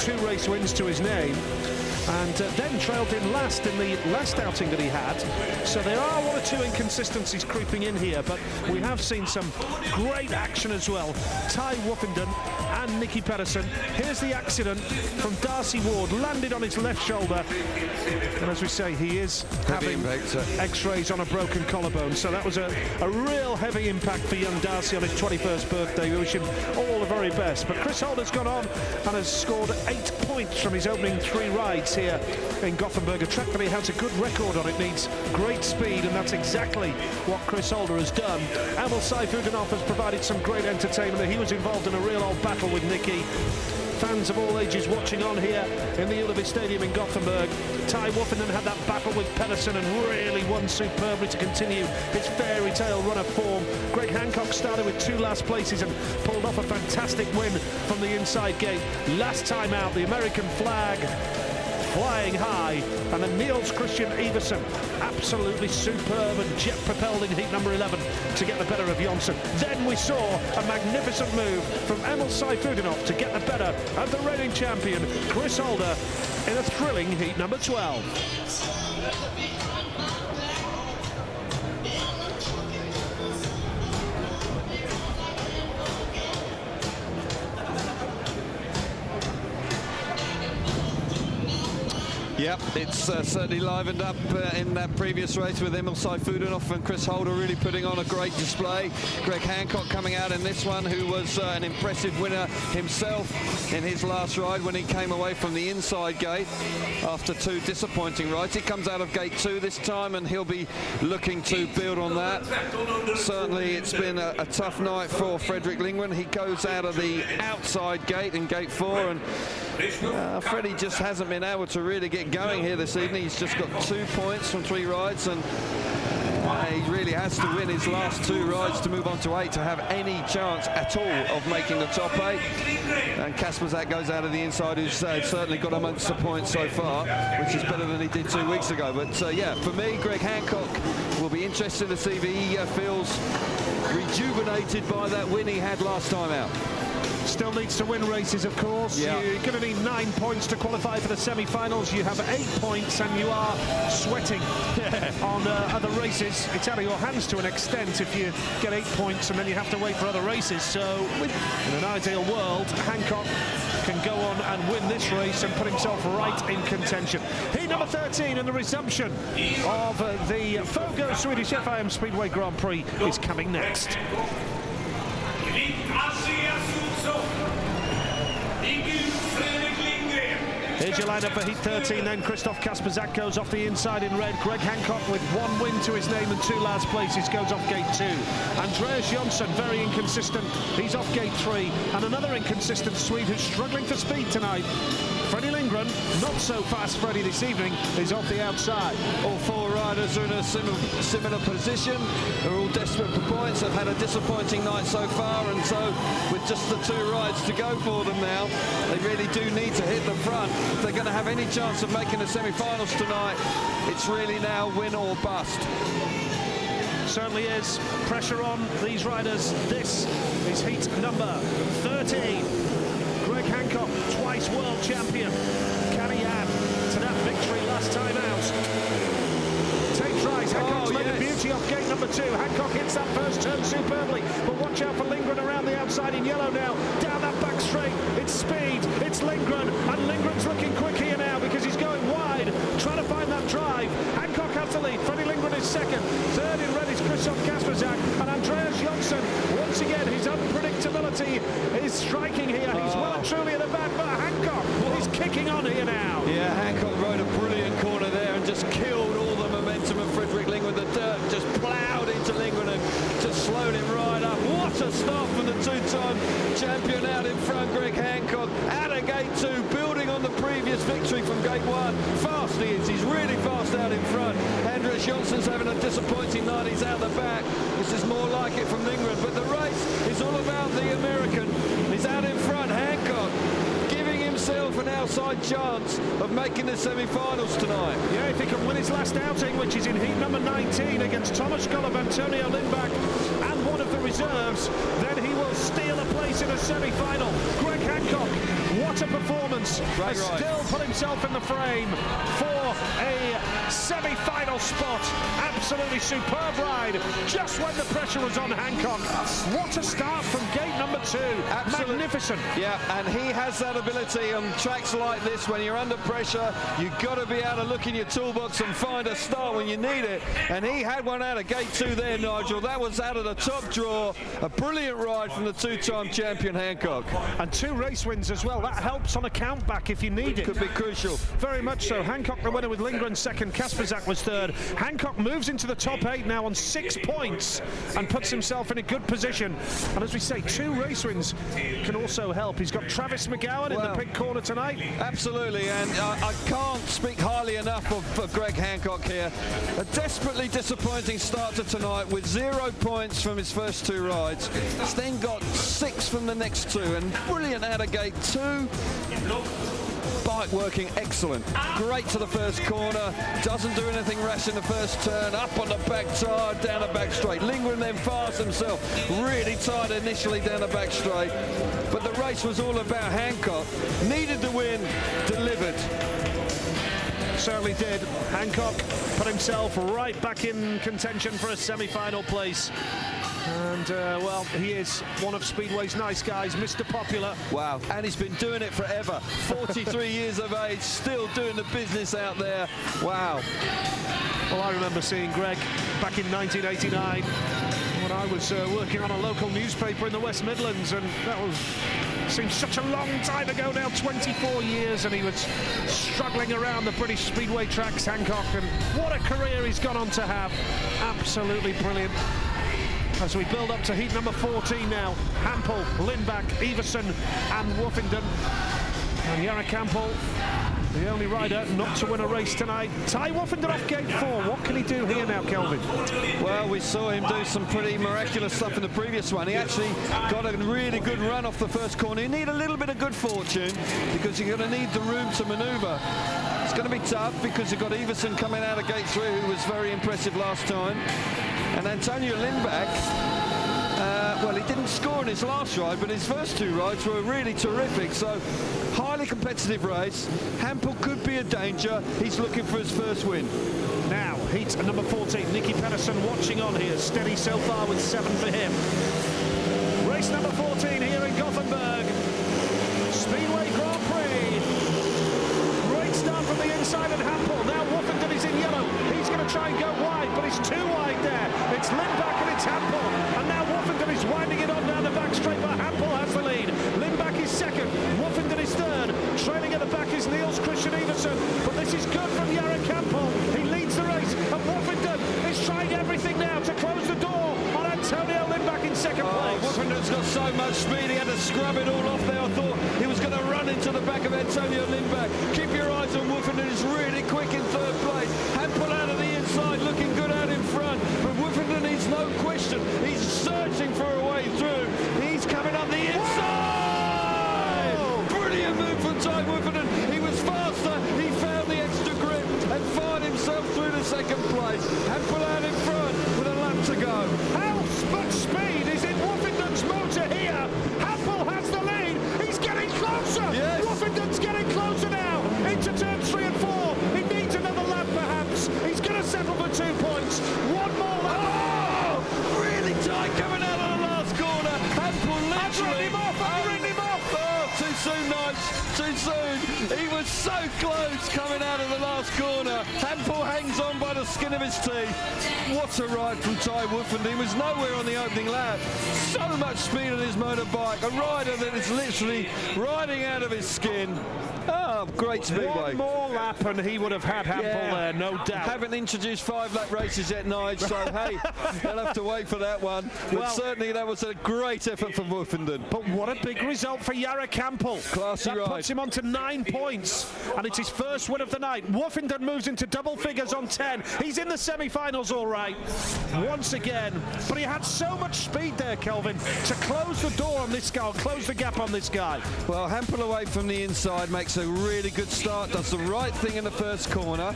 2 race wins to his name, and then trailed in last in the last outing that he had. So there are 1 or 2 inconsistencies creeping in here, but we have seen some great action as well. Ty Wiffenden and Nicky Pedersen. Here's the accident from Darcy Ward, landed on his left shoulder, and as we say, he is having x-rays on a broken collarbone. So that was a real heavy impact for young Darcy on his 21st birthday. We wish him all the very best. But Chris Holder's gone on and has scored 8 points from his opening 3 rides here in Gothenburg. A track that he has a good record on. It needs great speed, and that's exactly what Chris Holder has done. Emil Saifutinov has provided some great entertainment. He was involved in a real old battle with Nicky. Fans of all ages watching on here in the Ullevi Stadium in Gothenburg. Ty Wiffenden had that battle with Pedersen and really won superbly to continue his fairy tale run of form. Greg Hancock started with 2 last places and pulled off a fantastic win from the inside gate. Last time out, the American flag flying high, and then Niels Christian Iversen, absolutely superb and jet propelled in heat number 11 to get the better of Jonsson. Then we saw a magnificent move from Emil Saifutinov to get the better of the reigning champion, Chris Holder. in a thrilling heat number 12. Yep, it's certainly livened up in that previous race with Emil Saifudanov and Chris Holder really putting on a great display. Greg Hancock coming out in this one, who was an impressive winner himself in his last ride when he came away from the inside gate after 2 disappointing rides. He comes out of gate 2 this time and he'll be looking to build on that. Certainly it's been a tough night for Fredrik Lindgren. He goes out of the outside gate in gate 4, and Freddie just hasn't been able to really get going here this evening. He's just got 2 points from 3 rides, and he really has to win his last 2 rides to move on to 8 to have any chance at all of making the top 8. And Kasperzak goes out of the inside, who's certainly got amongst the points so far, which is better than he did 2 weeks ago. But yeah, for me, Greg Hancock will be interested to see if he feels rejuvenated by that win he had last time out. Still needs to win races, of course. Yeah. You're going to need 9 points to qualify for the semi-finals. You have 8 points and you are sweating on other races. It's out of your hands to an extent if you get 8 points and then you have to wait for other races. So in an ideal world, Hancock can go on and win this race and put himself right in contention. Heat number 13 and the resumption of the FOGO Swedish FIM Speedway Grand Prix is coming next. Here's your lineup for Heat 13 then. Christoph Kasperzak goes off the inside in red. Greg Hancock with 1 win to his name and 2 last places goes off gate 2. Andreas Jonsson, very inconsistent. He's off gate 3. And another inconsistent Swede who's struggling for speed tonight. Freddie Lindgren, not so fast Freddie this evening, is off the outside. All 4 riders are in a similar position. They're all desperate for points. They've had a disappointing night so far, and so with just the 2 rides to go for them now, they really do need to hit the front. If they're going to have any chance of making the semi-finals tonight, it's really now win or bust. Certainly is. Pressure on these riders. This is heat number 13. Greg Hancock, twice world champion. Can he add to that victory last time out? Take tries. Hancock's made a beauty off gate number 2. Hancock hits that first turn superbly, but watch out for Lindgren around the outside in yellow now. Down that back straight. It's speed. It's Lindgren, and Lindgren's looking quick here now because he's going wide, trying to find that drive. Hancock has the lead. Freddie Lindgren is second. Third in red is Christoph Kasperzak, and Andreas Jonsson, once again, his unpredictability is striking here. He's well and truly at the back, but Hancock is kicking on here now. Yeah, Hancock rode a brilliant corner there and just killed all the momentum of Fredrik Lindgren. The dirt just ploughed into Lindgren and just slowed him right up. What a start from the 2-time champion out in front, Greg Hancock, out of gate 2, building on the previous victory from gate 1. Fast he is, he's really fast out in front. Andreas Jonsson's having a disappointing night, he's out the back. This is more like it from Lindgren, but the race is all about the American. He's out in front, Hancock, giving himself an outside chance of making the semi-finals tonight. Yeah, if he can win his last outing, which is in heat number 19 against Thomas Golub, Antonio Lindback, and one of the reserves, then he will steal a place in a semi-final. Greg Hancock, what a performance. Has still put himself in the frame for a semi-final spot. Absolutely superb ride, just when the pressure was on Hancock. What a start from gate number 2. Absolutely. Magnificent. Yeah, and he has that ability on tracks like this. When you're under pressure, you've got to be able to look in your toolbox and find a start when you need it. And he had one out of gate 2 there, Nigel. That was out of the top draw. A brilliant ride from the 2-time champion Hancock. And 2 race wins as well. That helps on a countback if you need it. Could be crucial. Very much so. Hancock the winner with Lindgren second. Kasperzak was third. Hancock moves into the top 8 now on 6 points and puts himself in a good position. And as we say, 2 race wins can also help. He's got Travis McGowan in the pit corner tonight. Absolutely, and I can't speak highly enough of Greg Hancock here. A desperately disappointing start to tonight with 0 points from his first 2 rides. He's then got 6 from the next 2, and brilliant out of gate 2. Bike working excellent. Great to the first corner. Doesn't do anything rash in the first turn. Up on the back tire, down the back straight. Lindgren then fast himself. Really tight initially down the back straight. But the race was all about Hancock. Needed to win, delivered. certainly did. Hancock put himself right back in contention for a semi-final place. And, well, he is one of Speedway's nice guys, Mr. Popular. Wow, and he's been doing it forever. 43 years of age, still doing the business out there. Wow. Well, I remember seeing Greg back in 1989 when I was working on a local newspaper in the West Midlands, and that seems such a long time ago now, 24 years, and he was struggling around the British Speedway tracks, Hancock, and what a career he's gone on to have. Absolutely brilliant. As we build up to heat number 14 now, Hampel, Lindback, Everson and Woofington. And Jarek Hampel, the only rider not to win a race tonight. Ty Woofington off gate 4. What can he do here now, Kelvin? Well, we saw him do some pretty miraculous stuff in the previous one. He actually got a really good run off the first corner. You need a little bit of good fortune because you're going to need the room to manoeuvre. It's going to be tough because you've got Everson coming out of gate 3, who was very impressive last time. And Antonio Lindback, well, he didn't score in his last ride, but his first 2 rides were really terrific. So, highly competitive race. Hampel could be a danger. He's looking for his first win. Now, heat number 14. Nicky Pedersen watching on here. Steady so far with 7 for him. Race number 14 here in Gothenburg. Speedway Grand Prix. Great start from the inside at Hampel. Now Woofington is in yellow. He's going to try and go wide, but it's too wide there. It's Lindback and it's Hampel. And now Woofington is winding it on down the back straight, but Hampel has the lead. Lindback is second. Woofington is third. Trailing at the back is Niels Christian Everson. But this is good from Jarek Hampel. He leads the race. And Woofington is trying everything now to close the door on Antonio Lindback in second place. Woofington's got so much speed, he had to scrub it all off there. I thought he was going to run into the back of Antonio Lindback. Keep your eyes on Woofington. He's really quick in third place. Hampel out of the inside, looking good out in front. But Woofington needs no question. He's searching for a way through. He's coming up the inside. Whoa! Brilliant move from Ty Woofington. He was faster. He found the extra grip and fired himself through to second place. Hampel out in front with a lap to go. How much speed is in Woofington's motor here? Hampel has the lead. He's getting closer. Yes. Woofington's getting closer now into turns 3 and 4. He needs another lap perhaps. He's going to settle for 2 points. One more lap. Oh! Really tight coming out of the last corner. Hampel literally... I've written him off. Oh, too soon, Nigel. Too soon. He was so close coming out of the last corner. Hampel hangs on by the skin of his teeth. What a ride from Ty Woofington. He was nowhere on the opening lap. So much speed on his motorbike. A rider that is literally riding out of his skin. Oh, great Speedway. One more lap and he would have had Hampel there, no doubt. Haven't introduced 5-lap races yet, Nigel, so hey, they'll have to wait for that one. But well, certainly that was a great effort from Woofington. But what a big result for Jarek Hampel. Classy that ride. Puts him on to 9 points, and it's his first win of the night. Woofington moves into double figures on 10. He's in the semi-finals all right, once again. But he had so much speed there, Kelvin, to close the door on this guy, close the gap on this guy. Well, Hampel away from the inside makes a really good start, does the right thing in the first corner,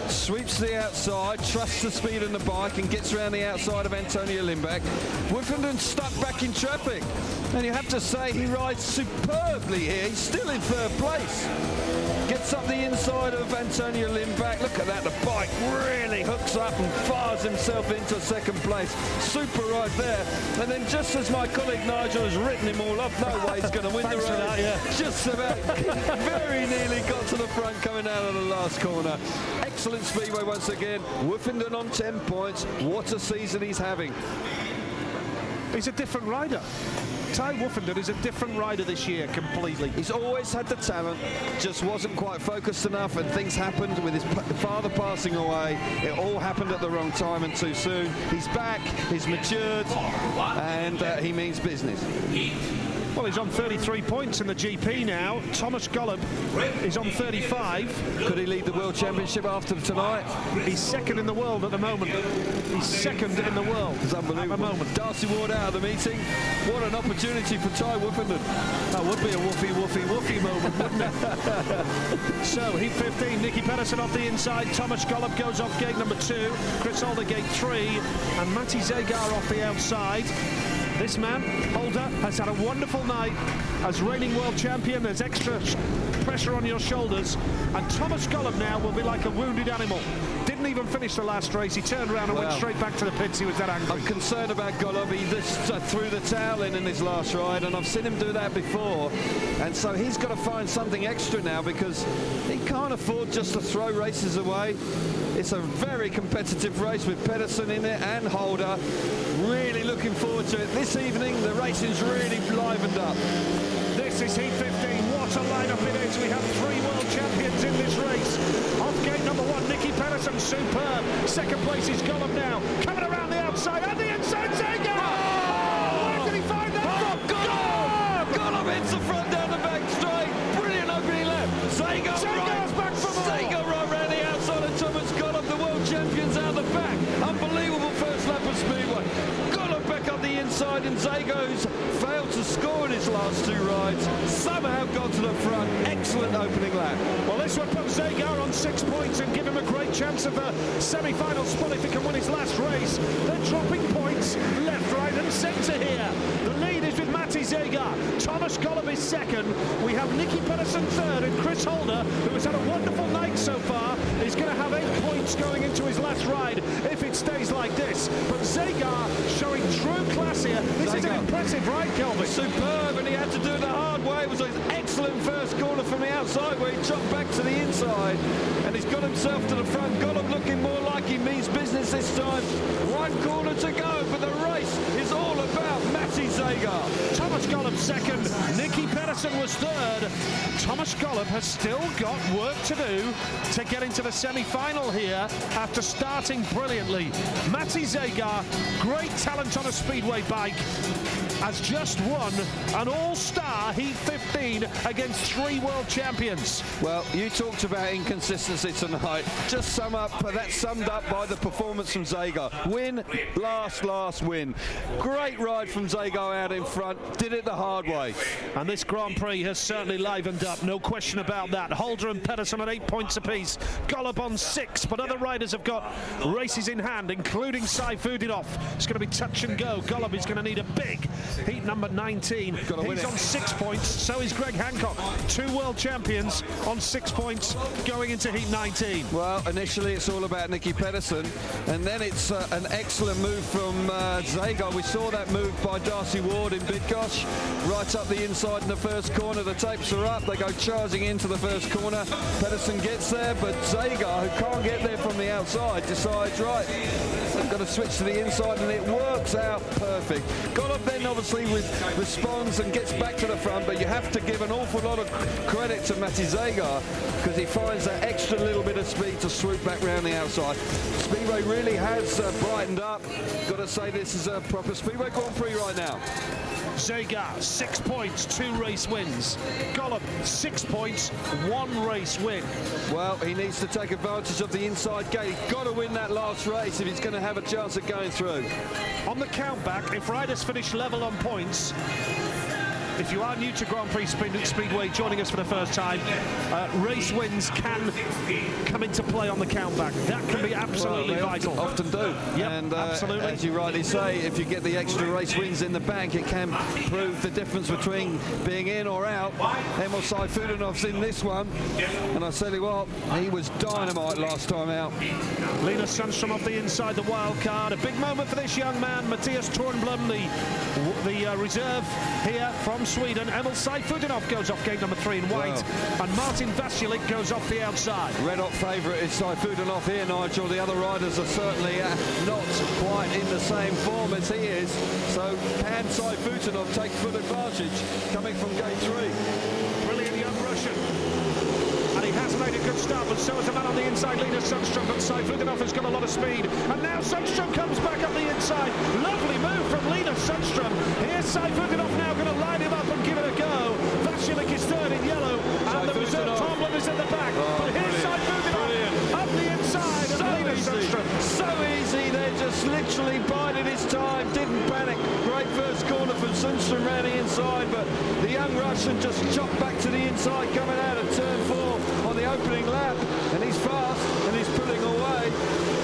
sweeps the outside, trusts the speed on the bike and gets around the outside of Antonio Lindback. Woofington stuck back in traffic, and you have to say he rides superbly here. He's still in third place. Gets up the inside of Antonio Lindback. Look at that, the bike really hooks up and fires himself into second place. Super ride there. And then just as my colleague Nigel has written him all off, no way he's going to win the race. That, yeah. Just about very nearly got to the front coming out of the last corner. Excellent Speedway once again. Woofington on 10 points. What a season he's having. He's a different rider. Ty Woofington is a different rider this year completely. He's always had the talent, just wasn't quite focused enough, and things happened with his father passing away. It all happened at the wrong time and too soon. He's back, he's matured, and he means business. Well, he's on 33 points in the GP now. Thomas Golub is on 35. Could he lead the World Championship after tonight? He's second in the world at the moment. He's second in the world it's unbelievable. at the moment. Darcy Ward out of the meeting. What an opportunity for Ty Woofington. That would be a woofy moment, wouldn't it? So, heat 15, Nicky Pedersen off the inside. Thomas Golub goes off gate number 2. Chris Alder gate 3. And Matti Zagar off the outside. This man, Holder, has had a wonderful night as reigning world champion. There's extra pressure on your shoulders, and Thomas Golub now will be like a wounded animal. Didn't even finish the last race. He turned around and went straight back to the pits. He was that angry. I'm concerned about Golub. He just threw the towel in his last ride, and I've seen him do that before. And so he's got to find something extra now, because he can't afford just to throw races away. It's a very competitive race with Pedersen in it and Holder. Really looking forward to it. This evening, the racing's really livened up. This is Heat 15. What a lineup it is. We have 3 world champions in this race. Off gate number 1, Nicky Pedersen, superb. Second place is Golub now. Coming around the outside, and the inside, Zager! Oh! Where did he find that from? Golub! Golub hits the front down the back straight. Brilliant opening lap. Zager's back from the Zager right round the outside of Thomas Golub, the world champions out the back. Unbelievable first lap of Speedway. Golub back up the inside, and Zager's failed to score in his last 2 rides. Somehow got to the front. Excellent opening lap. Well, this would put Zager on 6 points and give him a great chance of a semi-final spot if he can win his last race. They're dropping points left, right and centre here. The lead is with Matti Zager. Thomas Golub is second. We have Nicky Pedersen third, and Chris Holder, who has had a wonderful night so far, is going to have 8 points going into his last ride if it stays like this. But Zager showing true class here. This is an impressive ride, Kelvin. Superb, and he had to do it the hard way. It was an excellent first corner from the outside where he chopped back to the inside, and he's got himself to the front. Golub looking more like he means business this time. 1 corner to go, but the race is all about Matti Zager. Thomas Golub second, Nicky Pedersen was third. Thomas Golub has still got work to do to get into the semi-final here after starting brilliantly. Matti Zager, great talent on a speedway bike, has just won an all-star Heat 15 against 3 world champions. Well, you talked about inconsistency tonight. Just summed up by the performance from Zager. Win, last win. Great ride from Zager out in front. Did it the hard way. And this Grand Prix has certainly livened up, no question about that. Holder and Pedersen at 8 points apiece. Golub on 6, but other riders have got races in hand, including Saifudinov. It's going to be touch and go. Golub is going to need a big heat number 19. He's on 6 points, so is Greg Hancock. 2 world champions on 6 points going into heat 19. Well, initially it's all about Nicky Pedersen, and then it's an excellent move from Zager. We saw that move by Darcy Ward in Bidgosh, right up the inside in the first corner. The tapes are up, they go charging into the first corner. Pedersen gets there, but Zager, who can't get there from the outside, decides, right, I've got to switch to the inside, and it works out perfect. Golub then obviously responds and gets back to the front, but you have to give an awful lot of credit to Matti Zager, because he finds that extra little bit of speed to swoop back round the outside. Speedway really has brightened up. Got to say, this is a proper Speedway Grand Prix right now. Zager, 6 points, 2 race wins. Golub, 6 points, 1 race win. Well, he needs to take advantage of the inside gate. He's got to win that last race if he's going to have a chance of going through. On the countback, if riders finish level on points, if you are new to Grand Prix Speedway, joining us for the first time, race wins can come into play on the countback. That can be absolutely vital. Often do. Yep, and absolutely. As you rightly say, if you get the extra race wins in the bank, it can prove the difference between being in or out. Emil Saifudinov's in this one, and I tell you what, he was dynamite last time out. Linus Sundström off the inside, the wild card. A big moment for this young man, Matthias Tornblom, the reserve here from Sweden. Emil Saifutinov goes off gate number 3 in white, and Martin Vasilik goes off the outside. Red hot favourite is Saifutinov here, Nigel. The other riders are certainly not quite in the same form as he is. So can Saifutinov take full advantage coming from gate 3? Brilliant young Russian. And he has made a good start, but so has the man on the inside, Linus Sundström. But Saifutinov has got a lot of speed. And now Sundström comes back up the inside. Lovely move from Linus Sundström. Here's Saifutinov now going to line him up and give it a go. Vasilik is third in yellow, and the reserve Tomlin is at the back. But here's Saifutinov up the inside of Linus Sundström. So easy, they're just literally biding his time, didn't panic. Great first corner from Sundström round the inside, but the young Russian just chopped back to the inside coming out of turn 4 on the opening lap, and he's fast and he's pulling away.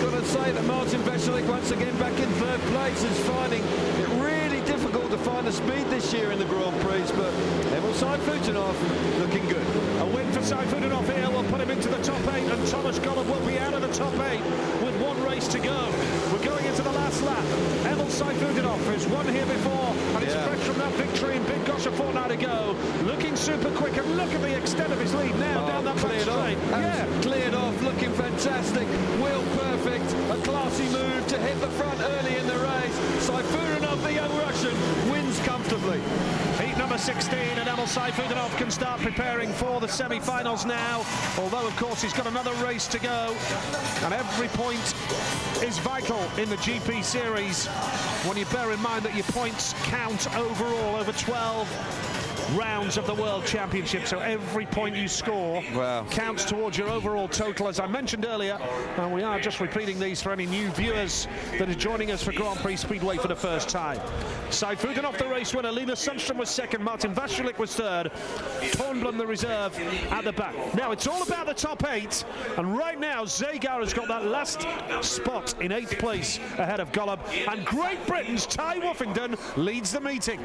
Got to say that Martin Vasilik once again back in third place is finding it really difficult difficult to find the speed this year in the Grand Prix, but Emil Seifutenov looking good. A win for Seifutenov here will put him into the top 8, and Thomas Gollop will be out of the top 8 with one race to go. We're going into the last lap. Emil Seifutenov has won here before, and he's fresh from that victory in Big Gosh a fortnight ago. Looking super quick, and look at the extent of his lead now down that back straight. Cleared off, looking fantastic. Wheel perfect, a classy move to hit the front early in the race. Seifutenov, the young Russian, wins comfortably. Heat number 16, and Emil Seifutenov can start preparing for the semi-finals now, although of course he's got another race to go, and every point is vital in the GP series when you bear in mind that your points count overall over 12 rounds of the World Championship, so every point you score counts towards your overall total, as I mentioned earlier, and we are just repeating these for any new viewers that are joining us for Grand Prix Speedway for the first time. Seifutenov the race winner, Linus Sundström was second, Martin Vaculik was third, Tornblom the reserve at the back. Now it's all about the top 8, and right now Zagar has got that last spot in 8th place ahead of Gollop, and Great Britain's Ty Woffington leads the meeting.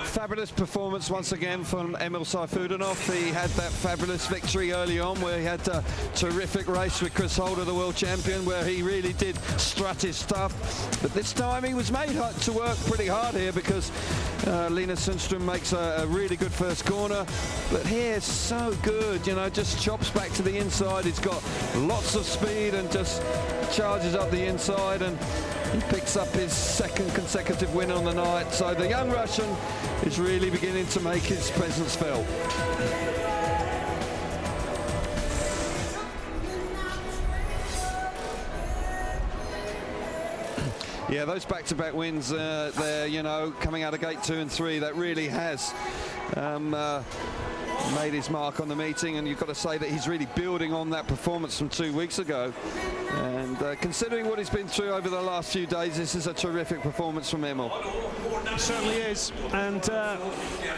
Fabulous performance once again from Emil Seifutenov. He had that fabulous victory early on where he had a terrific race with Chris Holder, the world champion, where he really did strut his stuff. But this time he was made to work pretty hard here because Linus Sundström makes a really good first corner. But here, so good, you know, just chops back to the inside. He's got lots of speed and just charges up the inside, and he picks up his second consecutive win on the night. So the young Russian is really beginning to make his presence felt. Yeah, those back-to-back wins there, you know, coming out of gate 2 and 3, that really has made his mark on the meeting, and you've got to say that he's really building on that performance from 2 weeks ago. And considering what he's been through over the last few days, this is a terrific performance from Emil. It certainly is, and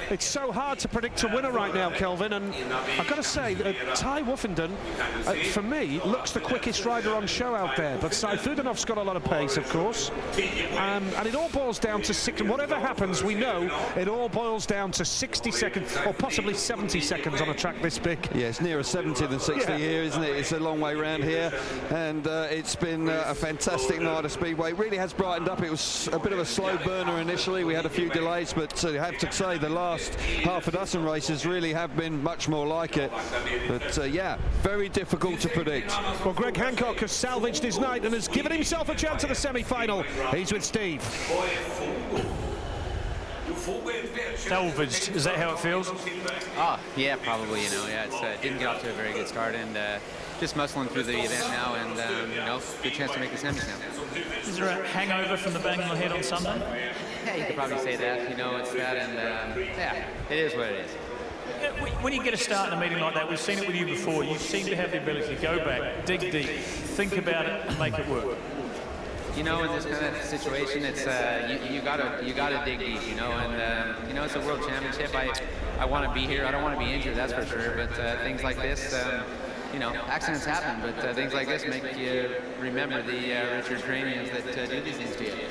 it's so hard to predict a winner right now, Kelvin, and I've got to say that Ty Woffington, for me, looks the quickest rider on show out there, but Seifutenov's got a lot of pace, of course, and it all boils down to whatever happens, we know it all boils down to 60 seconds, or possibly 70 seconds on a track this big. Yeah, it's nearer 70 than 60 here, isn't it? It's a long way round here, and it's been a fantastic night of Speedway. It really has brightened up. It was a bit of a slow burner initially. We had a few delays, but I have to say the last half a dozen races really have been much more like it. But yeah, very difficult to predict. Well, Greg Hancock has salvaged his night and has given himself a chance at the semi-final. He's with Steve. Salvaged, is that how it feels? Oh, yeah, probably, you know, yeah, it didn't get off to a very good start, and just muscling through the event now, and, you know, good chance to make the semis now. Is there a hangover from the bang on the head on Sunday? Yeah, you could probably say that, you know, it's that, and, yeah, it is what it is. When you get a start in a meeting like that, we've seen it with you before, you seem to have the ability to go back, dig deep, think about it, and make it work. You know, in this kind of situation, it's you gotta dig deep, you know, and you know, it's a world championship. I want to be here. I don't want to be injured, that's for sure. But things like this, you know, accidents happen. But things like this make you remember the Richard Ukrainians that do these things to you.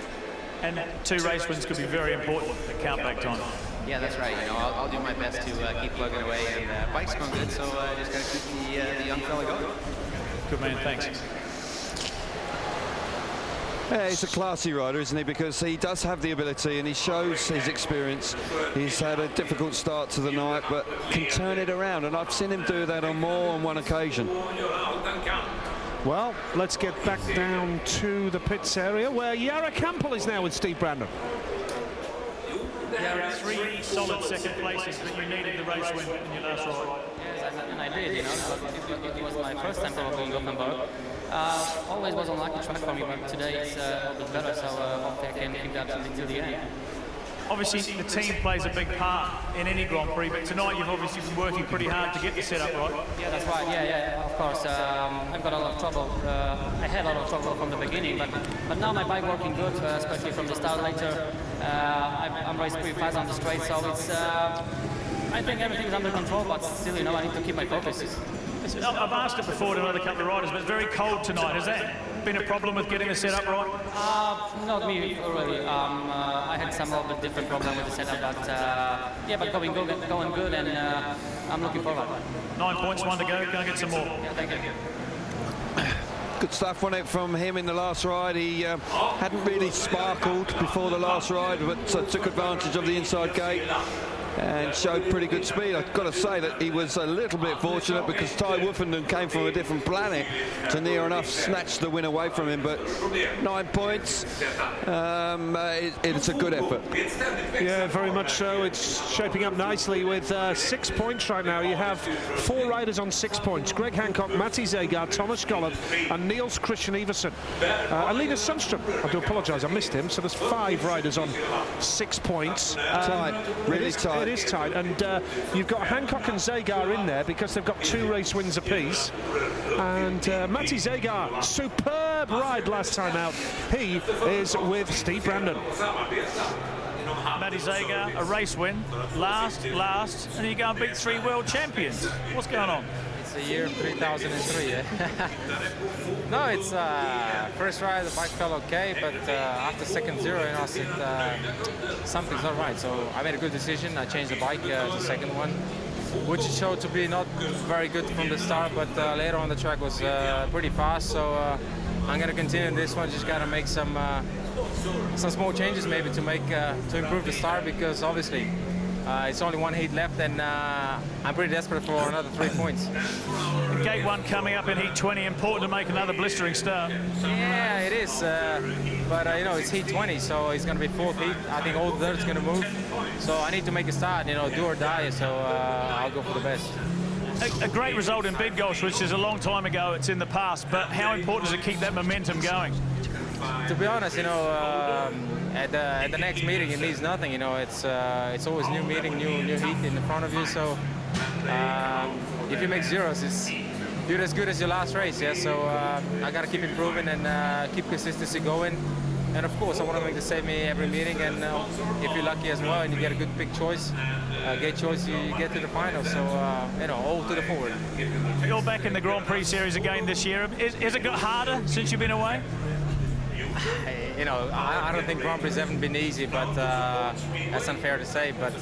And 2 race wins could be very important at countback time. Yeah, that's right. You know, I'll do my best to keep plugging away, and bike's going good, so just gotta keep the young fella going. Good man, thanks. Yeah, he's a classy rider, isn't he? Because he does have the ability and he shows his experience. He's had a difficult start to the night, but can turn it around, and I've seen him do that on more than one occasion. Well, let's get back down to the pits area where Jara Campbell is now with Steve Brandon. Yeah, 3 solid second places, but you needed the race win in your last ride. Yes, and I did, you know, it was my first time probably in Gothenburg. Always was an unlucky track for me, but today it's a bit better, so hopefully I can keep that until the end. Obviously, the team plays a big part in any Grand Prix, but tonight you've obviously been working pretty hard to get the setup right. Yeah, that's right. Yeah, of course. I've got a lot of trouble. I had a lot of trouble from the beginning, but now my bike working good, especially from the start later. I'm racing pretty fast on the straight, so it's. I think everything's under control, but still, you know, I need to keep my focus. I've asked it before to another couple of riders, but it's very cold tonight. Has that been a problem with getting the setup right? Not me really. I had some of a different problem with the setup, but yeah, but going good, and I'm looking forward. 9 points, 1 to go. Go and get some more. Yeah, thank you. Good stuff on it from him in the last ride. He hadn't really sparkled before the last ride, but took advantage of the inside gate and showed pretty good speed. I've got to say that he was a little bit fortunate because Ty Woofenden came from a different planet to near enough snatch the win away from him, but 9 points, it's a good effort. Yeah, very much so. It's shaping up nicely with 6 points right now. You have 4 riders on 6 points. Greg Hancock, Matti Zegaard, Thomas Gollop and Niels Christian Iversen. And Linus Sundström, I do apologise, I missed him. So there's 5 riders on 6 points. Tight, really tight. It is tight, and you've got Hancock and Zegar in there because they've got 2 race wins apiece. And Matti Zegar, superb ride last time out. He is with Steve Brandon. Matti Zegar, a race win, last, and you go and beat 3 world champions. What's going on? It's the year 3003. No, it's first ride the bike felt okay, but after second zero, I said something's not right. So I made a good decision. I changed the bike the second one, which showed to be not very good from the start, but later on the track was pretty fast. So I'm gonna continue this one. Just gotta make some small changes maybe to improve the start, because obviously it's only 1 heat left, and I'm pretty desperate for another 3 points. Gate 1 coming up in heat 20, important to make another blistering start. Yeah, it is, but you know, it's heat 20, so it's going to be 4th heat. I think all the dirt's going to move, so I need to make a start, you know, do or die, so I'll go for the best. A great result in Bydgoszcz, which is a long time ago, it's in the past, but how important is it to keep that momentum going? To be honest, you know, at the next meeting it means nothing. You know, it's always new meeting, new heat in front of you. So if you make zeros, you're as good as your last race. Yeah. So I gotta keep improving and keep consistency going. And of course, I want to make the same every meeting. And if you're lucky as well and you get a good big choice, gate choice, you get to the final. So you know, all to the forward. You're back in the Grand Prix series again this year. Is it got harder since you've been away? You know, I don't think Grand Prix haven't been easy, but that's unfair to say. But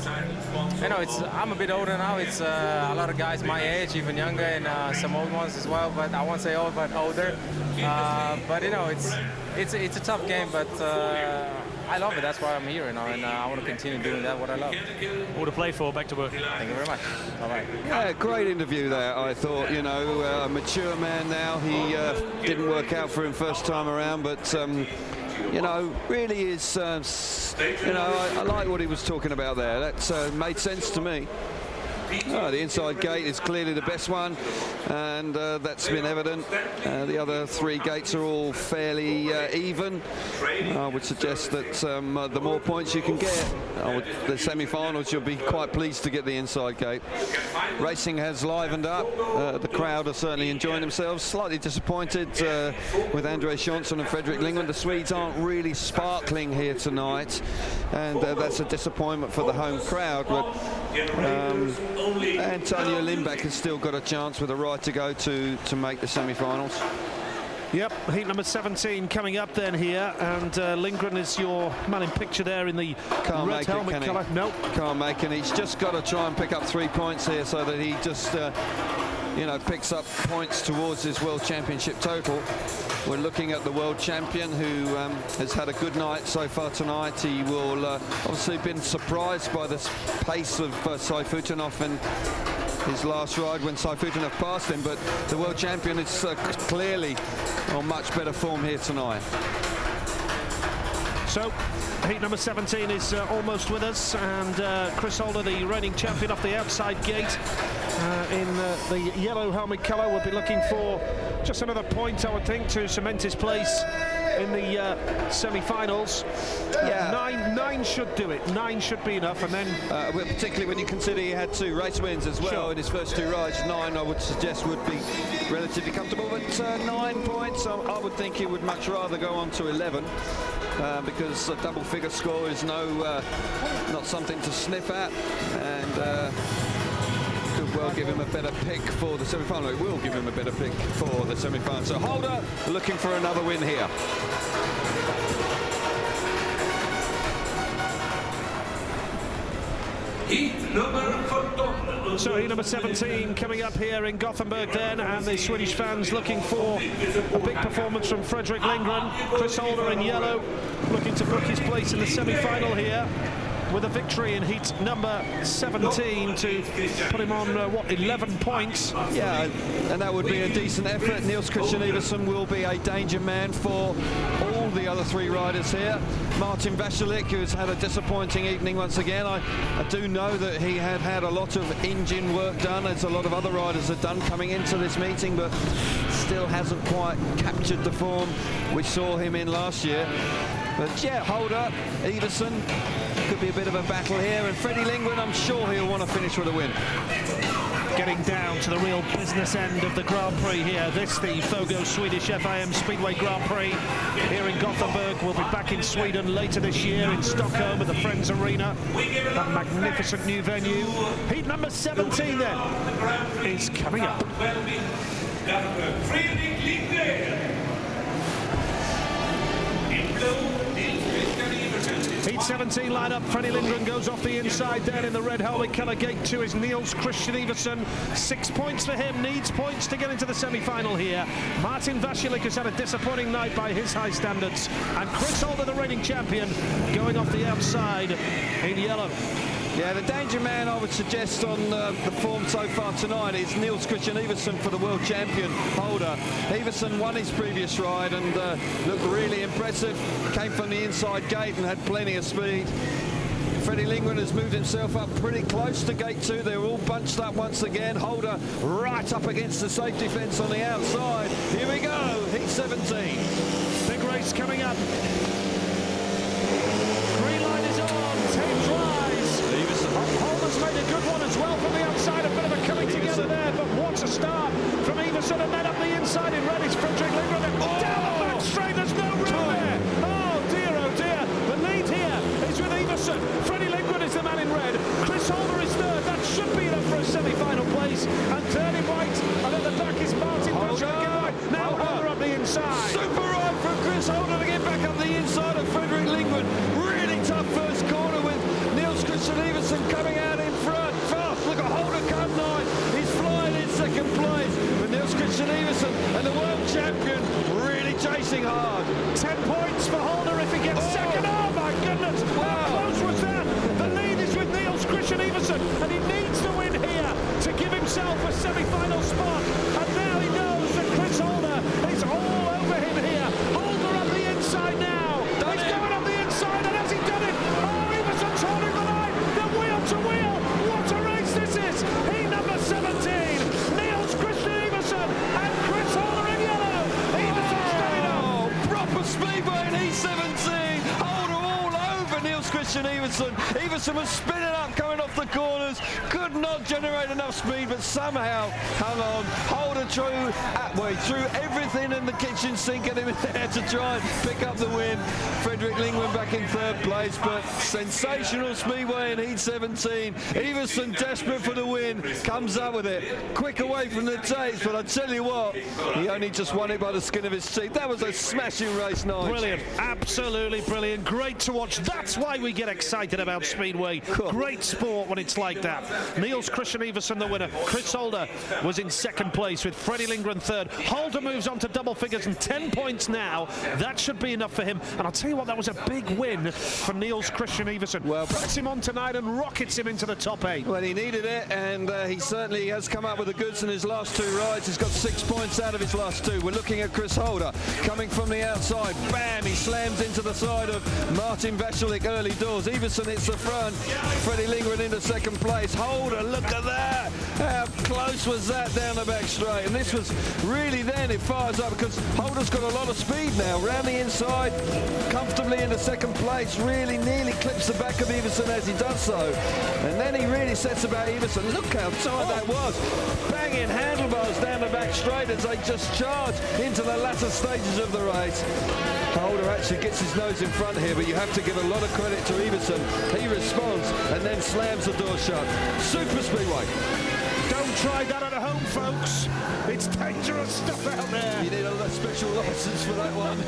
you know, I'm a bit older now. It's a lot of guys my age, even younger, and some old ones as well. But I won't say old, but older. But you know, it's a tough game, but I love it. That's why I'm here, you know, and I want to continue doing that, what I love. All to play for. Back to work. Thank you very much. Bye-bye. Yeah, great interview there, I thought. You know, a mature man now. He didn't work out for him first time around, but you know, really is, you know, I like what he was talking about there. That made sense to me. Oh, the inside gate is clearly the best one, and that's been evident. The other 3 gates are all fairly even. I would suggest that the more points you can get, the semi-finals, you'll be quite pleased to get the inside gate. Racing has livened up. The crowd are certainly enjoying themselves. Slightly disappointed with Andre Johnson and Fredrik Lindgren. The Swedes aren't really sparkling here tonight, and that's a disappointment for the home crowd. But Antonio Lindback has still got a chance with a right to go to make the semi-finals. Yep, heat number 17 coming up then here, and Lindgren is your man in picture there in the red helmet colour. Nope. Can't make it. He's just got to try and pick up 3 points here so that he just, you know, picks up points towards his World Championship total. We're looking at the world champion who has had a good night so far tonight. He will obviously been surprised by the pace of Sayfutdinov in his last ride when Sayfutdinov passed him, but the world champion is clearly on much better form here tonight. So heat number 17 is almost with us, and Chris Holder, the reigning champion, off the outside gate in the yellow helmet colour, will be looking for just another point, I would think, to cement his place in the semi-finals. Yeah, 9 should do it. 9 should be enough, and then particularly when you consider he had 2 race wins as well in his first 2 rides. 9, I would suggest, would be relatively comfortable. But 9 points, I would think he would much rather go on to 11. Because a double-figure score is not something to sniff at, and could well give him a better pick for the semi-final. It will give him a better pick for the semi-final. So Holder looking for another win here. So heat number 17 coming up here in Gothenburg then, and the Swedish fans looking for a big performance from Fredrik Lindgren. Chris Holder in yellow looking to book his place in the semi-final here with a victory in heat number 17 to put him on, 11 points. Yeah, and that would be a decent effort. Niels Christian Iversen will be a danger man for all the other three riders here. Martin Vasilek, who's had a disappointing evening once again. I do know that he had a lot of engine work done, as a lot of other riders had done coming into this meeting, but still hasn't quite captured the form we saw him in last year. But yeah, Holder, Iversen, could be a bit of a battle here, and Freddie Lindgren, I'm sure he'll want to finish with a win. Getting down to the real business end of the Grand Prix here. This, the FOGO Swedish FIM Speedway Grand Prix here in Gothenburg. We'll be back in Sweden later this year in Stockholm at the Friends Arena. That magnificent new venue. Heat number 17 then is coming up. Heat 17 lineup. Freddie Lindgren goes off the inside then in the red helmet colour. Gate 2 is Niels Christian Iversen. 6 points for him. Needs points to get into the semi-final here. Martin Vasilek has had a disappointing night by his high standards. And Chris Holder, the reigning champion, going off the outside in yellow. Yeah, the danger man I would suggest on the form so far tonight is Niels Christian Iversen for the world champion Holder. Iversen won his previous ride and looked really impressive. Came from the inside gate and had plenty of speed. Freddie Lindgren has moved himself up pretty close to gate 2. They're all bunched up once again. Holder right up against the safety fence on the outside. Here we go, heat 17. Big race coming up. Green light is on, 10 tries. Holder's made a good one as well from the outside. A bit of a coming together there, but what a start from Iversen, and then up the inside in red is Fredrik Lindgren. Down the back straight, there's no room there. Oh dear, the lead here is with Iversen. Freddie Lindgren is the man in red. Chris Holder is third. That should be enough for a semi-final place. And third in white, and at the back is Martin Vasilek. Now Holder up the inside. Super ride from Chris Holder to get back up the inside of Fredrik Lindgren. Really tough first corner with Niels Christian Iversen coming out in front. Fast, look at Holder come nine. He's flying in second place. But Niels Christian Iversen and the world champion really chasing hard. 10 points for Holder if he gets second. Oh my goodness, how close was that? The lead is with Niels Christian Iversen, and he needs to win here to give himself a semi-final spot. And now he knows that Chris Holder is all over him here. Holder up the inside now. He's going up the inside, and has he done it? Oh, Iversen's holding the line. They're wheel to wheel. What a race this is. Heat number 17. Niels Christian Iversen and Chris Holder in yellow. Iversen's done it all. Proper speedway in heat 17. Holder all over Niels Christian Iversen. Iversen was spinning up coming off the corners. Could not generate enough speed, but somehow hung on. Holder threw everything in the kitchen sink at him there to try and pick up the win. Fredrik Lindgren back in third place, but sensational speedway in heat 17. Iversen desperate for the win, comes up with it. Quick away from the tapes, but I tell you what, he only just won it by the skin of his teeth. That was a smashing race night. Brilliant, absolutely brilliant. Great to watch. That's why we get excited about Speedway. Great sport when it's like that. Niels Christian Iversen the winner. Chris Holder was in second place with Freddie Lindgren third. Holder moves on to double figures and 10 points now. That should be enough for him. And I'll tell you what, that was a big win for Niels Christian Iversen. Well, puts him on tonight and rockets him into the top 8. Well, he needed it, and he certainly has come up with the goods in his last 2 rides. He's got 6 points out of his last 2. We're looking at Chris Holder coming from the outside. Bam! He slams into the side of Martin Vasilek early doors. Iversen hits the front. Freddie Lindgren into second place. Holder, look at that! How close was that down the back straight? And this was really then it fires up because Holder's got a lot of speed now. Round the inside, comfortably into second place. Really nearly clips the back of Iversen as he does so. And then he really sets about Iversen. Look how tight that was. Banging handlebars down the back straight as they just charge into the latter stages of the race. Holder actually gets his nose in front here, but you have to give a lot of credit to Iversen. He responds and then slams the door shut. Super speedway. Don't tried that at home, folks. It's dangerous stuff out there. You need a special license for that one.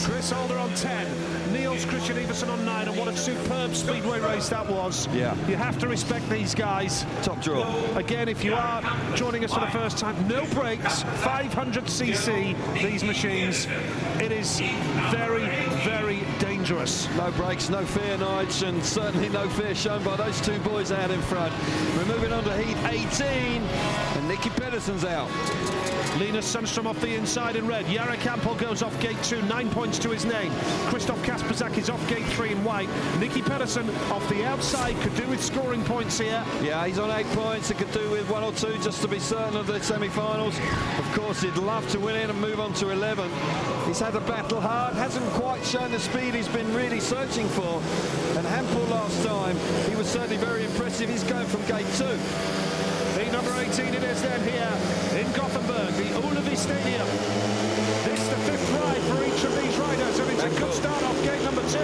Chris Holder on 10, Niels Christian Everson on 9, and what a superb Speedway race that was. Yeah. You have to respect these guys. Top draw. Again, if you are joining us for the first time, no brakes, 500cc, these machines. It is very, very dangerous. No brakes, no fear, Nige, and certainly no fear shown by those two boys out in front. We're moving on to heat 18, and Nicky Pedersen's out. Linus Sundström off the inside in red. Jari Campbell goes off gate 2, 9 points to his name. Christoph Kasperzak is off gate 3 in white. Nicky Pedersen off the outside, could do with scoring points here. Yeah, he's on 8 points. It could do with 1 or 2 just to be certain of the semi-finals. Of course, he'd love to win it and move on to 11. He's had to battle hard, hasn't quite shown the speed he's been really searching for. And Hampel last time, he was certainly very impressive. He's going from gate 2. Heat number 18 it is then here in Gothenburg, the Ullevi Stadium. This is the 5th ride for each of these riders, and it's a good start off gate number 2.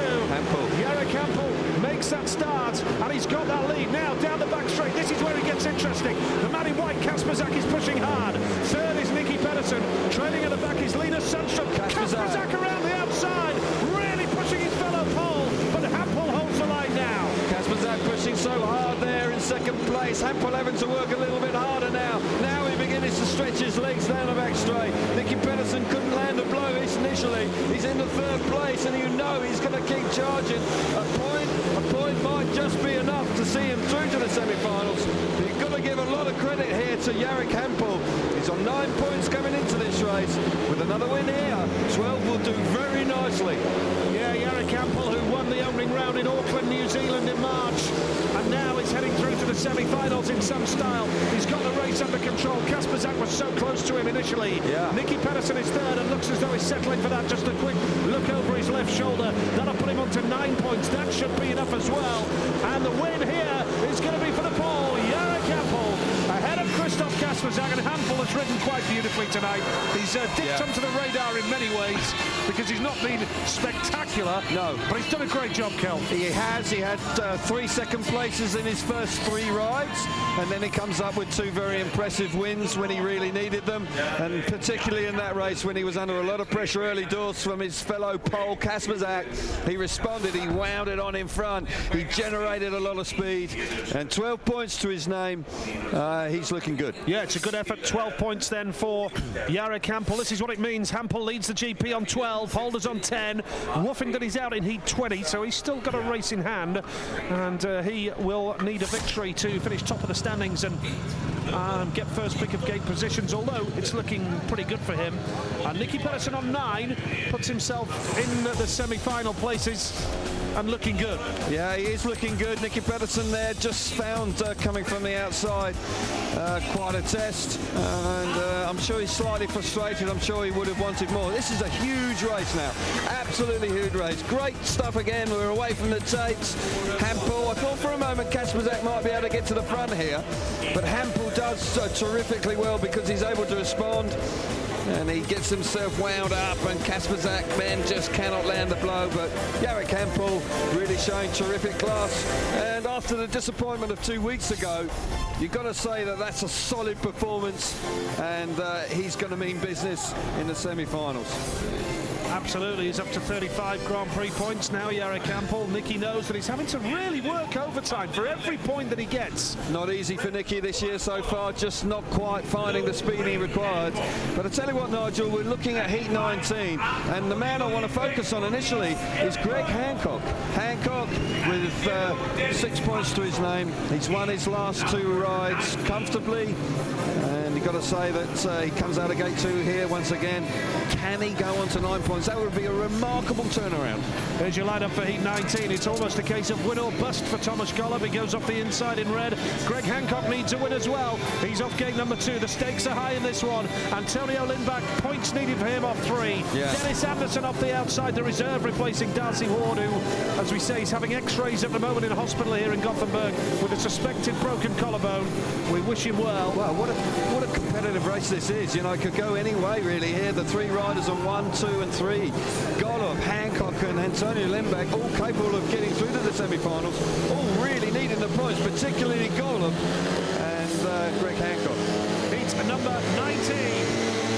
Jari Campbell makes that start, and he's got that lead. Now down the back straight, this is where it gets interesting. The man in white, Kasperzak, is pushing hard. 3rd is Nicky Pedersen. Trailing at the back is Linus Sundström. Kasperzak around the outside, really pushing his fellow pole, but Hampel holds the line now. Kasperzak pushing so hard there in 2nd place. Hampel having to work a little bit harder now. Now he begins to stretch his legs down the back straight. Nicky Pedersen couldn't land a blow initially. He's in the 3rd place, and you know he's going to keep charging. A point might just be enough to see him through to the semi-finals. But you've got to give a lot of credit here to Jari Campbell. He's on 9 points coming into this race. With another win here, 12 will do very nicely. Yeah, Jari Campbell, who won the opening round in Auckland, New Zealand in March, and now is heading through to the semi-finals in some style. He's got the race under control. Kasperzak was so close to him initially. Yeah. Nicky Pedersen is 3rd and looks as though he's settling for that. Just a quick look over his left shoulder. That'll put him on to 9 points. That should be enough as well. And the win here is going to be for the pole. Jari Campbell ahead of Christoph Kasperzak, and Hampel has ridden quite beautifully tonight. He's dipped onto the radar in many ways because he's not been spectacular. No. But he's done a great job, Kel. He has. He had 3 second places in his first 3 rides, and then he comes up with 2 very impressive wins when he really needed them, and particularly in that race when he was under a lot of pressure early doors from his fellow pole Kasperzak. He responded. He wound it on in front. He generated a lot of speed, and 12 points to his name. He's looking good. Yeah, it's a good effort. 12 points then for Jari Campbell. This is what it means. Hampel leads the GP on 12, Holder's on 10. Woffington is out in heat 20, so he's still got a race in hand, and he will need a victory to finish top of the standings and get first pick of gate positions, although it's looking pretty good for him. And Nicky Pedersen on 9 puts himself in the semi-final places and looking good. Yeah, he is looking good. Nicky Pedersen there just found coming from the outside quite a test, and I'm sure he's slightly frustrated. I'm sure he would have wanted more. This is a huge race now, absolutely huge race. Great stuff again. We're away from the tapes. Hampel, I thought for a moment Kasperzak might be able to get to the front here, but Hampel does terrifically well because he's able to respond. And he gets himself wound up, and Kasperzak then just cannot land the blow. But Jari Campbell really showing terrific class. And after the disappointment of 2 weeks ago, you've got to say that that's a solid performance, and he's going to mean business in the semi-finals. Absolutely, he's up to 35 Grand Prix points now, Jari Campbell. Nicky knows that he's having to really work overtime for every point that he gets. Not easy for Nicky this year so far, just not quite finding the speed he required. But I tell you what, Nigel, we're looking at heat 19, and the man I want to focus on initially is Greg Hancock. Hancock with 6 points to his name. He's won his last 2 rides comfortably, and you've got to say that he comes out of gate 2 here once again. Can he go on to 9 points? That would be a remarkable turnaround. There's your lineup for heat 19. It's almost a case of win or bust for Thomas Golub. He goes off the inside in red. Greg Hancock needs a win as well. He's off gate number 2. The stakes are high in this one. Antonio Lindback, points needed for him off 3. Yeah. Dennis Anderson off the outside, the reserve, replacing Darcy Ward, who, as we say, is having x-rays at the moment in a hospital here in Gothenburg with a suspected broken collarbone. We wish him well. Well, what a competitive race this is. You know, it could go any way really here. The 3 riders on 1, 2 and 3. Golub, Hancock and Antonio Lindback, all capable of getting through to the semi-finals, all really needing the points, particularly Golub. And Greg Hancock. Heat number 19.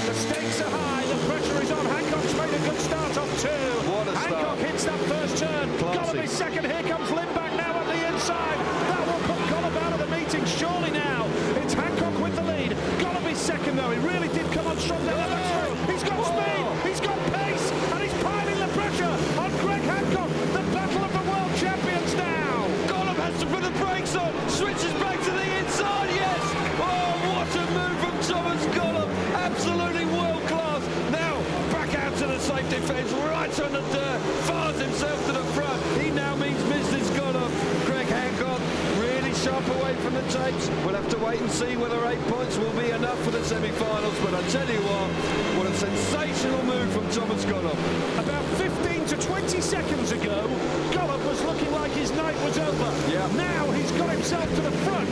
The stakes are high, the pressure is on. Hancock's made a good start off 2. What a Hancock start. hits that first turn. Classy. Gollum is second. Here comes Lindback now on the inside. That will put Gollum out of the meeting surely now. It's Hancock with the lead. Gollum is second though. He really did come on strong down the straight. He's got speed, he's got pace, and he's piling the pressure on Greg Hancock. The battle of the world champions now. Gollum has to put the brakes on. Switches back to the inside. Yes. Oh, what a move from Thomas Gollum. Absolutely world class. Now back out to the safety fence, right on the dirt. Fires himself to the front. He now means business. Gollum. Greg Hancock really sharp away from the tapes. We'll have to wait and see whether 8 points will be enough for the semi-finals. But I tell you what a sensational move from Thomas Gollum. About 15 to 20 seconds ago, Gollum was looking like his night was over. Yeah. Now he's got himself to the front.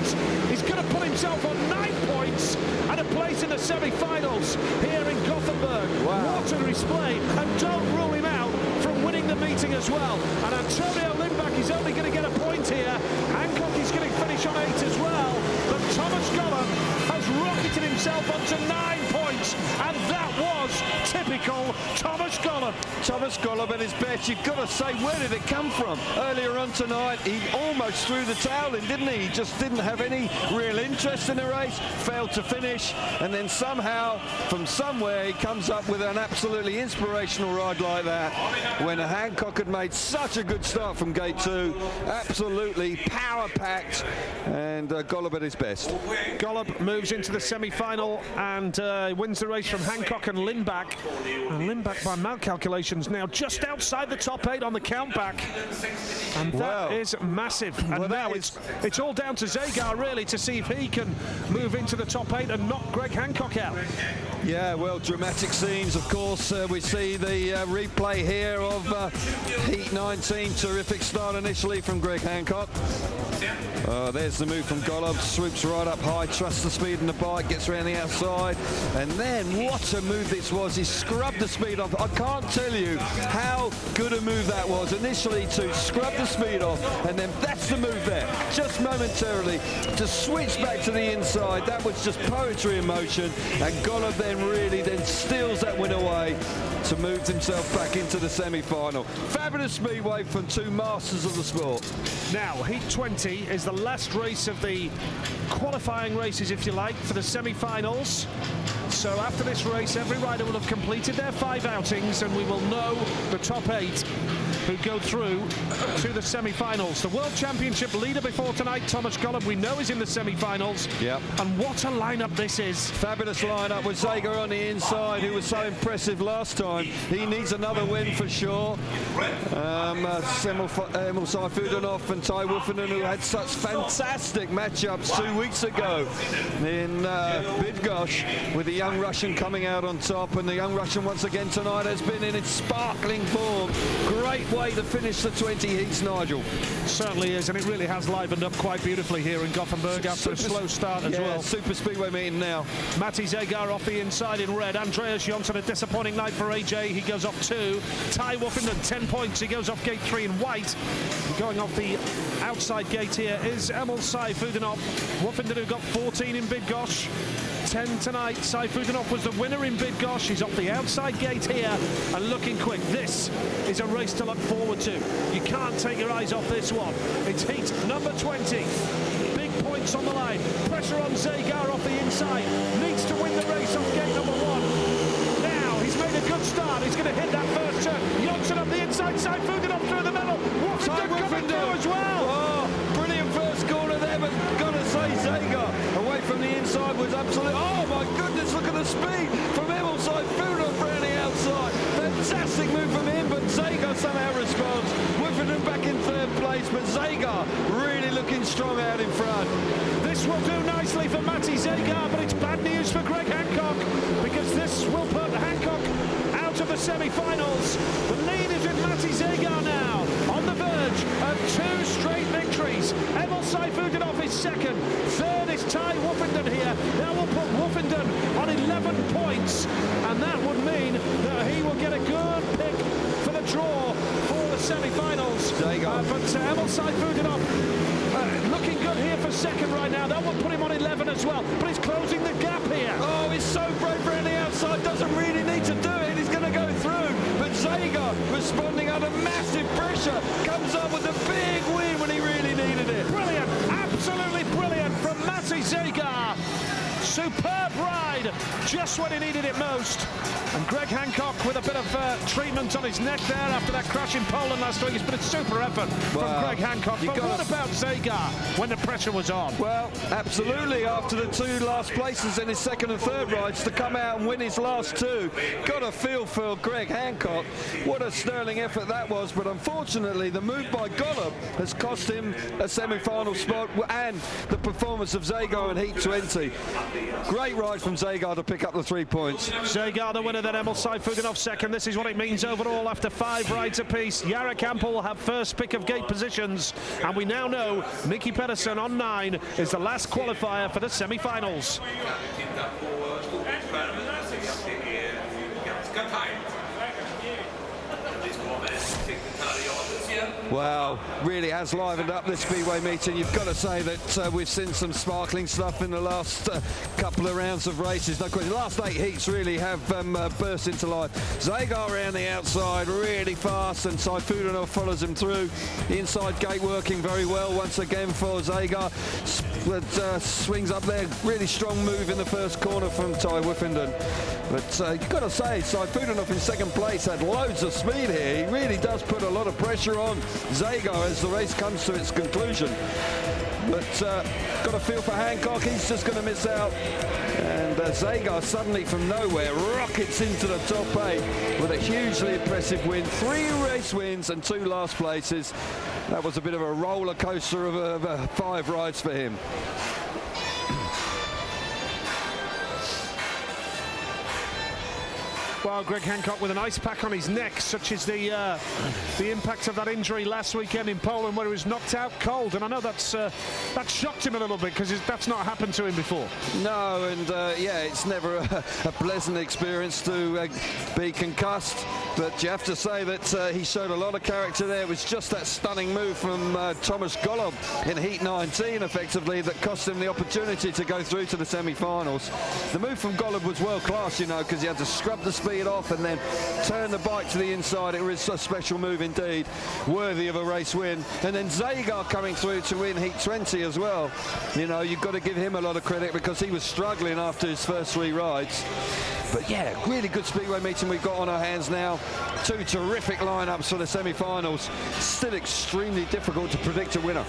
He's going to put himself on 9 points and a place in the semi-finals here in Gothenburg. Wow. What a display. And don't rule him out from winning the meeting as well. And Antonio Lindback is only going to get a point here. Hancock is going to finish on 8 as well. But Thomas Gollum has rocketed himself onto 9 points. And that was typical Thomas Gollum. Thomas Gollum at his best. You've got to say, where did it come from? Earlier on tonight, he almost threw the towel in, didn't he? He just didn't have any real interest in the race, failed to finish, and then somehow, from somewhere, he comes up with an absolutely inspirational ride like that. When Hancock had made such a good start from gate 2, absolutely power-packed, and Gollum at his best. Gollum moves into the semi-final and wins the race from Hancock and Lindback. And Lindback, by my calculations, now just outside the top 8 on the countback. And that is massive. And now it's all down to Zagar, really, to see if he can move into the top 8 and knock Greg Hancock out. Yeah, well, dramatic scenes, of course. We see the replay here of Heat 19. Terrific start initially from Greg Hancock. There's the move from Gollum, swoops right up high, trusts the speed in the bike, gets around the outside, and then what a move this was. He scrubbed the speed off. I can't tell you how good a move that was. Initially to scrub the speed off, and then that's the move there. Just momentarily to switch back to the inside. That was just poetry in motion, and Gollum then really steals that win away to move himself back into the semi-final. Fabulous speedway from 2 masters of the sport. Now, Heat 20 is the last race of the qualifying races, if you like, for the semi-finals. So after this race, every rider will have completed their 5 outings, and we will know the top 8 who go through to the semi-finals. The World Championship leader before tonight, Thomas Gollum, we know is in the semi-finals. Yep. And what a lineup this is. Fabulous lineup with Zagar on the inside, who was so impressive last time. He needs another win for sure. Emil Saifudanov and Ty Wolfenden, who had such fantastic matchups 2 weeks ago in Bydgoszcz, with the young Russian coming out on top, and the young Russian once again tonight has been in its sparkling form. Great way to finish the 20 heats, Nigel. Certainly is, and it really has livened up quite beautifully here in Gothenburg after a slow start as well. Super Speedway meeting now. Matti Zagar off the inside in red. Andreas Jonsson, a disappointing night for AJ. He goes off 2. Ty Wolfenden, 10 points. He goes off gate 3 in white. Going off the outside gate here is Emil Saifudanov. Wolfenden, who got 14 in Bydgoszcz. 10 tonight. Saifudanov was the winner in Bydgoszcz. He's off the outside gate here and looking quick. This is a race to look forward to. You can't take your eyes off this one. It's heat number 20. Big points on the line. Pressure on Zagar off the inside. Needs to win the race off gate number 1. Now he's made a good start. He's going to hit that first turn. Jonsson up the inside. Saifudanov through the middle. Wolfenden coming through as well. Oh, brilliant first corner there, but got to say Zagar away from the inside was absolutely... Oh my goodness, look at the speed from Emil Saifudanov around the outside. Fantastic move from him, but Zagar somehow responds. Wolfenden back in 3rd place, but Zagar really looking strong out in front. This will do nicely for Matti Zagar, but it's bad news for Greg Hancock, because this will put Hancock out of the semi-finals. The lead is with Matti Zagar now, on the verge of 2 straight victories. Emil Saifudanov is 2nd. 3rd is Ty Wolfenden here. That will put Wolfenden on 11 points, and that would mean that he will get a good pick for the draw for the semi-finals. But Emil Saifudanov looking good here for second right now. That will put him on 11 as well, but he's closing the gap here. Oh, he's so brave around the outside, doesn't really need to do it. He's going to go through, but Zagar, responding under massive pressure, comes up with a big win when he really needed it. Brilliant, absolutely brilliant from Matty Zagar. Superb ride, just when he needed it most. And Greg Hancock with a bit of treatment on his neck there after that crash in Poland last week. It's been a super effort from Greg Hancock. But what about Zagar when the pressure was on? Well, absolutely. After the two last places in his second and third rides, to come out and win his last two, got a feel for Greg Hancock. What a sterling effort that was. But unfortunately, the move by Golub has cost him a semi-final spot and the performance of Zagar in Heat 20. Great ride from Zagar to pick up the 3 points. Zagar the winner, then Emil Seifuganov second. This is what it means overall after 5 rides apiece. Jarek Hampel will have first pick of gate positions, and we now know Nicky Pedersen on 9 is the last qualifier for the semi-finals. Wow, really has livened up this Speedway meeting. You've got to say that we've seen some sparkling stuff in the last couple of rounds of races. No question. The last 8 heats really have burst into life. Zagar around the outside, really fast, and Seifuganov follows him through. The inside gate working very well once again for Zagar. Swings up there, really strong move in the first corner from Ty Wiffenden. But you've got to say, Seifuganov in second place had loads of speed here. He really does put a lot of pressure on Zagar as the race comes to its conclusion. But got a feel for Hancock, he's just going to miss out. And Zagar suddenly from nowhere rockets into the top 8 with a hugely impressive win. 3 race wins and 2 last places. That was a bit of a roller coaster of 5 rides for him. Well, Greg Hancock with an ice pack on his neck, such is the impact of that injury last weekend in Poland, where he was knocked out cold. And I know that shocked him a little bit, because that's not happened to him before. No, and yeah, it's never a pleasant experience to be concussed. But you have to say that he showed a lot of character there. It was just that stunning move from Thomas Golub in Heat 19, effectively, that cost him the opportunity to go through to the semi-finals. The move from Golub was world class, you know, because he had to scrub the speed off and then turn the bike to the inside. It was a special move indeed, worthy of a race win. And then Zagar coming through to win Heat 20 as well. You know, you've got to give him a lot of credit, because he was struggling after his first 3 rides. But yeah, really good Speedway meeting we've got on our hands now. 2 terrific lineups for the semi-finals. Still extremely difficult to predict a winner.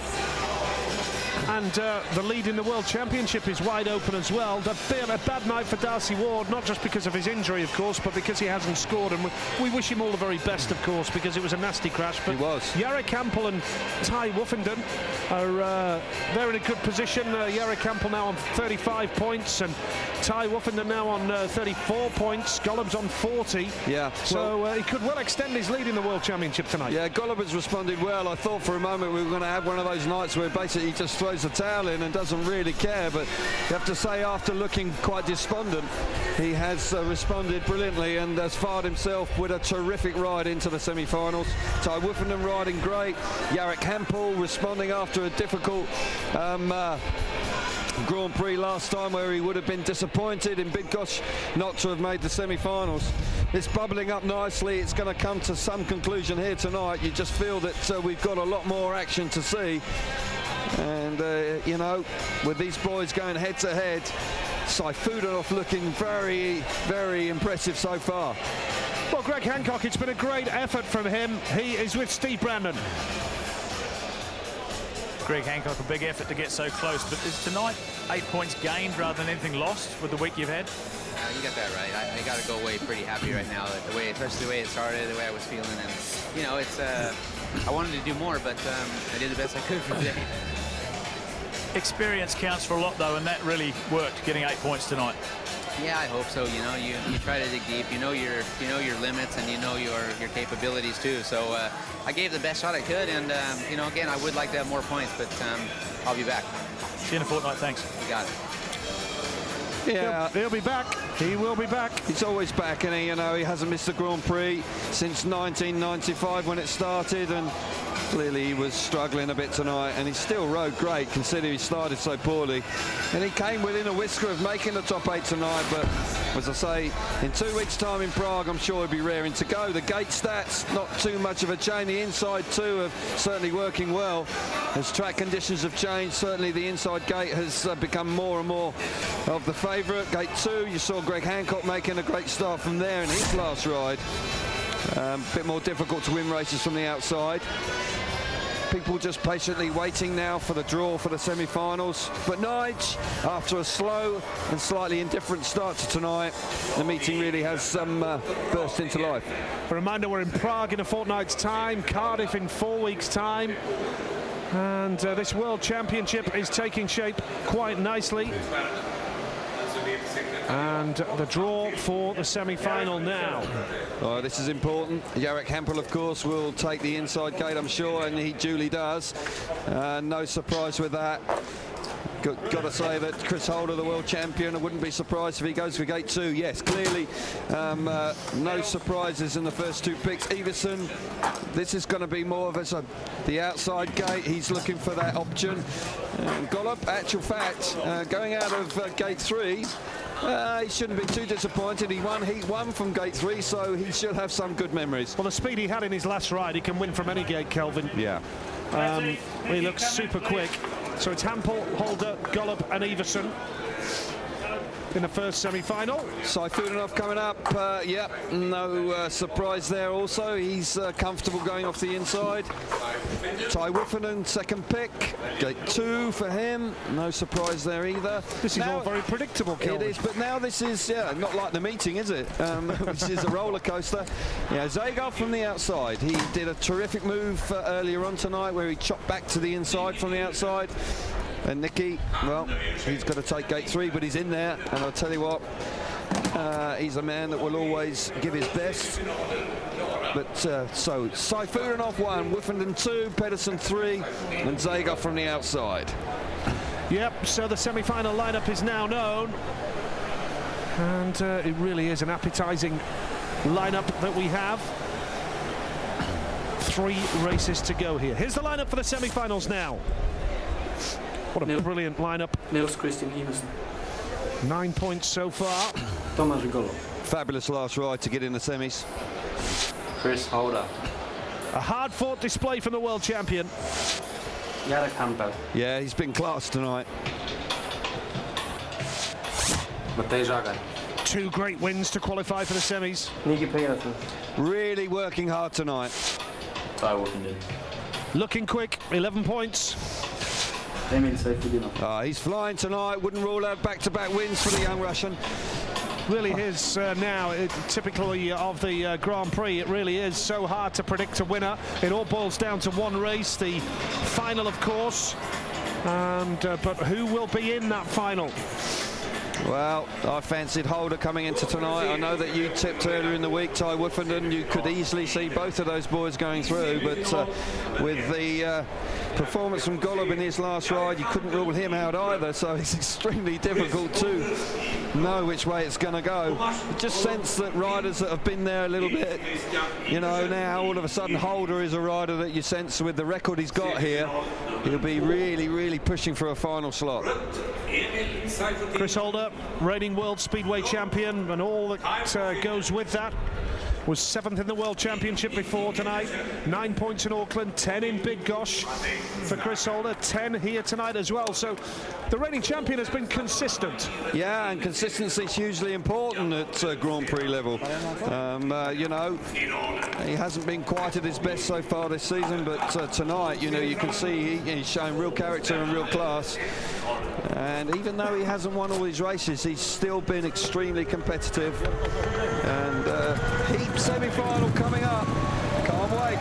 And the lead in the World Championship is wide open as well. A bad night for Darcy Ward, not just because of his injury, of course, but because he hasn't scored. And we wish him all the very best, of course, because it was a nasty crash. But he was. Jarek Hampel and Ty Wiffenden are they're in a good position. Jarek Hampel now on 35 points, and Ty Wiffenden now on 34 points. Golub's on 40. Yeah. So he could well extend his lead in the World Championship tonight. Yeah, Golub has responded well. I thought for a moment we were going to have one of those nights where basically he just throws the towel in and doesn't really care, but you have to say, after looking quite despondent, he has responded brilliantly and has fired himself with a terrific ride into the semi-finals. Ty Wiffenden riding great. Jarek Hampel responding after a difficult Grand Prix last time, where he would have been disappointed in Bydgoszcz not to have made the semi-finals. It's bubbling up nicely. It's going to come to some conclusion here tonight. You just feel that we've got a lot more action to see. And, you know, with these boys going head-to-head, Seifuganov looking very, very impressive so far. Well, Greg Hancock, it's been a great effort from him. He is with Steve Brandon. Greg Hancock, a big effort to get so close, but is tonight 8 points gained rather than anything lost with the week you've had? You got that right. I got to go away pretty happy right now. Especially the way it started, the way I was feeling, and you know, it's I wanted to do more, but I did the best I could for today. Experience counts for a lot, though, and that really worked, getting 8 points tonight. Yeah, I hope so. You know, you try to dig deep. You know your limits, and you know your capabilities too. So I gave the best shot I could, and you know, again, I would like to have more points, but I'll be back. See you in a fortnight. Thanks. You got it. Yeah, he'll be back. He will be back. He's always back, and you know, he hasn't missed the Grand Prix since 1995 when it started, and Clearly he was struggling a bit tonight, and he still rode great considering he started so poorly. And he came within a whisker of making the top 8 tonight, but as I say, in 2 weeks' time in Prague, I'm sure he'll be raring to go. The gate stats, not too much of a change. The inside 2 are certainly working well. As track conditions have changed, certainly the inside gate has become more and more of the favourite. Gate 2, you saw Greg Hancock making a great start from there in his last ride. A bit more difficult to win races from the outside. People just patiently waiting now for the draw for the semi-finals. But Nige, after a slow and slightly indifferent start to tonight, the meeting really has burst into life. A reminder, we're in Prague in a fortnight's time, Cardiff in 4 weeks' time. And this World Championship is taking shape quite nicely. And the draw for the semi-final now. Oh, this is important. Jarek Hempel, of course, will take the inside gate, I'm sure, and he duly does. No surprise with that. Got to say that Chris Holder, the world champion, I wouldn't be surprised if he goes for gate 2. Yes, clearly no surprises in the first 2 picks. Everson, this is going to be more of the outside gate. He's looking for that option. Gollop, actual fact, going out of gate 3, he shouldn't be too disappointed. He won Heat 1 from gate 3, so he should have some good memories. Well, the speed he had in his last ride, he can win from any gate, Kelvin. Yeah. He looks super quick. So it's Hampel, Holder, Gollop and Everson in the first semi-final. Saifunov coming up. Yep, no surprise there also. He's comfortable going off the inside. Ty Wuffinen, second pick. Gate 2 for him. No surprise there either. This is all very predictable, Kelvin. It is, but now this is not like the meeting, is it? Which is a roller coaster. Yeah, Zagar from the outside. He did a terrific move earlier on tonight where he chopped back to the inside from the outside. And Nicky, well, he's got to take gate 3, but he's in there. And I'll tell you what, he's a man that will always give his best. But so Saifunov 1, Wuffenden 2, Pedersen 3, and Zagar from the outside. Yep, so the semi-final lineup is now known. And it really is an appetizing lineup that we have. 3 races to go here. Here's the lineup for the semi-finals now. What a brilliant lineup. Nils Christian Everson. 9 points so far. Thomas Gollop. Fabulous last ride to get in the semis. Chris Holder. A hard-fought display from the world champion. Jarek Hempel. Yeah, he's been class tonight. Matej Jager. 2 great wins to qualify for the semis. Niki Pedersen. Really working hard tonight. Ty Wuffenden. Looking quick, 11 points. He's flying tonight. Wouldn't rule out back-to-back wins for the young Russian. Really is now, typically of the Grand Prix, it really is so hard to predict a winner. It all boils down to one race, the final, of course. And but who will be in that final? Well, I fancied Holder coming into tonight. I know that you tipped earlier in the week Ty Wuffenden. You could easily see both of those boys going through, but with the performance from Gollop in his last ride, you couldn't rule him out either, so it's extremely difficult to know which way it's going to go. You just sense that riders that have been there a little bit, you know, now all of a sudden Holder is a rider that you sense with the record he's got here, he'll be really, really pushing for a final slot. Chris Holder, reigning World Speedway champion, and all that goes with that. Was 7th in the World Championship before tonight. 9 points in Auckland, 10 in Big Gosh for Chris Holder, 10 here tonight as well. So the reigning champion has been consistent. Yeah, and consistency is hugely important at Grand Prix level. You know, he hasn't been quite at his best so far this season, but tonight, you know, you can see he's showing real character and real class. And even though he hasn't won all these races, he's still been extremely competitive. And heat semi-final coming up. Can't wait.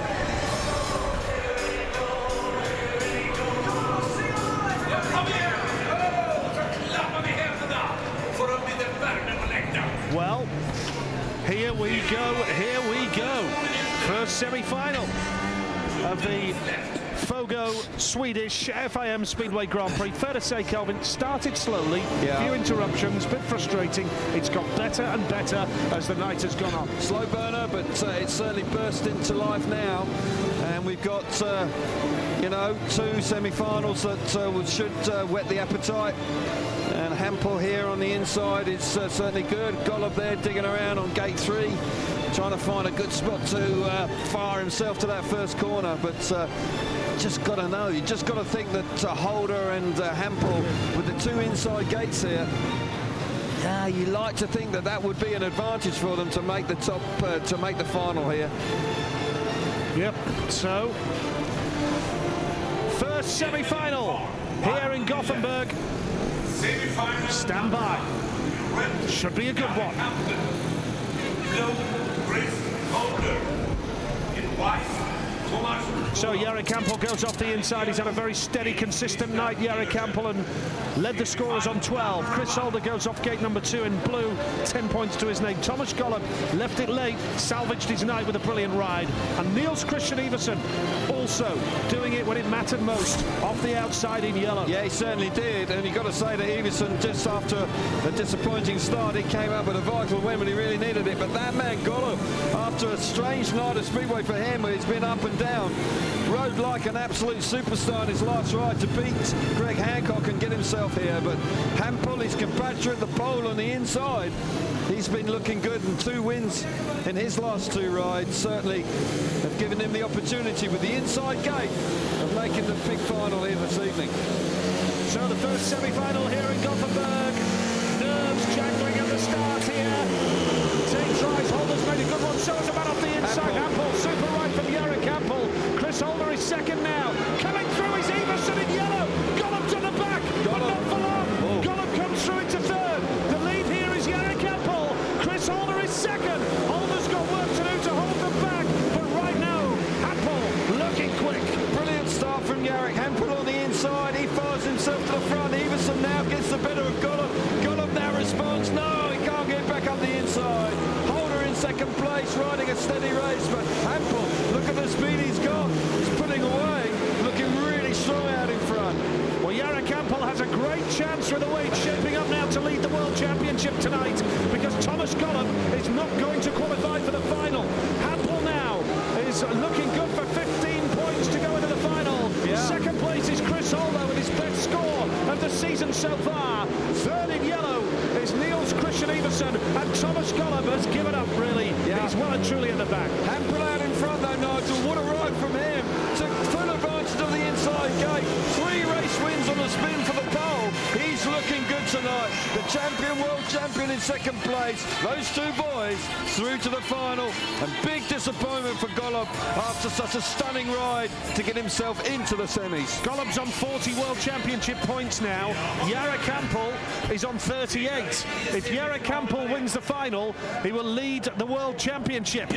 Well, here we go. First semi-final of the FOGO Swedish FIM Speedway Grand Prix. Fair to say, Kelvin, started slowly, few interruptions, bit frustrating. It's got better and better as the night has gone on. Slow burner, but it's certainly burst into life now. And and we've got, you know, 2 semi-finals that should whet the appetite. And Hampel here on the inside is certainly good. Golob there digging around on gate 3, trying to find a good spot to fire himself to that first corner. But just got to know, you just got to think that Holder and Hampel with the 2 inside gates here, yeah, you like to think that that would be an advantage for them to make the top, to make the final here. Yep, so first semi-final here in Gothenburg. Stand by. Should be a good one. So Jarek Hampel goes off the inside. He's had a very steady, consistent night, Jarek Hampel, and led the scorers on 12. Chris Holder goes off gate number 2 in blue, 10 points to his name. Thomas Golob left it late, salvaged his night with a brilliant ride. And Niels Christian Iversen also doing it when it mattered most, off the outside in yellow. Yeah, he certainly did. And you've got to say that Iversen, just after a disappointing start, he came up with a vital win when he really needed it. But that man, Golob, after a strange night of Speedway for him, where he's been up and down, rode like an absolute superstar in his last ride to beat Greg Hancock and get himself here. But Hampel, his compatriot, the pole on the inside, he's been looking good, and 2 wins in his last 2 rides certainly have given him the opportunity with the inside gate of making the big final here this evening. So the first semi-final here in Gothenburg. Nerves jangling at the start here. Team tries, Holder's made a good one, so it's about off the inside. Hampel, super right from Jarek Hampel. Chris Holder is second now. Coming through is Iversen in yellow. Golub's on the back, but not for long. Golob comes through into third. The lead here is Jarek Hampel. Chris Holder is second. Holder's got work to do to hold them back, but right now, Hampel looking quick. Brilliant start from Jarek Hampel on the inside. He fires himself to the front. Iversen now gets the better of Golob. Golob now responds. No, he can't get back up the inside. Holder in second place, riding a steady race, but Hampel, look at the speed he's got. He's putting away, looking really strong out in front. Well, Jarek Hampel has a great chance with the weight shaping up now to lead the World Championship tonight, because Thomas Golob is not going to qualify for the final. Hampel now is looking good for 15 points to go into the final. Yeah. Second place is Chris Holder with his best score of the season so far. Third in yellow is Niels Christian Iversen, and Thomas Golob has given up, really. Yeah. He's well and truly at the back. Hampel out in front though, Nigel. What a ride from him. Took full advantage of the inside gate. 3 race wins on the spin for the pole. He's looking good tonight. The champion, world champion in second place. Those 2 boys through to the final. And big disappointment for Golob after such a stunning ride to get himself into the semis. Golub's on 40 World Championship points now. Jarek Hampel is on 38. If Jarek Hampel wins the final, he will lead the World Championship.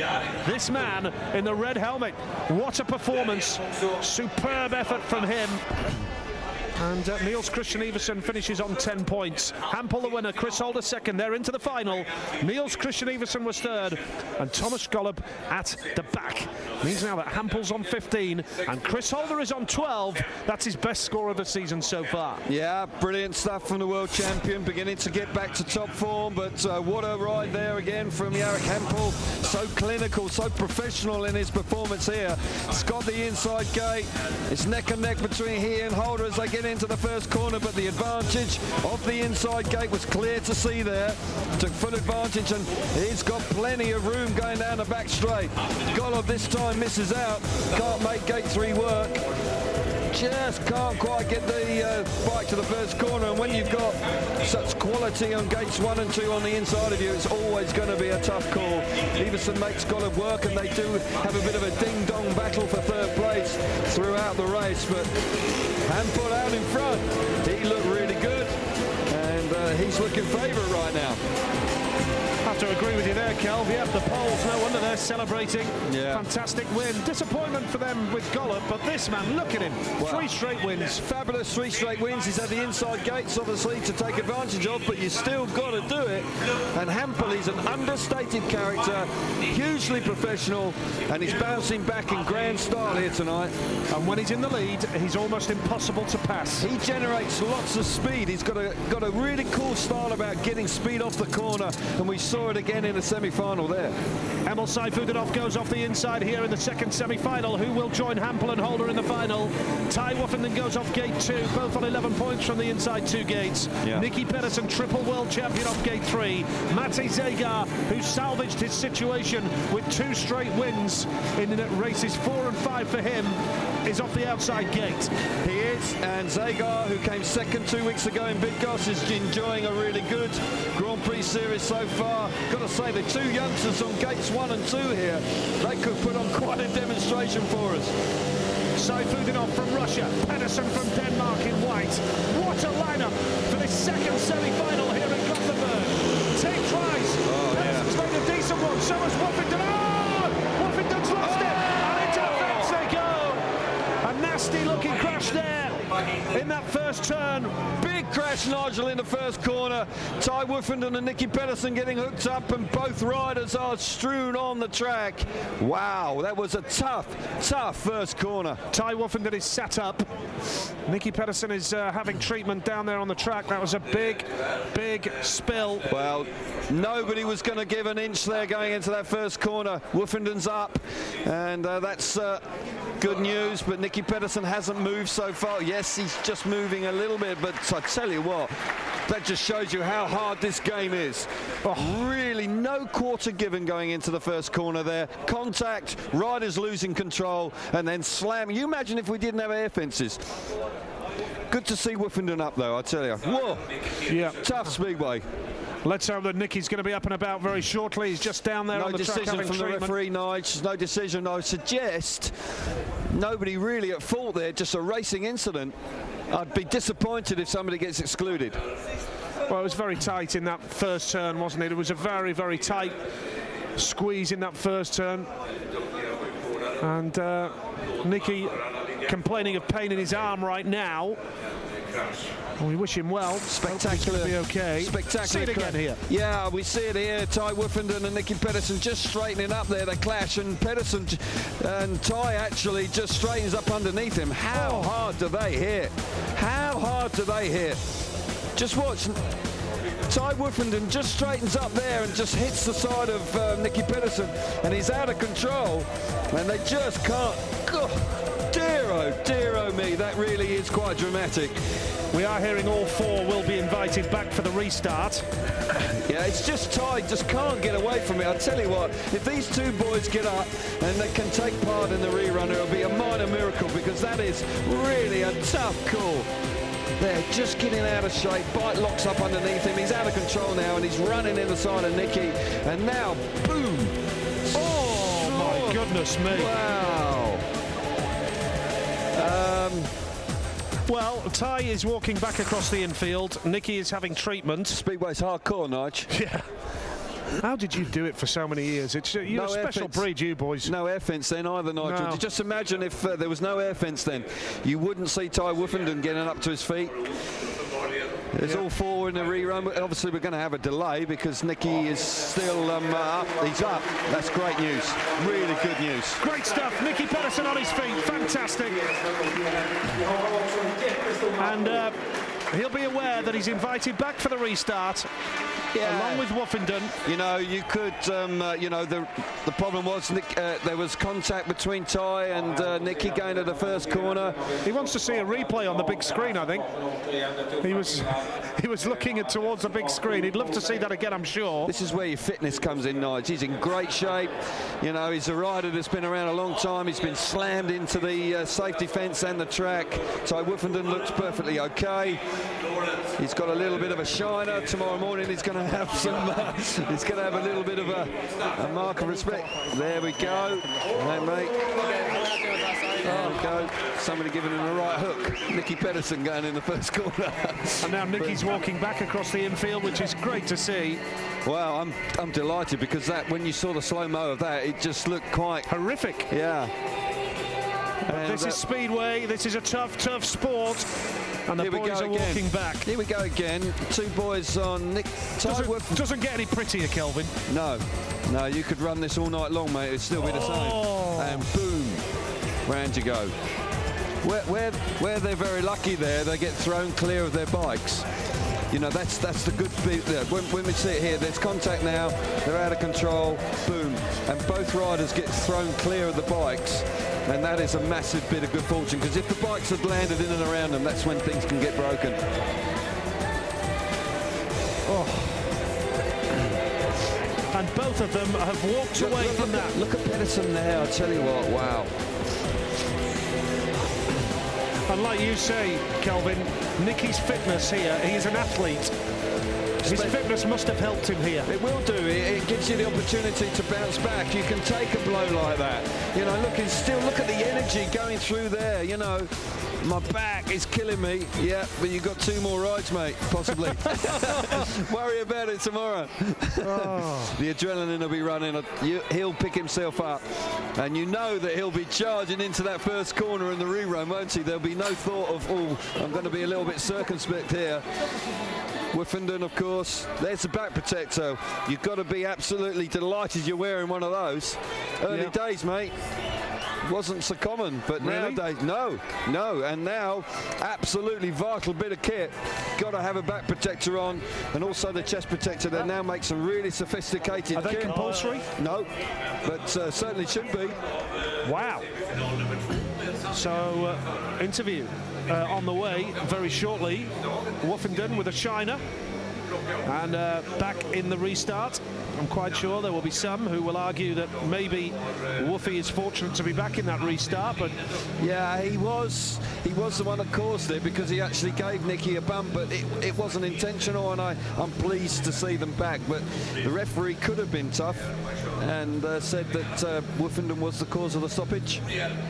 This man in the red helmet, what a performance. Superb effort from him. And Niels Christian Iversen finishes on 10 points. Hampel the winner, Chris Holder second. They're into the final. Niels Christian Iversen was third, and Thomas Golob at the back. Means now that Hampel's on 15 and Chris Holder is on 12. That's his best score of the season so far. Yeah, brilliant stuff from the world champion, beginning to get back to top form. But what a ride there again from Jarek Hampel. So clinical, so professional in his performance here. It's got the inside gate. It's neck and neck between he and Holder as they get into the first corner, but the advantage of the inside gate was clear to see there. Took full advantage, and he's got plenty of room going down the back straight. Golob this time misses out, can't make gate 3 work. Just can't quite get the bike to the first corner, and when you've got such quality on gates 1 and 2 on the inside of you, it's always going to be a tough call. Iversen makes Golob work, and they do have a bit of a ding-dong battle for third place throughout the race, but Hampel out in front. He looked really good, and he's looking favourite right now. I have to agree with you there, Kelv. Yeah, the Poles, no wonder they're celebrating. Yeah. Fantastic win. Disappointment for them with Golob, but this man, look at him. Well, 3 straight wins. Fabulous 3 straight wins. He's had the inside gates, obviously, to take advantage of, but you still got to do it. And Hampel, he's an understated character, hugely professional, and he's bouncing back in grand style here tonight. And when he's in the lead, he's almost impossible to pass. He generates lots of speed. He's got a really cool style about getting speed off the corner, and we saw saw it again in the semi-final there. Emil Saifutinov goes off the inside here in the second semi-final. Who will join Hampel and Holder in the final? Ty Woffenden goes off gate 2, both on 11 points from the inside 2 gates. Yeah. Nicky Pedersen, triple world champion, off gate 3. Mate Zagar, who salvaged his situation with 2 straight wins in races 4 and 5 for him, is off the outside gate. He is, and Zagar, who came second 2 weeks ago in Bydgoszcz, is enjoying a really good Grand Prix series so far. Got to say, the 2 youngsters on gates 1 and 2 here, they could put on quite a demonstration for us. Saifutinov from Russia, Pedersen from Denmark in white. What a lineup for this second semi-final here in Gothenburg. 10 tries. Pedersen's made a decent one, so has Woffenden. Oh! Woffenden's lost it, and into the fence they go. A nasty-looking crash there in that first turn. Big crash, Nigel, in the first corner. Ty Woffenden and Nicky Pedersen getting hooked up, and both riders are strewn on the track. Wow, that was a tough first corner. Ty Woffenden is sat up. Nicky Pedersen is having treatment down there on the track. That was a big spill. Well, nobody was going to give an inch there going into that first corner. Woffenden's up, and that's good news, but Nicky Pedersen hasn't moved so far. Yes, he's just moving a little bit, but I tell you what, that just shows you how hard this game is. Really, no quarter given going into the first corner there. Contact, riders losing control, and then slam. You imagine if we didn't have air fences. Good to see Woffenden up, though, I tell you. Whoa! Yeah. Tough Speedway. Let's hope that Nicky's going to be up and about very shortly. He's just down there on the track having No decision from the referee, Nige. No decision. I would suggest nobody really at fault there, just a racing incident. I'd be disappointed if somebody gets excluded. Well, it was very tight in that first turn, wasn't it? It was a very tight squeeze in that first turn. And Nicky complaining of pain in his arm right now. We wish him well. Spectacular. Be okay. Spectacular. See it again here. Yeah, we see it here. Ty Woffenden and Nicky Pedersen just straightening up there. They clash, and Pedersen and Ty actually just straightens up underneath him. How hard do they hit? How hard do they hit? Just watch. Ty Woffenden just straightens up there and just hits the side of Nicky Pedersen, and he's out of control, and they just can't. God, dear oh me, that really is quite dramatic. We are hearing all 4 will be invited back for the restart. Yeah, it's just Ty just can't get away from it. I tell you what, if these 2 boys get up and they can take part in the rerun, it'll be a minor miracle, because that is really a tough call. They're just getting out of shape. Bike locks up underneath him. He's out of control now, and he's running in the side of Nicky. And now, boom! Oh, my goodness me! Wow! Well, Ty is walking back across the infield. Nicky is having treatment. Speedway's hardcore, Nige. Yeah. How did you do it for so many years? It's you're a special breed, you boys. No air fence then either, Nigel. No. Just imagine if there was no air fence then. You wouldn't see Ty Woffenden getting up to his feet. There's all 4 in the rerun, but obviously we're going to have a delay because Nicky is still up. He's up. That's great news. Really good news. Great stuff. Nicky Pedersen on his feet. Fantastic. And he'll be aware that he's invited back for the restart. Yeah. Along with Woffenden. You know, you could, you know, the problem was there was contact between Ty and Nicky going to the first corner. He wants to see a replay on the big screen, I think. He was looking towards the big screen. He'd love to see that again, I'm sure. This is where your fitness comes in, Nige. He's in great shape. You know, he's a rider that's been around a long time. He's been slammed into the safety fence and the track. Ty Woffenden looks perfectly okay. He's got a little bit of a shiner. Tomorrow morning he's going to have some. He's going to have a little bit of a mark of respect. There we go. Hey, mate. There we go. Somebody giving him a right hook. Nicky Pedersen going in the first corner. And now Nicky's walking back across the infield, which is great to see. Well, I'm delighted because that when you saw the slow-mo of that, it just looked quite horrific. Yeah. But this is Speedway. This is a tough sport. And the boys are walking back. Here we go again. 2 boys on Nick. Doesn't get any prettier, Kelvin. No, you could run this all night long, mate. It'd still be the same. And boom, round you go. Where they're very lucky there, they get thrown clear of their bikes. You know, that's the good bit. When we see it here, there's contact now, they're out of control, boom, and both riders get thrown clear of the bikes, and that is a massive bit of good fortune, because if the bikes had landed in and around them, that's when things can get broken. Oh. And both of them have walked away from that. Look at Pedersen there, I tell you what, wow. And like you say, Kelvin, Nicky's fitness here, he is an athlete. His fitness must have helped him here. It will do. It gives you the opportunity to bounce back. You can take a blow like that. You know, look at the energy going through there, you know. My back is killing me. Yeah, but you've got 2 more rides, mate, possibly. Worry about it tomorrow. Oh. The adrenaline will be running. He'll pick himself up. And you know that he'll be charging into that first corner in the rerun, won't he? There'll be no thought of, oh, I'm going to be a little bit circumspect here. Wiffenden, of course, there's the back protector. You've got to be absolutely delighted you're wearing one of those. Early days, mate. Wasn't so common, but nowadays, no, and now, absolutely vital bit of kit. Got to have a back protector on, and also the chest protector. They now make some really sophisticated kit. Are they compulsory? No, but certainly should be. Wow. So, interview on the way very shortly. Woofenden with a shiner, and back in the restart. I'm quite sure there will be some who will argue that maybe Woofy is fortunate to be back in that restart, but yeah, he was the one that caused it, because he actually gave Nicky a bump, but it wasn't intentional, and I'm pleased to see them back. But the referee could have been tough and said that Woofenden was the cause of the stoppage.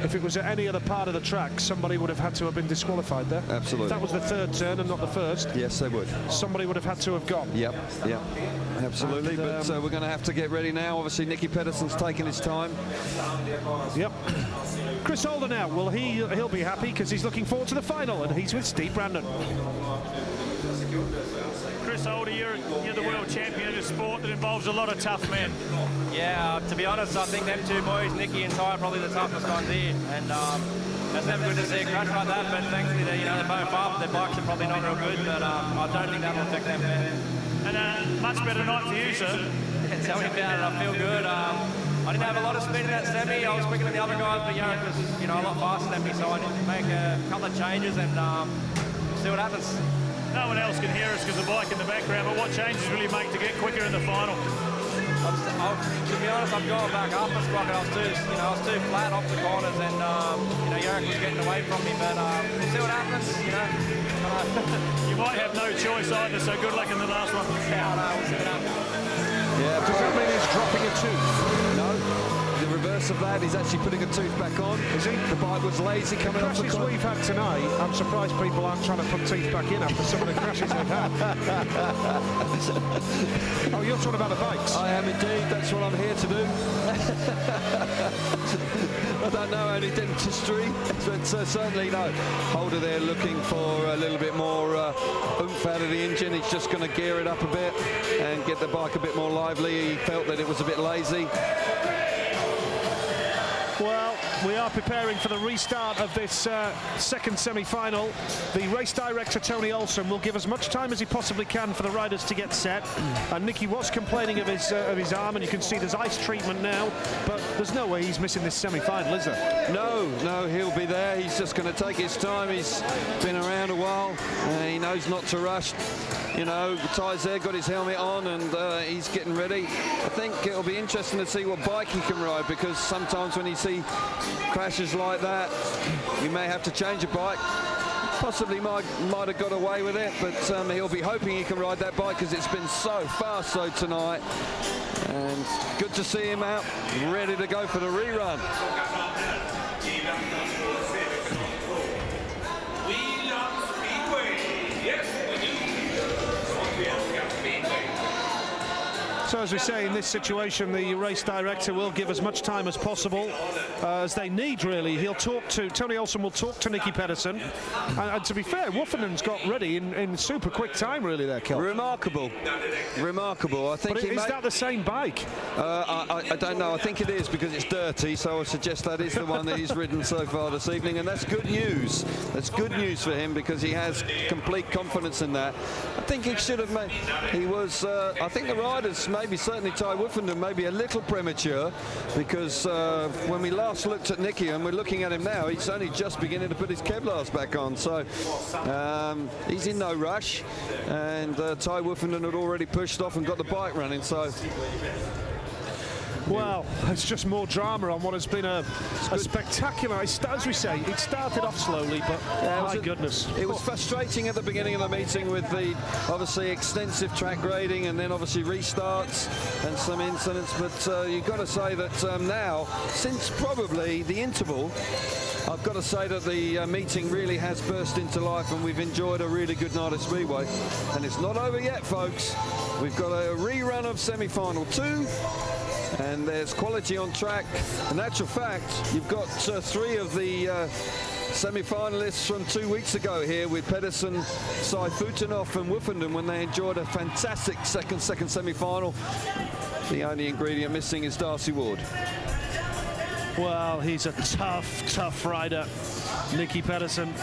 If it was at any other part of the track, somebody would have had to have been disqualified there. Absolutely. If that was the 3rd turn and not the 1st. Yes, they would. Somebody would have had to have gone. Yep, absolutely. And, but we're going to have to get ready now. Obviously, Nicky Pedersen's taking his time. Yep. Chris Holder now. Well, he'll be happy because he's looking forward to the final, and he's with Steve Brandon. Chris Holder, you're the world champion of a sport that involves a lot of tough men. Yeah, to be honest, I think them 2 boys, Nicky and Ty, are probably the toughest ones here. And it's never good to see a crash like that, but thankfully they're both up. Their bikes are probably not real good, but I don't think that'll affect them. And much better night for you, sir. Yeah, tell me about it. I feel good. I didn't have a lot of speed in that semi. I was quicker than the other guys, but Jarek was, a lot faster than me, so I need to make a couple of changes and see what happens. No one else can hear us because the bike in the background, but what changes will you make to get quicker in the final? To be honest, I'm going back up a sprocket. I was too flat off the corners, and Jarek was getting away from me. But we'll see what happens. You might have no choice either. So good luck in the last one. Yeah, I know. We'll see what happens. Yeah, does that mean he's dropping a tooth? No. The reverse of that, he's actually putting a tooth back on. Is he? The bike was lazy coming off the crashes we've had tonight, I'm surprised people aren't trying to put teeth back in after some of the crashes they've had. Oh, you're talking about the bikes? I am indeed. That's what I'm here to do. I don't know any dentistry, but certainly no. Holder there looking for a little bit more oomph out of the engine. He's just going to gear it up a bit and get the bike a bit more lively. He felt that it was a bit lazy. Well, we are preparing for the restart of this second semi-final. The race director, Tony Olsen, will give as much time as he possibly can for the riders to get set. And Nicky was complaining of his arm, and you can see there's ice treatment now, but there's no way he's missing this semi-final, is there? No, he'll be there. He's just going to take his time. He's been around a while, and he knows not to rush. Ty's there, got his helmet on, and he's getting ready. I think it'll be interesting to see what bike he can ride, because sometimes when you see crashes like that, you may have to change a bike. Possibly might have got away with it, but he'll be hoping he can ride that bike, because it's been so fast tonight. And good to see him out, ready to go for the rerun. So as we say, in this situation, the race director will give as much time as possible, as they need, really. He'll talk to, Tony Olsen will talk to Nicky Pedersen. And to be fair, Woofenden's got ready in super quick time, really, there, Kel. Remarkable. Remarkable. I think but is that the same bike? I don't know. I think it is because it's dirty, so I suggest that is the one that he's ridden so far this evening, and that's good news. That's good news for him because he has complete confidence in that. I think he should have made... He was... I think the riders, maybe certainly Ty Woofenden, maybe a little premature because when we last looked at Nicky, and we're looking at him now, he's only just beginning to put his Kevlars back on, so he's in no rush, and Ty Woofenden had already pushed off and got the bike running, so... Well, it's just more drama on what has been a spectacular, as we say, it started off slowly, but my goodness. It was frustrating at the beginning of the meeting with the obviously extensive track grading and then obviously restarts and some incidents, but you've got to say that now, since probably the interval, I've got to say that the meeting really has burst into life and we've enjoyed a really good night at Speedway. And it's not over yet, folks. We've got a rerun of semi-final 2. And there's quality on track. In actual fact, you've got 3 of the semi-finalists from 2 weeks ago here with Pedersen, Seifutenhoff and Woofenden when they enjoyed a fantastic second semi-final. The only ingredient missing is Darcy Ward. Well, he's a tough rider, Nicky Pedersen.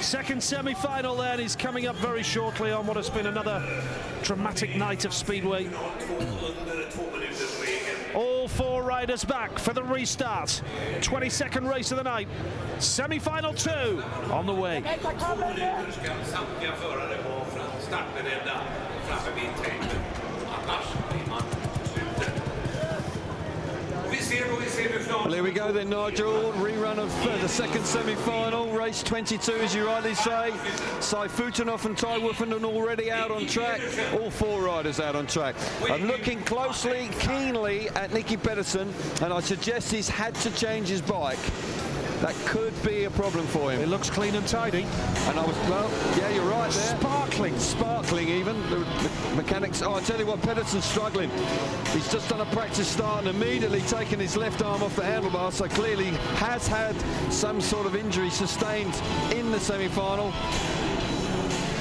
Second semi-final then is coming up very shortly on what has been another dramatic night of Speedway. All 4 riders back for the restart. 22nd race of the night. Semi-final 2 on the way. Well, here we go then, Nigel. Rerun of the second semi-final, race 22, as you rightly say. Seifutenhoff and Ty Woofenden already out on track. All 4 riders out on track. I'm looking closely, keenly at Nicky Pedersen, and I suggest he's had to change his bike. That could be a problem for him. It looks clean and tidy. And I was, well, yeah, you're right there. Sparkling even. The mechanics, I tell you what, Pedersen's struggling. He's just done a practice start and immediately taken his left arm off the handlebar, so clearly has had some sort of injury sustained in the semi-final.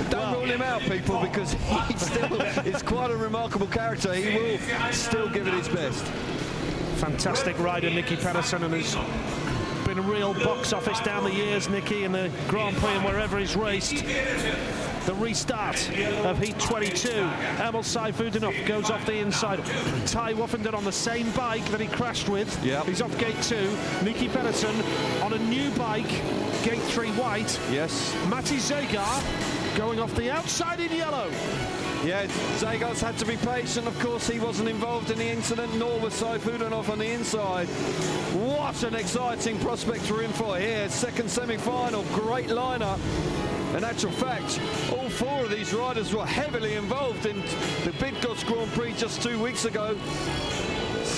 Don't rule him out, people, because he still is quite a remarkable character. He will still give it his best. Fantastic rider, Nicky Pedersen, and has been a real box office down the years, Nicky, in the Grand Prix and wherever he's raced. The restart of Heat 22. Emil Seifutenhoff goes off the inside. Ty Woofenden on the same bike that he crashed with. Yep. He's off gate 2. Nicky Pedersen on a new bike, gate 3 white. Yes. Matti Zagar going off the outside in yellow. Yeah, Zagar's had to be patient. Of course, he wasn't involved in the incident, nor was Seifutenhoff on the inside. What an exciting prospect we're in for here. Second semi-final, great lineup. In actual fact, all 4 of these riders were heavily involved in the Bydgoszcz Grand Prix just 2 weeks ago.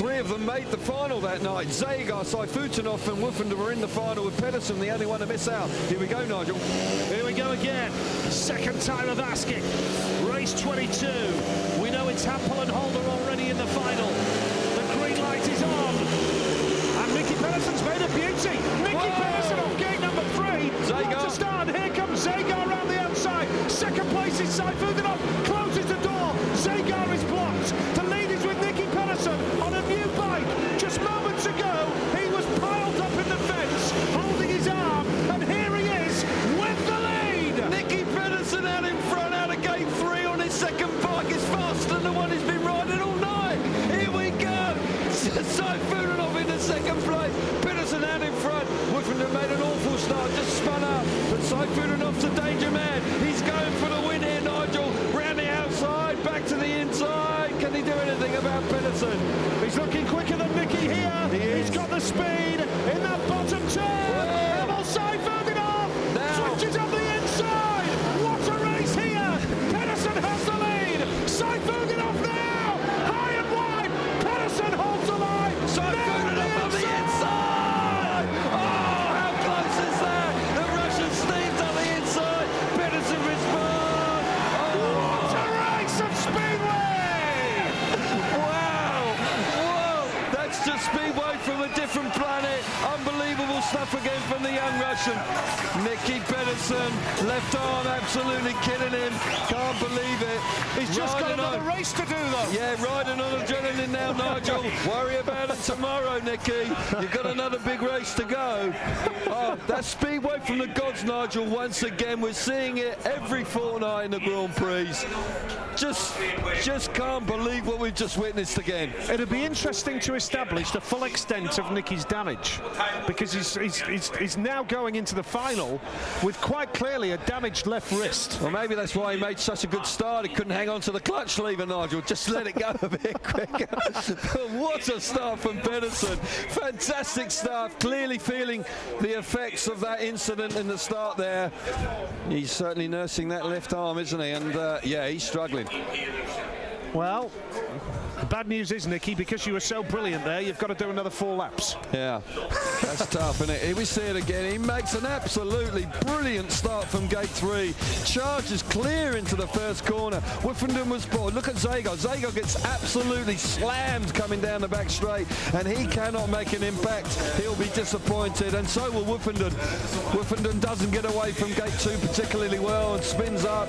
3 of them made the final that night. Zagar, Seifutenhoff and Woofenden were in the final with Pedersen, the only one to miss out. Here we go, Nigel. Here we go again. Second time of asking. Race 22. We know it's Hampel and Holder already in the final. The green light is on. And Nicky Pedersen's made a beauty. Nicky Pedersen off gate number 3. Zagar. What a start. Here comes Zagar around the outside. Second place is Seifutenhoff. Closes the door. Zagar is blocked. The lead is with Nicky Pedersen on a new bike. Just moments ago, he was piled up in the fence, holding his arm, and here he is with the lead. Nicky Pedersen out in front, out of gate 3 on his second bike. Is faster than the one he's been riding all night. Here we go. Seifutenhoff in the second place. Pedersen out in front. Woofenden made an awful start, just spun out. But Seifutenhoff's a danger man. He's going for the win here, Nigel. Round the outside, back to the inside. Can he do anything about Pedersen? He's looking quicker than Nicky here. He's got the speed in that bottom turn. Emil Seifutenhoff switches up the inside. What a race here. Pedersen has the lead. Seifutenhoff now. High and wide. Pedersen holds the line. Seifutenhoff on the inside. Oh, how close is that? The Russian steams on the inside. Pedersen responds. What a race of Speedway. That's just Speedway from a different planet. Unbelievable stuff again from the young Russian. Nicky Pedersen, left arm absolutely killing him. Can't believe it. He's just got another race to do, though. Yeah, riding on adrenaline now, Nigel. Worry about it tomorrow, Nicky. You've got another big race to go. Oh, that's Speedway from the gods, Nigel. Once again, we're seeing it every fortnight in the Grand Prix. Just can't believe what we've just witnessed again. It'll be interesting to establish the full extent of Nicky's damage, because he's now going into the final with quite clearly a damaged left wrist. Well, maybe that's why he made such a good start. He couldn't hang on to the clutch lever, Nigel. Just let it go a bit quicker. But what a start from Pedersen. Fantastic start. Clearly feeling the effects of that incident in the start there. He's certainly nursing that left arm, isn't he? And yeah, he's struggling. Well, the bad news is, Nicky, because you were so brilliant there, you've got to do another 4 laps. Yeah, that's tough, isn't it? Here we see it again. He makes an absolutely brilliant start from gate 3. Charges clear into the first corner. Woofenden was bored. Look at Zago. Zago gets absolutely slammed coming down the back straight, and he cannot make an impact. He'll be disappointed, and so will Woofenden. Woofenden doesn't get away from gate 2 particularly well and spins up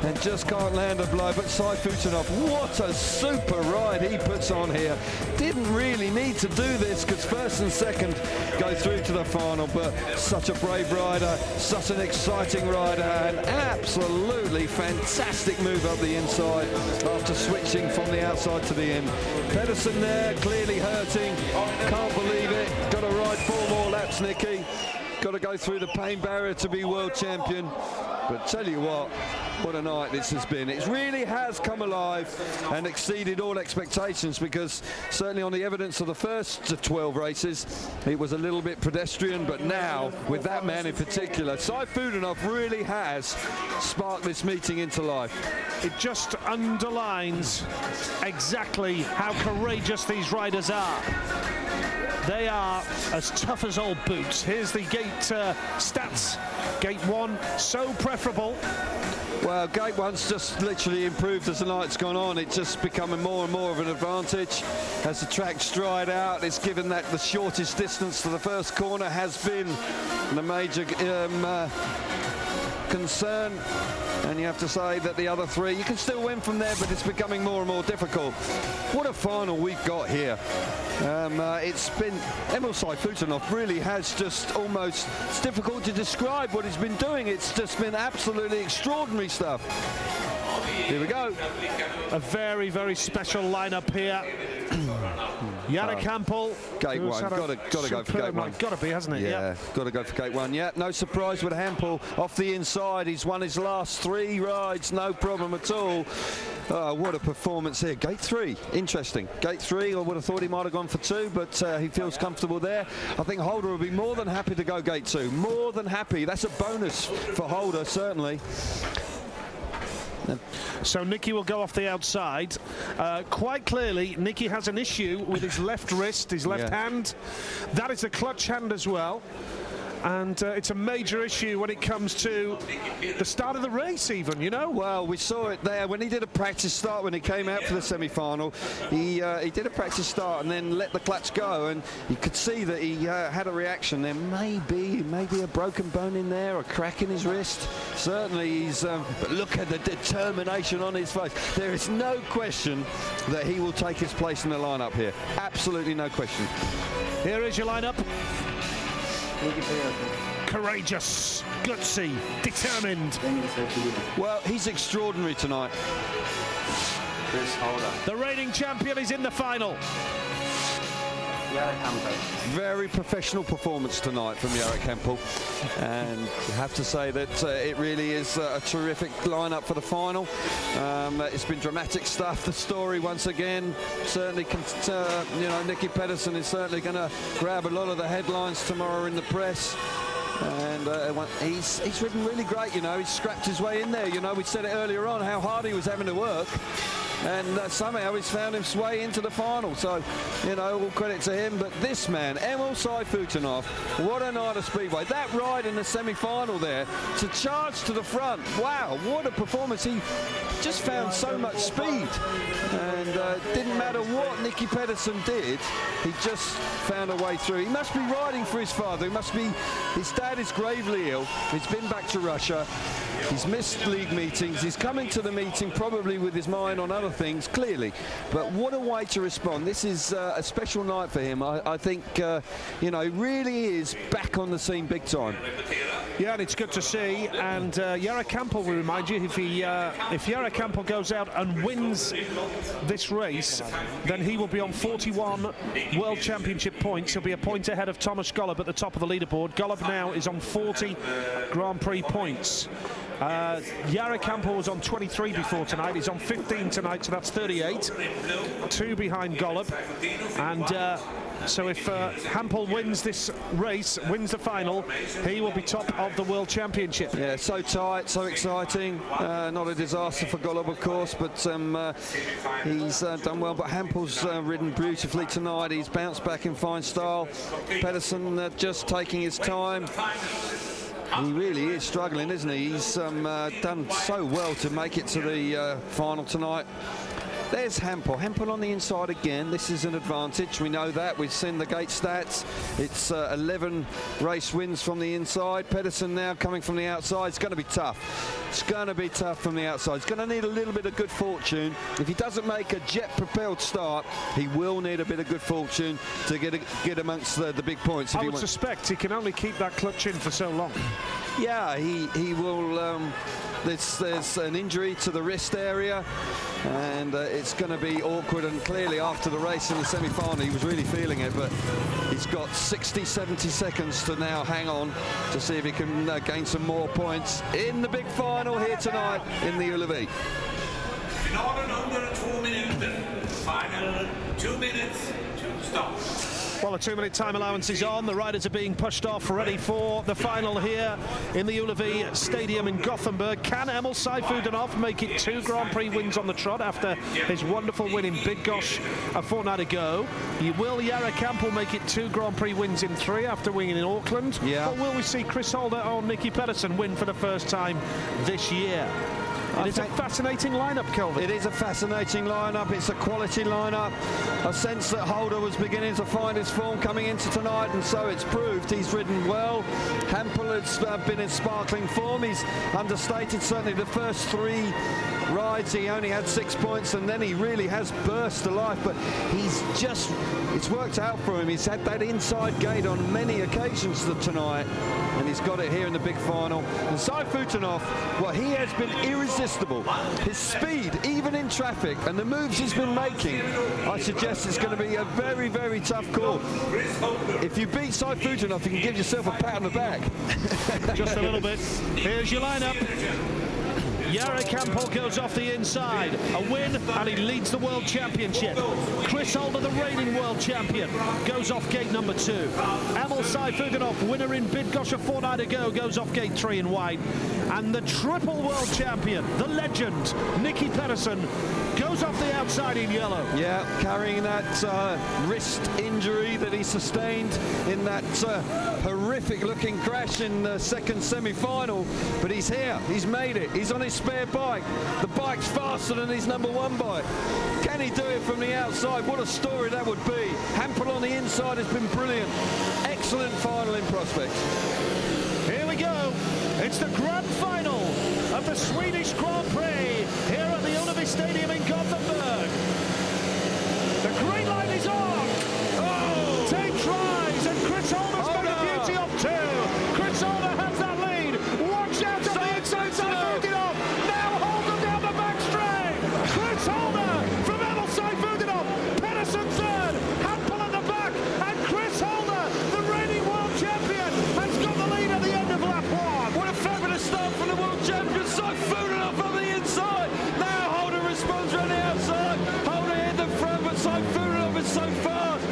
and just can't land a blow. But Seifutinov, what a super ride he puts on here. Didn't really need to do this because first and second go through to the final, but such a brave rider, such an exciting rider, and absolutely fantastic move up the inside after switching from the outside to the in. Pedersen there, clearly hurting. Can't believe it. Got to ride 4 more laps, Nicky. Got to go through the pain barrier to be world champion. But tell you what a night this has been. It really has come alive and exceeded all expectations, because certainly on the evidence of the first 12 races, it was a little bit pedestrian, but now, with that man in particular, Seifutinov really has sparked this meeting into life. It just underlines exactly how courageous these riders are. They are as tough as old boots. Here's the gate stats. Gate 1, so preferable. Well, gate 1's just literally improved as the night's gone on. It's just becoming more and more of an advantage as the track's dried out. It's given that the shortest distance to the first corner has been the major concern. And you have to say that the other 3, you can still win from there, but it's becoming more and more difficult. What a final we've got here. It's been, Emil Seifutinov really has just almost, it's difficult to describe what he's been doing. It's just been absolutely extraordinary stuff. Here we go. A very, very special lineup here. Yannick Hampel. Gate 1, got to go for gate 1. Got to be, hasn't it? Yeah, got to go for gate 1. Yeah, no surprise with Hampel off the inside. He's won his last 3 rides, no problem at all. What a performance here. Gate 3, interesting. Gate 3, I would have thought he might have gone for 2, but he feels comfortable there. I think Holder will be more than happy to go gate 2. More than happy. That's a bonus for Holder, certainly. So Nicky will go off the outside. Quite clearly, Nicky has an issue with his left wrist, his left hand. That is a clutch hand as well. And it's a major issue when it comes to the start of the race even, you know? Well, we saw it there when he did a practice start when he came out for the semi-final. He did a practice start and then let the clutch go, and you could see that he had a reaction. There may be a broken bone in there, a crack in his wrist. Certainly he's, but look at the determination on his face. There is no question that he will take his place in the lineup here. Absolutely no question. Here is your lineup. Courageous, gutsy, determined. Well, he's extraordinary tonight. The reigning champion is in the final. Very professional performance tonight from Yannick Hampel, and I have to say that it really is a terrific lineup for the final. It's been dramatic stuff. The story once again certainly, you know, Nicky Pedersen is certainly going to grab a lot of the headlines tomorrow in the press. And he's ridden really great, you know. He's scrapped his way in there. You know, we said it earlier on how hard he was having to work. and somehow he's found his way into the final. So, you know, all credit to him. But this man, Emil Sayfutunov, what a night of Speedway. That ride in the semi-final there, to charge to the front. Wow, what a performance. He just found so much speed, and didn't matter what Nicky Pedersen did, he just found a way through. He must be riding for his father. He must be, his dad is gravely ill. He's been back to Russia. He's missed league meetings. He's coming to the meeting probably with his mind on other things, clearly. But what a way to respond. This is a special night for him. I think, you know, he really is back on the scene big time. Yeah, and it's good to see. And Jari Campbell, we remind you, if Jari Campbell goes out and wins this race, then he will be on 41 World Championship points. He'll be a point ahead of Thomas Golub at the top of the leaderboard. Golub now is on 40 Grand Prix points. Jari Campbell was on 23 before tonight. He's on 15 tonight, so that's 38. 2 behind Golub. And so if Hampel wins this race, wins the final, he will be top of the World Championship. Yeah, so tight, so exciting. Not a disaster for Golub, of course, but he's done well. But Hampel's ridden beautifully tonight. He's bounced back in fine style. Pedersen just taking his time. He really is struggling, isn't he? He's done so well to make it to the final tonight. There's Hampel. Hampel on the inside again. This is an advantage. We know that. We've seen the gate stats. It's 11 race wins from the inside. Pedersen now coming from the outside. It's going to be tough. It's going to be tough from the outside. He's going to need a little bit of good fortune. If he doesn't make a jet-propelled start, he will need a bit of good fortune to get amongst the big points. I would suspect he can only keep that clutch in for so long. Yeah, he will. There's an injury to the wrist area, and it's going to be awkward. And clearly after the race in the semi-final he was really feeling it, but he's got 60-70 seconds to now hang on to see if he can gain some more points in the big final here tonight in the Ullevi. Under 2 minutes, final 2 minutes to stop. Well, the 2-minute time allowance is on. The riders are being pushed off, ready for the final here in the Ullevi Stadium in Gothenburg. Can Emil Sayfutunov make it 2 Grand Prix wins on the trot after his wonderful win in Bydgoszcz a fortnight ago? Will Jari Campbell make it 2 Grand Prix wins in 3 after winning in Auckland? Yeah. Or will we see Chris Holder or Nicky Pedersen win for the first time this year? It's a fascinating lineup, Kelvin. It is a fascinating lineup. It's a quality lineup. I sense that Holder was beginning to find his form coming into tonight, and so it's proved. He's ridden well. Hampel has been in sparkling form. He's understated certainly the first 3 rides. He only had 6 points, and then he really has burst to life. But it's worked out for him. He's had that inside gate on many occasions tonight, and he's got it here in the big final. And Sayfutunov, well, he has been irresistible. His speed, even in traffic, and the moves he's been making, I suggest it's going to be a very, very tough call. If you beat Sayfutunov, you can give yourself a pat on the back. Just a little bit. Here's your lineup. Jari Campbell goes off the inside. A win, and he leads the World Championship. Chris Holder, the reigning World Champion, goes off gate number 2. Emil Sayfutunov, winner in Bydgoszcz a fortnight ago, goes off gate 3 in white. And the triple World Champion, the legend, Nicky Pedersen, goes off the outside in yellow. Yeah, carrying that wrist injury that he sustained in that horrific-looking crash in the second semi-final. But he's here. He's made it. He's on his spare bike. The bike's faster than his #1 bike. Can he do it from the outside? What a story that would be. Hampel on the inside has been brilliant. Excellent final in prospect. Here we go. It's the grand final of the Swedish Grand Prix here at the Ullevi Stadium in Gothenburg. The green light is on. Oh! 10 tries, and Chris Holder's made a beauty of 2. Chris Holder has that lead. Watch out on the inside. Sayfutunov now Holder down the back straight. Chris Holder from Emil Sayfutunov. Pedersen 3rd. Hampel at the back, and Chris Holder, the reigning world champion, has got the lead at the end of lap 1. What a fabulous start from the world champion. Sayfutunov on the inside. Now Holder responds around the outside. Holder in the front, but Sayfutunov is so fast.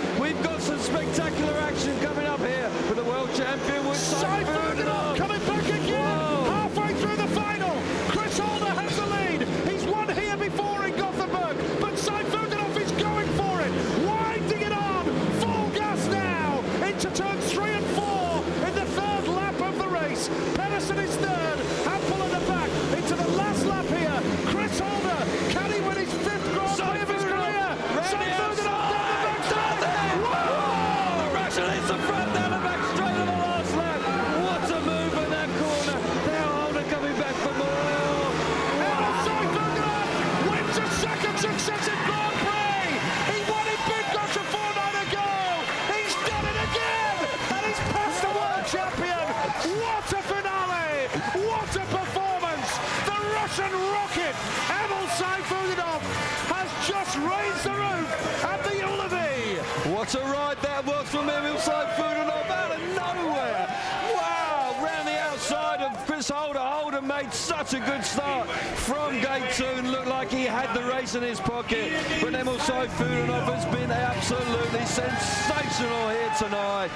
into turns 3 and 4 in the third lap of the race. Pedersen is third, Hampel at the back into the last lap here. Chris Holder, can he win his 5th Grand Prix of his career? Seifudenhoff down the back straight. Whoa! Russian hits the front down the back straight on the last lap. What a move in that corner. Now Holder coming back for more. Emil Seifudenhoff wins a second successive Grand Prix. He won in Bydgoszcz a fortnight ago. He's done it again, and he's passed the world champion. What a finale! What a performance! The Russian rocket, Emil Seifudenhoff, has just raised the roof at the Ullevi. What a ride that was from Emil Seifudenhoff out of nowhere. Wow, round the outside of Chris Holder. Holder made such a good start from gate 2 and looked like he had the race in his pocket. But Emil Seifudenhoff has been absolutely sensational here tonight.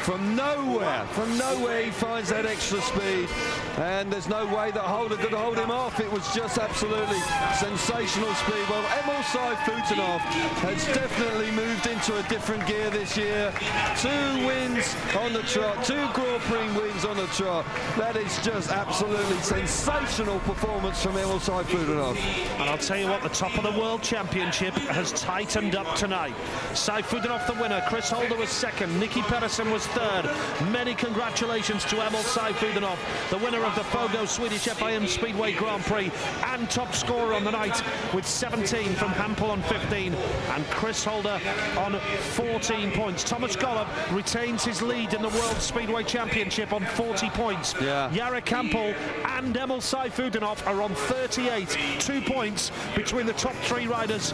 From nowhere he finds that extra speed. And there's no way that Holder could hold him off. It was just absolutely sensational speed. Well, Emil Seifudenhoff has definitely moved into a different gear this year. 2 wins on the trot, 2 Grand Prix wins on the trot. That is just absolutely sensational performance from Emil Seifudenhoff. And I'll tell you what, the top of the World Championship has tightened up tonight. Seifudenhoff the winner, Chris Holder was second, Nicky Pedersen was third. Many congratulations to Emil Seifudenhoff, the winner of the FOGO Swedish FIM Speedway Grand Prix and top scorer on the night with 17 from Hampel on 15 and Chris Holder on 14 points. Thomas Gollop retains his lead in the World Speedway Championship on 40 points. Yeah. Jarek Hampel and Emil Seifudenhoff are on 38, 2 points between the top 3 riders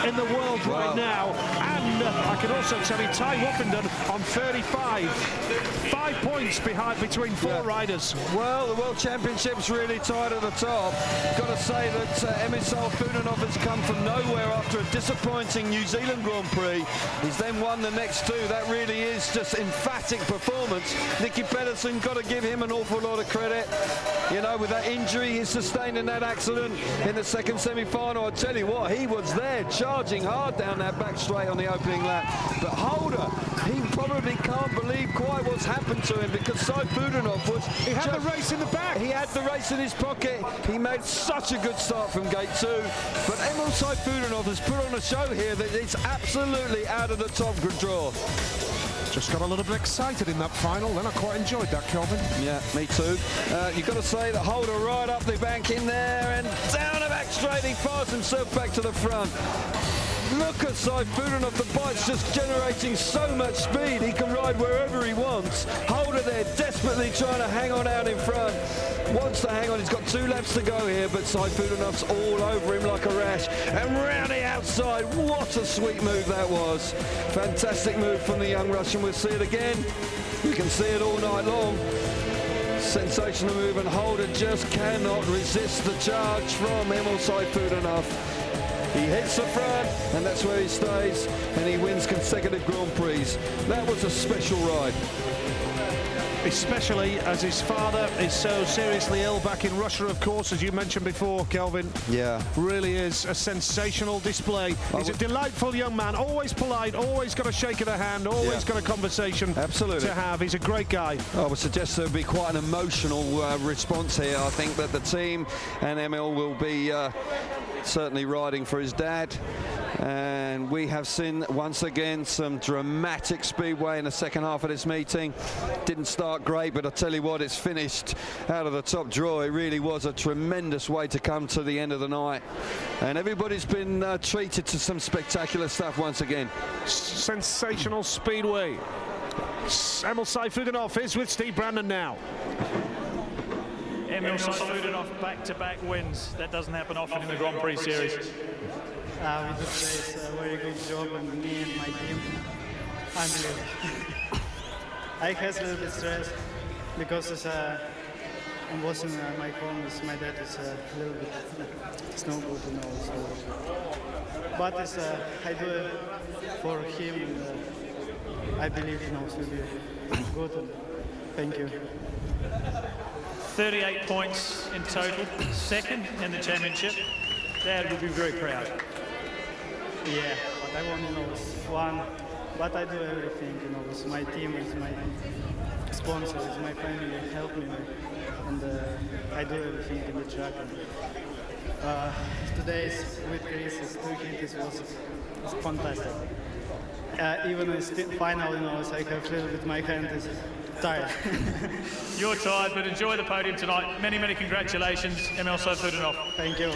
in the world right now. And I can also tell you Ty Woffenden on 35, 5 points behind between 4 riders. Well, the World Championship's really tight at the top. Got to say that Emil Seifudenhoff has come from nowhere after a disappointing New Zealand Grand Prix. He's then won the next 2. That really is just emphatic performance. Nicky Pedersen, got to give him an awful lot of credit. You know, with that injury he sustained in that accident in the second semi-final, I tell you what, he was there charging hard down that back straight on the opening lap. But Holder, he probably can't believe quite what's happened to him because Seifudenhoff was... He had the race in the back. He had the race in his pocket. He made such a good start from gate 2. But Emil Seifudenhoff has put on a show here that it's absolutely out of the top draw. Just got a little bit excited in that final, then I quite enjoyed that, Kelvin. Yeah, me too. You've got to say that Holder right up the bank in there and down the back straight. He fires himself back to the front. Look at Seifudenhoff, the bike's just generating so much speed. He can ride wherever he wants. Holder there desperately trying to hang on out in front. Wants to hang on, he's got 2 laps to go here, but Seifudenhoff's all over him like a rash. And round the outside, what a sweet move that was. Fantastic move from the young Russian. We'll see it again. We can see it all night long. Sensational move, and Holder just cannot resist the charge from Emil Seifudenhoff. He hits the front, and that's where he stays, and he wins consecutive Grand Prix. That was a special ride. Especially as his father is so seriously ill back in Russia, of course, as you mentioned before, Kelvin. Yeah. Really is a sensational display. He's a delightful young man, always polite, always got a shake of the hand, always got a conversation to have. He's a great guy. I would suggest there would be quite an emotional response here. I think that the team and Emil will be certainly riding for his dad. And we have seen once again some dramatic speedway in the second half of this meeting. Didn't start great, but I tell you what, it's finished out of the top draw. It really was a tremendous way to come to the end of the night, and everybody's been treated to some spectacular stuff once again. Sensational speedway. Emil Seifudenhoff is with Steve Brandon now. Emil Seifudenhoff back-to-back wins. That doesn't happen often in the Grand Prix series. We just did a very good job, and me and my team, unbelievable. I had a little bit stress because I'm watching my home. My dad is a little bit, it's no good, you know. So. But I do it for him, and I believe it will be good. And thank you. 38 points in total, second in the championship. Dad will be very proud. Yeah, but I want to know one but I do everything, you know, with my team, with my sponsors, with my family help me, and I do everything in the track. And, today's with Chris, 2 hits was fantastic. Even in the final, you know, I have a little bit, my hand is tired. You're tired, but enjoy the podium tonight. Many, many congratulations, Emil Sayfutdinov. Thank you.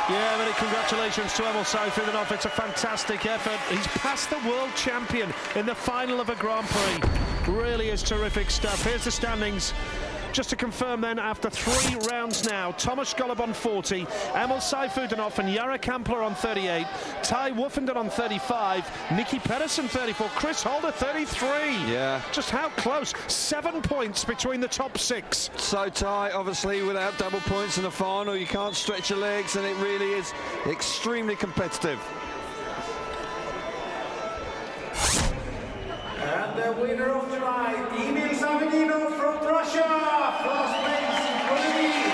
Yeah, many congratulations to Emil Sayfutdinov. It's a fantastic effort. He's past the world champion in the final of a Grand Prix. Really is terrific stuff. Here's the standings. Just to confirm then, after 3 rounds now, Thomas Golub on 40, Emil Sayfutdinov and Jarek Kampler on 38, Ty Woofenden on 35, Nicky Pedersen 34, Chris Holder 33. Yeah. Just how close? 7 points between the top 6. So tight, obviously, without double points in the final. You can't stretch your legs, and it really is extremely competitive. And the winner of tonight, Emil Sayfutdinov from Russia, first place for the lead.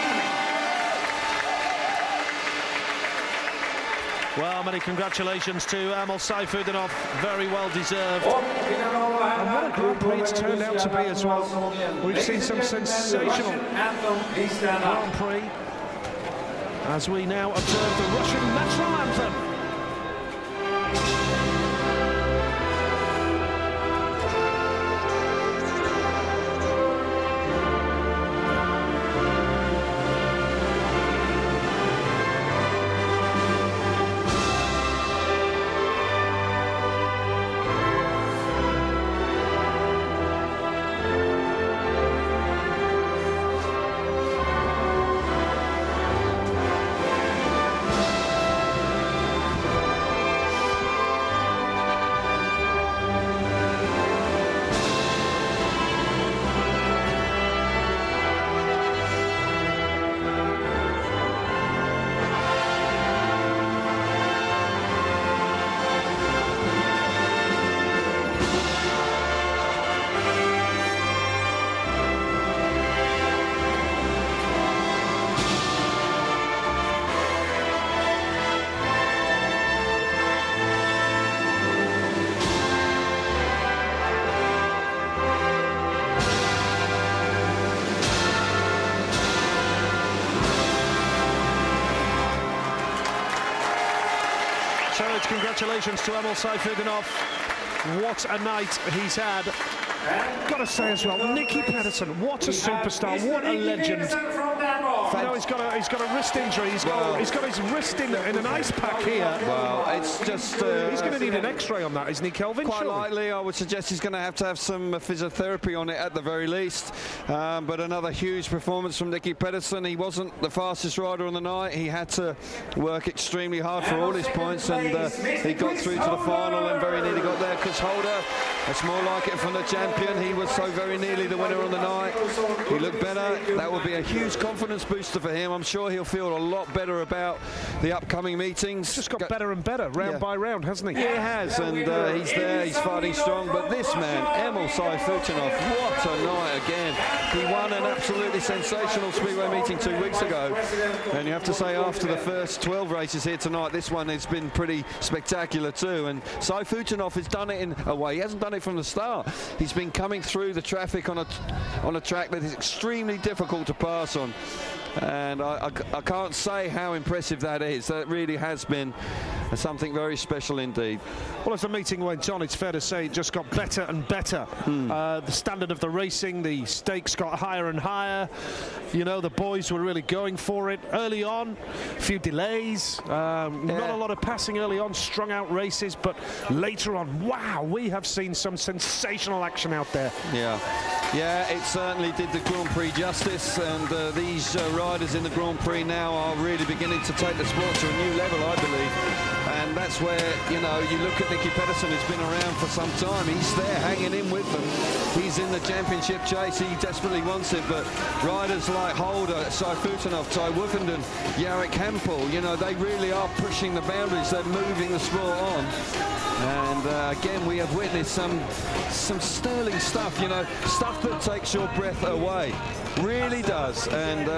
Well, many congratulations to Emil Sayfutdinov, very well deserved. And what a Grand Prix it's turned out to be as well. We've seen some sensational Grand Prix as we now observe the Russian national anthem. So it's congratulations to Emil Sayfutdinov. What a night he's had. Got to say as well, Nicky Pedersen, what a superstar, what a legend. You know, he's got a wrist injury. He's got his wrist in an ice pack here. Well, it's just he's going to need an X-ray on that, isn't he, Kelvin? Quite likely. I would suggest he's going to have some physiotherapy on it at the very least. But another huge performance from Nicky Pedersen. He wasn't the fastest rider on the night. He had to work extremely hard for all his points, and he got through to the final and very nearly got there. Chris Holder, that's more like it from the champion. He was so very nearly the winner on the night. He looked better. That will be a huge confidence booster for him. I'm sure he'll feel a lot better about the upcoming meetings. Just got better and better, round by round, hasn't he? Yeah, he has, and he's there, he's fighting strong. But this man, Emil Sayfutdinov, what a night again. He won an absolutely sensational Speedway meeting 2 weeks ago. And you have to say, after the first 12 races here tonight, this one has been pretty spectacular too. And Sayfutdinov has done it in a way. He hasn't done it from the start. He's been coming through the traffic on a track that is extremely difficult to pass on. And I can't say how impressive that is. That really has been something very special indeed. Well, as the meeting went on, it's fair to say it just got better and better. The standard of the racing, the stakes got higher and higher. You know, the boys were really going for it early on. A few delays, not a lot of passing early on, strung out races, but later on, wow, we have seen some sensational action out there. Yeah, it certainly did the Grand Prix justice, and these riders in the Grand Prix now are really beginning to take the sport to a new level, I believe. And that's where, you know, you look at Nicky Pedersen, who's been around for some time. He's there hanging in with them. He's in the championship chase. He desperately wants it. But riders like Holder, Sayfutdinov, Ty Woofenden, Jarek Kampel, you know, they really are pushing the boundaries. They're moving the sport on. And again, we have witnessed some sterling stuff, you know, stuff that takes your breath away. Really does. And